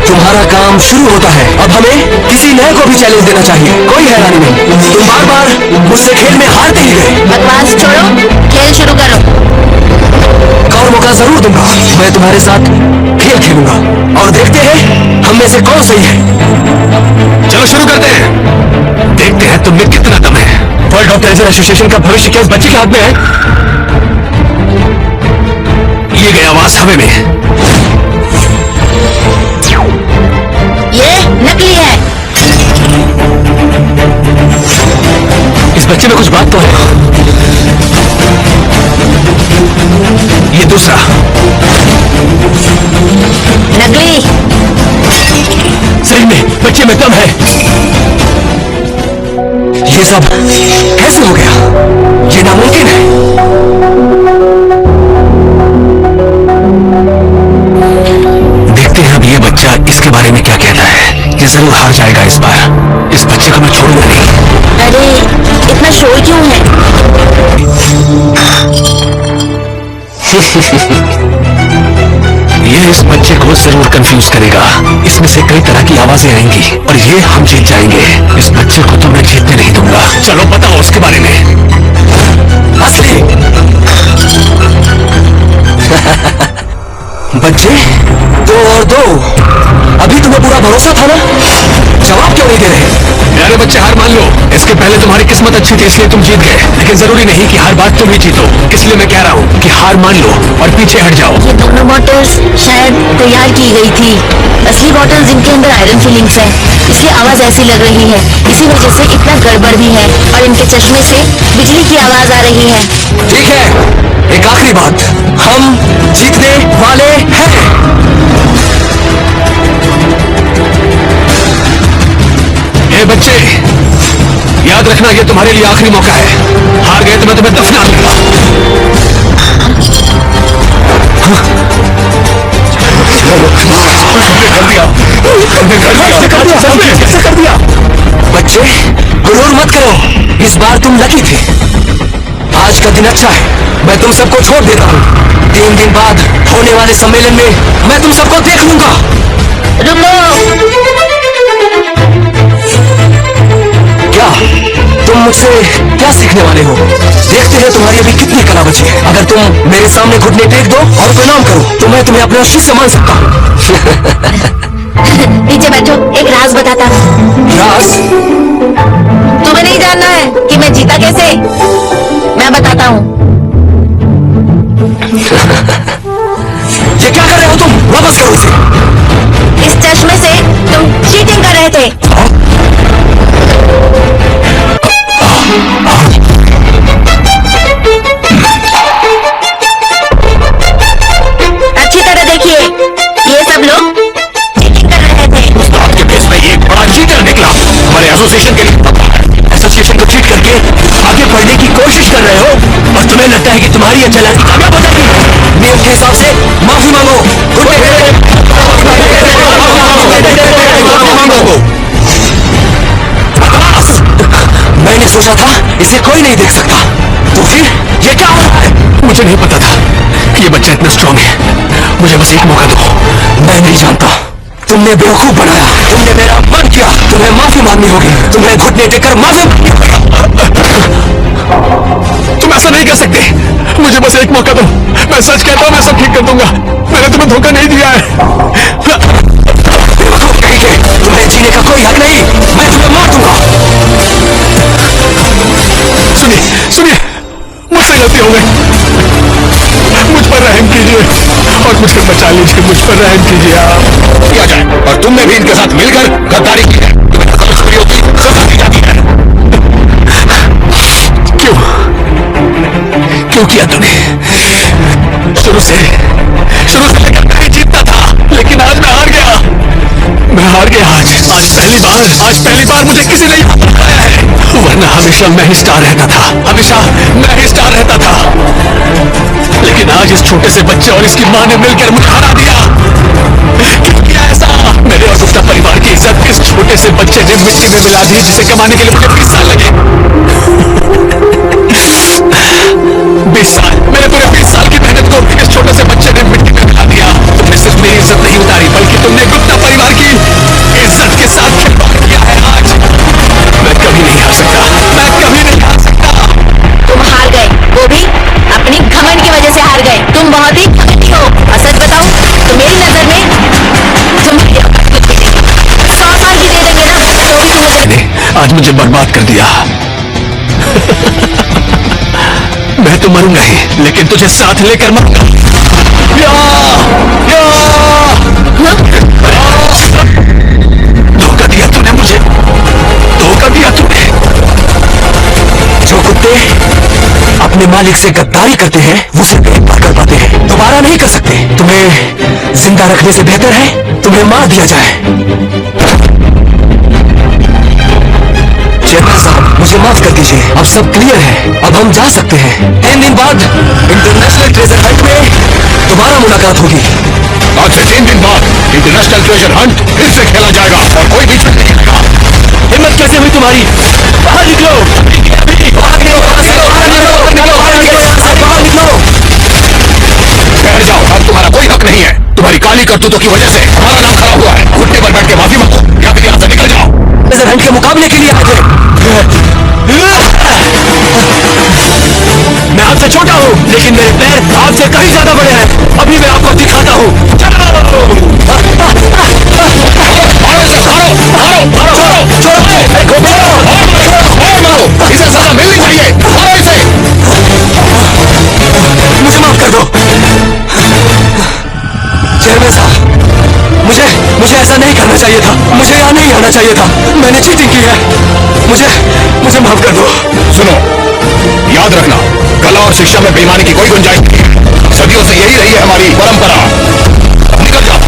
तुम्हारा काम शुरू होता है। अब हमें किसी नए को भी चैलेंज देना चाहिए। कोई हैरानी नहीं, तुम बार बार मुझसे खेल में हारते ही गए। बकवास छोड़ो, खेल शुरू करो। एक और मौका जरूर दूंगा। मैं तुम्हारे साथ खेल खेलूंगा और देखते हैं हम में से कौन सही है। चलो शुरू करते हैं। देखते हैं तुम में कितना दम है। वर्ल्ड ऑफ ट्रेजर एसोसिएशन का भविष्य क्या इस बच्चे के हाथ में है? ये गया आवाज हवे में। ये नकली है। इस बच्चे में कुछ बात तो है। ये दूसरा नकली। सही में बच्चे में दम है। ये सब कैसे हो गया? ये नामुमकिन है। देखते हैं अब ये बच्चा इसके बारे में क्या कहता है। ये जरूर हार जाएगा इस बार। इस बच्चे को मैं छोड़ूंगा नहीं। अरे इतना शोर क्यों है? ये इस बच्चे को जरूर कंफ्यूज करेगा। इसमें से कई तरह की आवाजें आएंगी और ये हम जीत जाएंगे। इस बच्चे को तो मैं जीतने नहीं दूंगा। चलो बताओ उसके बारे में। असली बच्चे 2 और 2। अभी तुम्हें पूरा भरोसा था ना? जवाब क्यों नहीं दे रहे? प्यारे बच्चे हार मान लो। इसके पहले तुम्हारी किस्मत अच्छी थी इसलिए तुम जीत गए, लेकिन जरूरी नहीं कि हर बार तुम ही जीतो। इसलिए मैं कह रहा हूँ कि हार मान लो और पीछे हट जाओ। ये दोनों बॉटल्स शायद तैयार की गई थी। असली बॉटल्स इनके अंदर आयरन फिलिंग्स है, इसलिए आवाज ऐसी लग रही है। इसी वजह से इतना गड़बड़ भी है और इनके चश्मे से बिजली की आवाज आ रही है। ठीक है, एक आखिरी बात, हम जीतने वाले हैं। ये बच्चे याद रखना, ये तुम्हारे लिए आखिरी मौका है। हार गए तो मैं तुम्हें दफना दूंगा। कर दिया। बच्चे गुरूर मत करो, इस बार तुम लकी थे। आज का दिन अच्छा है, मैं तुम सबको छोड़ देता हूँ। 3 दिन बाद होने वाले सम्मेलन में मैं तुम सबको देख लूंगा। क्या तुम मुझसे क्या सीखने वाले हो? देखते हैं तुम्हारी अभी कितनी कला बची है। अगर तुम मेरे सामने घुटने टेक दो और प्रणाम करो तो मैं तुम्हें अपना शिष्य मान सकता हूँ। नीचे बैठो, एक राज बताता हूँ। राज? तुम्हें नहीं जानना है कि मैं जीता कैसे? मैं बताता हूँ। ये क्या कर रहे हो तुम? तुम्हें लगता है कि तुम्हारी ये चालाकी कामयाब हो जाएगी? नियम के हिसाब से माफी मांगो। मैंने सोचा था इसे कोई नहीं देख सकता, तो फिर ये क्या हो रहा है? मुझे नहीं पता था कि ये बच्चा इतना स्ट्रांग है। मुझे बस एक मौका दो। मैं नहीं जानता, तुमने बेवकूफ बनाया, तुमने मेरा मन किया। तुम्हें माफी मांगनी होगी, तुम्हें घुटने टेकर माफी मांगनी होगी। तुम ऐसा नहीं कर सकते, मुझे बस एक मौका दो। मैं सच कहता हूँ, मैं सब ठीक कर दूंगा। मैंने तुम्हें धोखा नहीं दिया है। बेवकूफ कहीं के, तुम्हें जीने का कोई हक नहीं। मैं तुम्हें मार दूंगा। सुनिए सुनिए, मुझसे गलती हो गई, मुझ पर रहम कीजिए और मुझे बचा लीजिए। मुझ पर रहम कीजिए आप। किया जाए, और तुमने भी इनके साथ मिलकर गद्दारी की है। तुम्हें चोरियों की सजा दी जाती है। क्यों क्यों किया तूने? शुरू से लेकर मैं ही जीतता था, लेकिन आज मैं हार गया। मैं हार गया आज पहली बार मुझे किसी ने हराया है। वरना हमेशा मैं ही स्टार रहता था, हमेशा मैं ही स्टार रहता था। लेकिन आज इस छोटे से बच्चे और इसकी मां ने मिलकर मुझे हरा दिया। क्यों किया ऐसा? मेरे और गुप्ता परिवार की इज्जत इस छोटे से बच्चे ने मिट्टी में मिला दी, जिसे कमाने के लिए मुझे 20 साल लगे। 20 साल, मेरे पूरे 20 साल की मेहनत को इस छोटे से बच्चे ने मिट्टी में मिला दिया। तुमने सिर्फ मेरी इज्जत नहीं उतारी, बल्कि तुमने गुप्ता परिवार की इज्जत के साथ खिलवाड़ किया है। आज मैं कभी नहीं हार सकता, मैं कभी नहीं हार सकता। तुम हार गए, वो भी अपनी घमंड की वजह से हार गए। तुम बहुत ही घमंडी हो। और सच बताऊं तो मेरी नजर में तुम 100 साल की दे देंगे ना, तो भी तुम्हें आज मुझे बर्बाद कर दिया। मैं तो मरूंगा ही, लेकिन तुझे साथ लेकर मरूंगा। धोखा दिया तूने मुझे, धोखा दिया तूने। जो कुत्ते अपने मालिक से गद्दारी करते हैं, वो सिर्फ एक बार कर पाते हैं, दोबारा नहीं कर सकते। तुम्हें जिंदा रखने से बेहतर है तुम्हें मार दिया जाए। चेयरमैन साहब, मुझे माफ कर दीजिए, अब सब क्लियर है, अब हम जा सकते हैं। 3 दिन बाद इंटरनेशनल ट्रेजर हंट में दोबारा मुलाकात होगी। आज से 3 दिन बाद इंटरनेशनल ट्रेजर हंट फिर से खेला जाएगा और कोई बीच में नहीं आएगा। हिम्मत कैसे हुई तुम्हारी? बाहर निकलो, बाहर निकलो। बैठ जाओ, अब तुम्हारा कोई हक नहीं है। तुम्हारी काली करतूतों की वजह से हमारा नाम खराब हुआ है। घुटने पर बैठ के माफी मांगो या फिर यहाँ से निकल जाओ। ट्रेजर हंट के मुकाबले के लिए आए थे। मैं आपसे छोटा हूँ, लेकिन मेरे पैर आपसे कहीं ज्यादा बड़े हैं। अभी मैं आपको दिखाता हूँ। इसे सजा मिलनी चाहिए। मारो इसे। मुझे माफ कर दो चेयरमैन साहब, मुझे ऐसा नहीं करना चाहिए था। मुझे यहाँ नहीं आना चाहिए था। मैंने चीटिंग की है। मुझे माफ कर दो। सुनो, याद रखना, कला और शिक्षा में बेईमानी की कोई गुंजाइश नहीं है। सदियों से यही रही है हमारी परंपरा। निकल जाओ।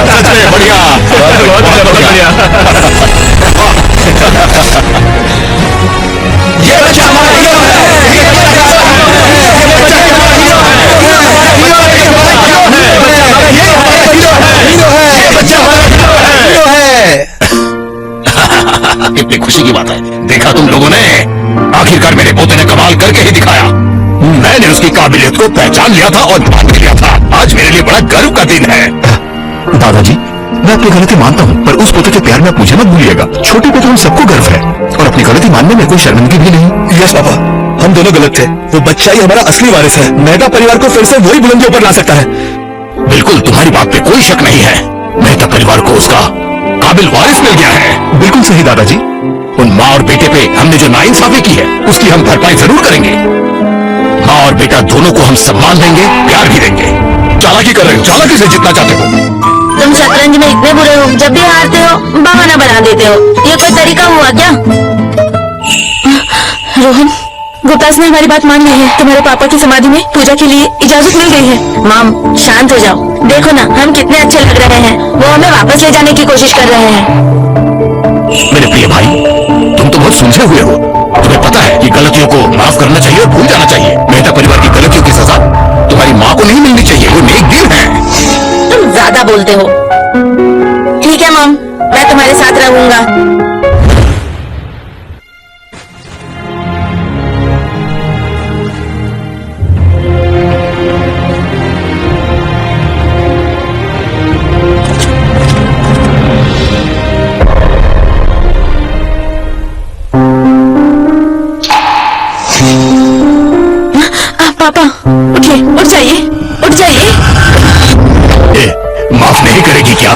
सच में बढ़िया, बहुत बढ़िया। ये बच्चा हमारा हीरो है। ये बच्चा हमारा हीरो है। कितनी खुशी की बात है। देखा तुम लोगों ने, आखिरकार मेरे पोते ने कमाल करके ही दिखाया। मैंने उसकी काबिलियत को पहचान लिया था और मान लिया था। आज मेरे लिए बड़ा गर्व का दिन है। दादाजी, मैं अपनी गलती मानता हूँ, पर उस पोते के प्यार में आप मुझे मत भूलिएगा। छोटे पे तो हम सबको गर्व है और अपनी गलती मानने में कोई शर्मिंदगी भी नहीं। यस पापा, हम दोनों गलत थे। वो बच्चा ही हमारा असली वारिस है। मेहता परिवार को फिर से वही बुलंदियों पर ला सकता है। बिल्कुल, तुम्हारी बात पे कोई शक नहीं है। मेहता परिवार को उसका काबिल वारिस मिल गया है। बिल्कुल सही दादाजी। उन माँ और बेटे पे हमने जो नाइंसाफी की है, उसकी हम भरपाई जरूर करेंगे। माँ और बेटा दोनों को हम सम्मान देंगे, प्यार भी देंगे। चालाकी कर रहे हो, चालाकी से जीतना चाहते हो। तुम शतरंज में इतने बुरे हो, जब भी हारते हो बहाना बना देते हो। ये कोई तरीका हुआ क्या? रोहन, गुप्तास ने हमारी बात मान ली है। तुम्हारे पापा की समाधि में पूजा के लिए इजाजत मिल गई है। माम, शांत हो जाओ। देखो ना, हम कितने अच्छे लग रहे हैं। वो हमें वापस ले जाने की कोशिश कर रहे हैं। मेरे प्रिय भाई, सुलझे हुए हो। तुम्हें पता है कि गलतियों को माफ करना चाहिए और भूल जाना चाहिए। मेहता परिवार की गलतियों की सजा तुम्हारी माँ को नहीं मिलनी चाहिए। वो नेक दिल है। तुम ज्यादा बोलते हो। ठीक है मॉम, मैं तुम्हारे साथ रहूंगा। पापा उठिए, उठ जाइए, उठ जाइए। माफ नहीं करेगी क्या?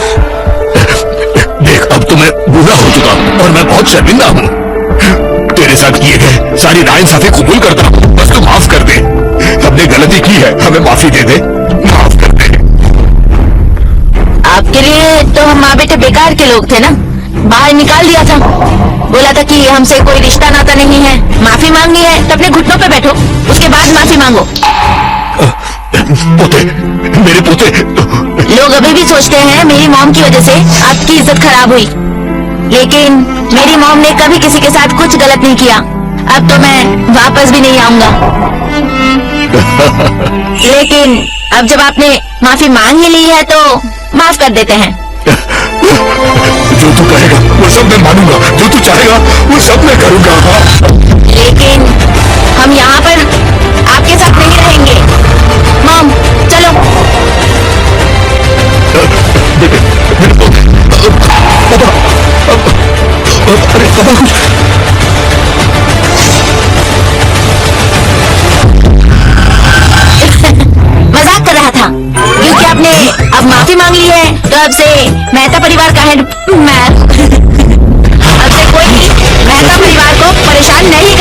देख, अब तो मैं बूढ़ा हो चुका हूँ और मैं बहुत शर्मिंदा हूँ। तेरे साथ किए गए सारी नाइंसाफी कबूल करता हूँ। बस तू माफ कर दे। हमने गलती की है, हमें माफी दे दे। माफ कर दे। आपके लिए तो हम माँ बेटे बेकार के लोग थे ना। बाहर निकाल दिया था, बोला था कि हमसे कोई रिश्ता नाता नहीं है। माफी मांगनी है तो अपने घुटनों पे बैठो, उसके बाद माफी मांगो। पोते, मेरे पोते। लोग अभी भी सोचते हैं मेरी मॉम की वजह से आपकी इज्जत खराब हुई, लेकिन मेरी मॉम ने कभी किसी के साथ कुछ गलत नहीं किया। अब तो मैं वापस भी नहीं आऊंगा। लेकिन अब जब आपने माफी मांग ही ली है तो माफ कर देते हैं। जो तू कहेगा वो सब मैं मानूंगा। जो तू चाहेगा वो सब मैं करूंगा। लेकिन हम यहाँ पर आपके साथ नहीं रहेंगे। मॉम चलो। अरे पापा, कुछ मजाक कर रहा था, क्योंकि आपने अब माफी मांग ली है तो अब से मेहता परिवार का हेड मैं अब से कोई भी मेहता परिवार को परेशान नहीं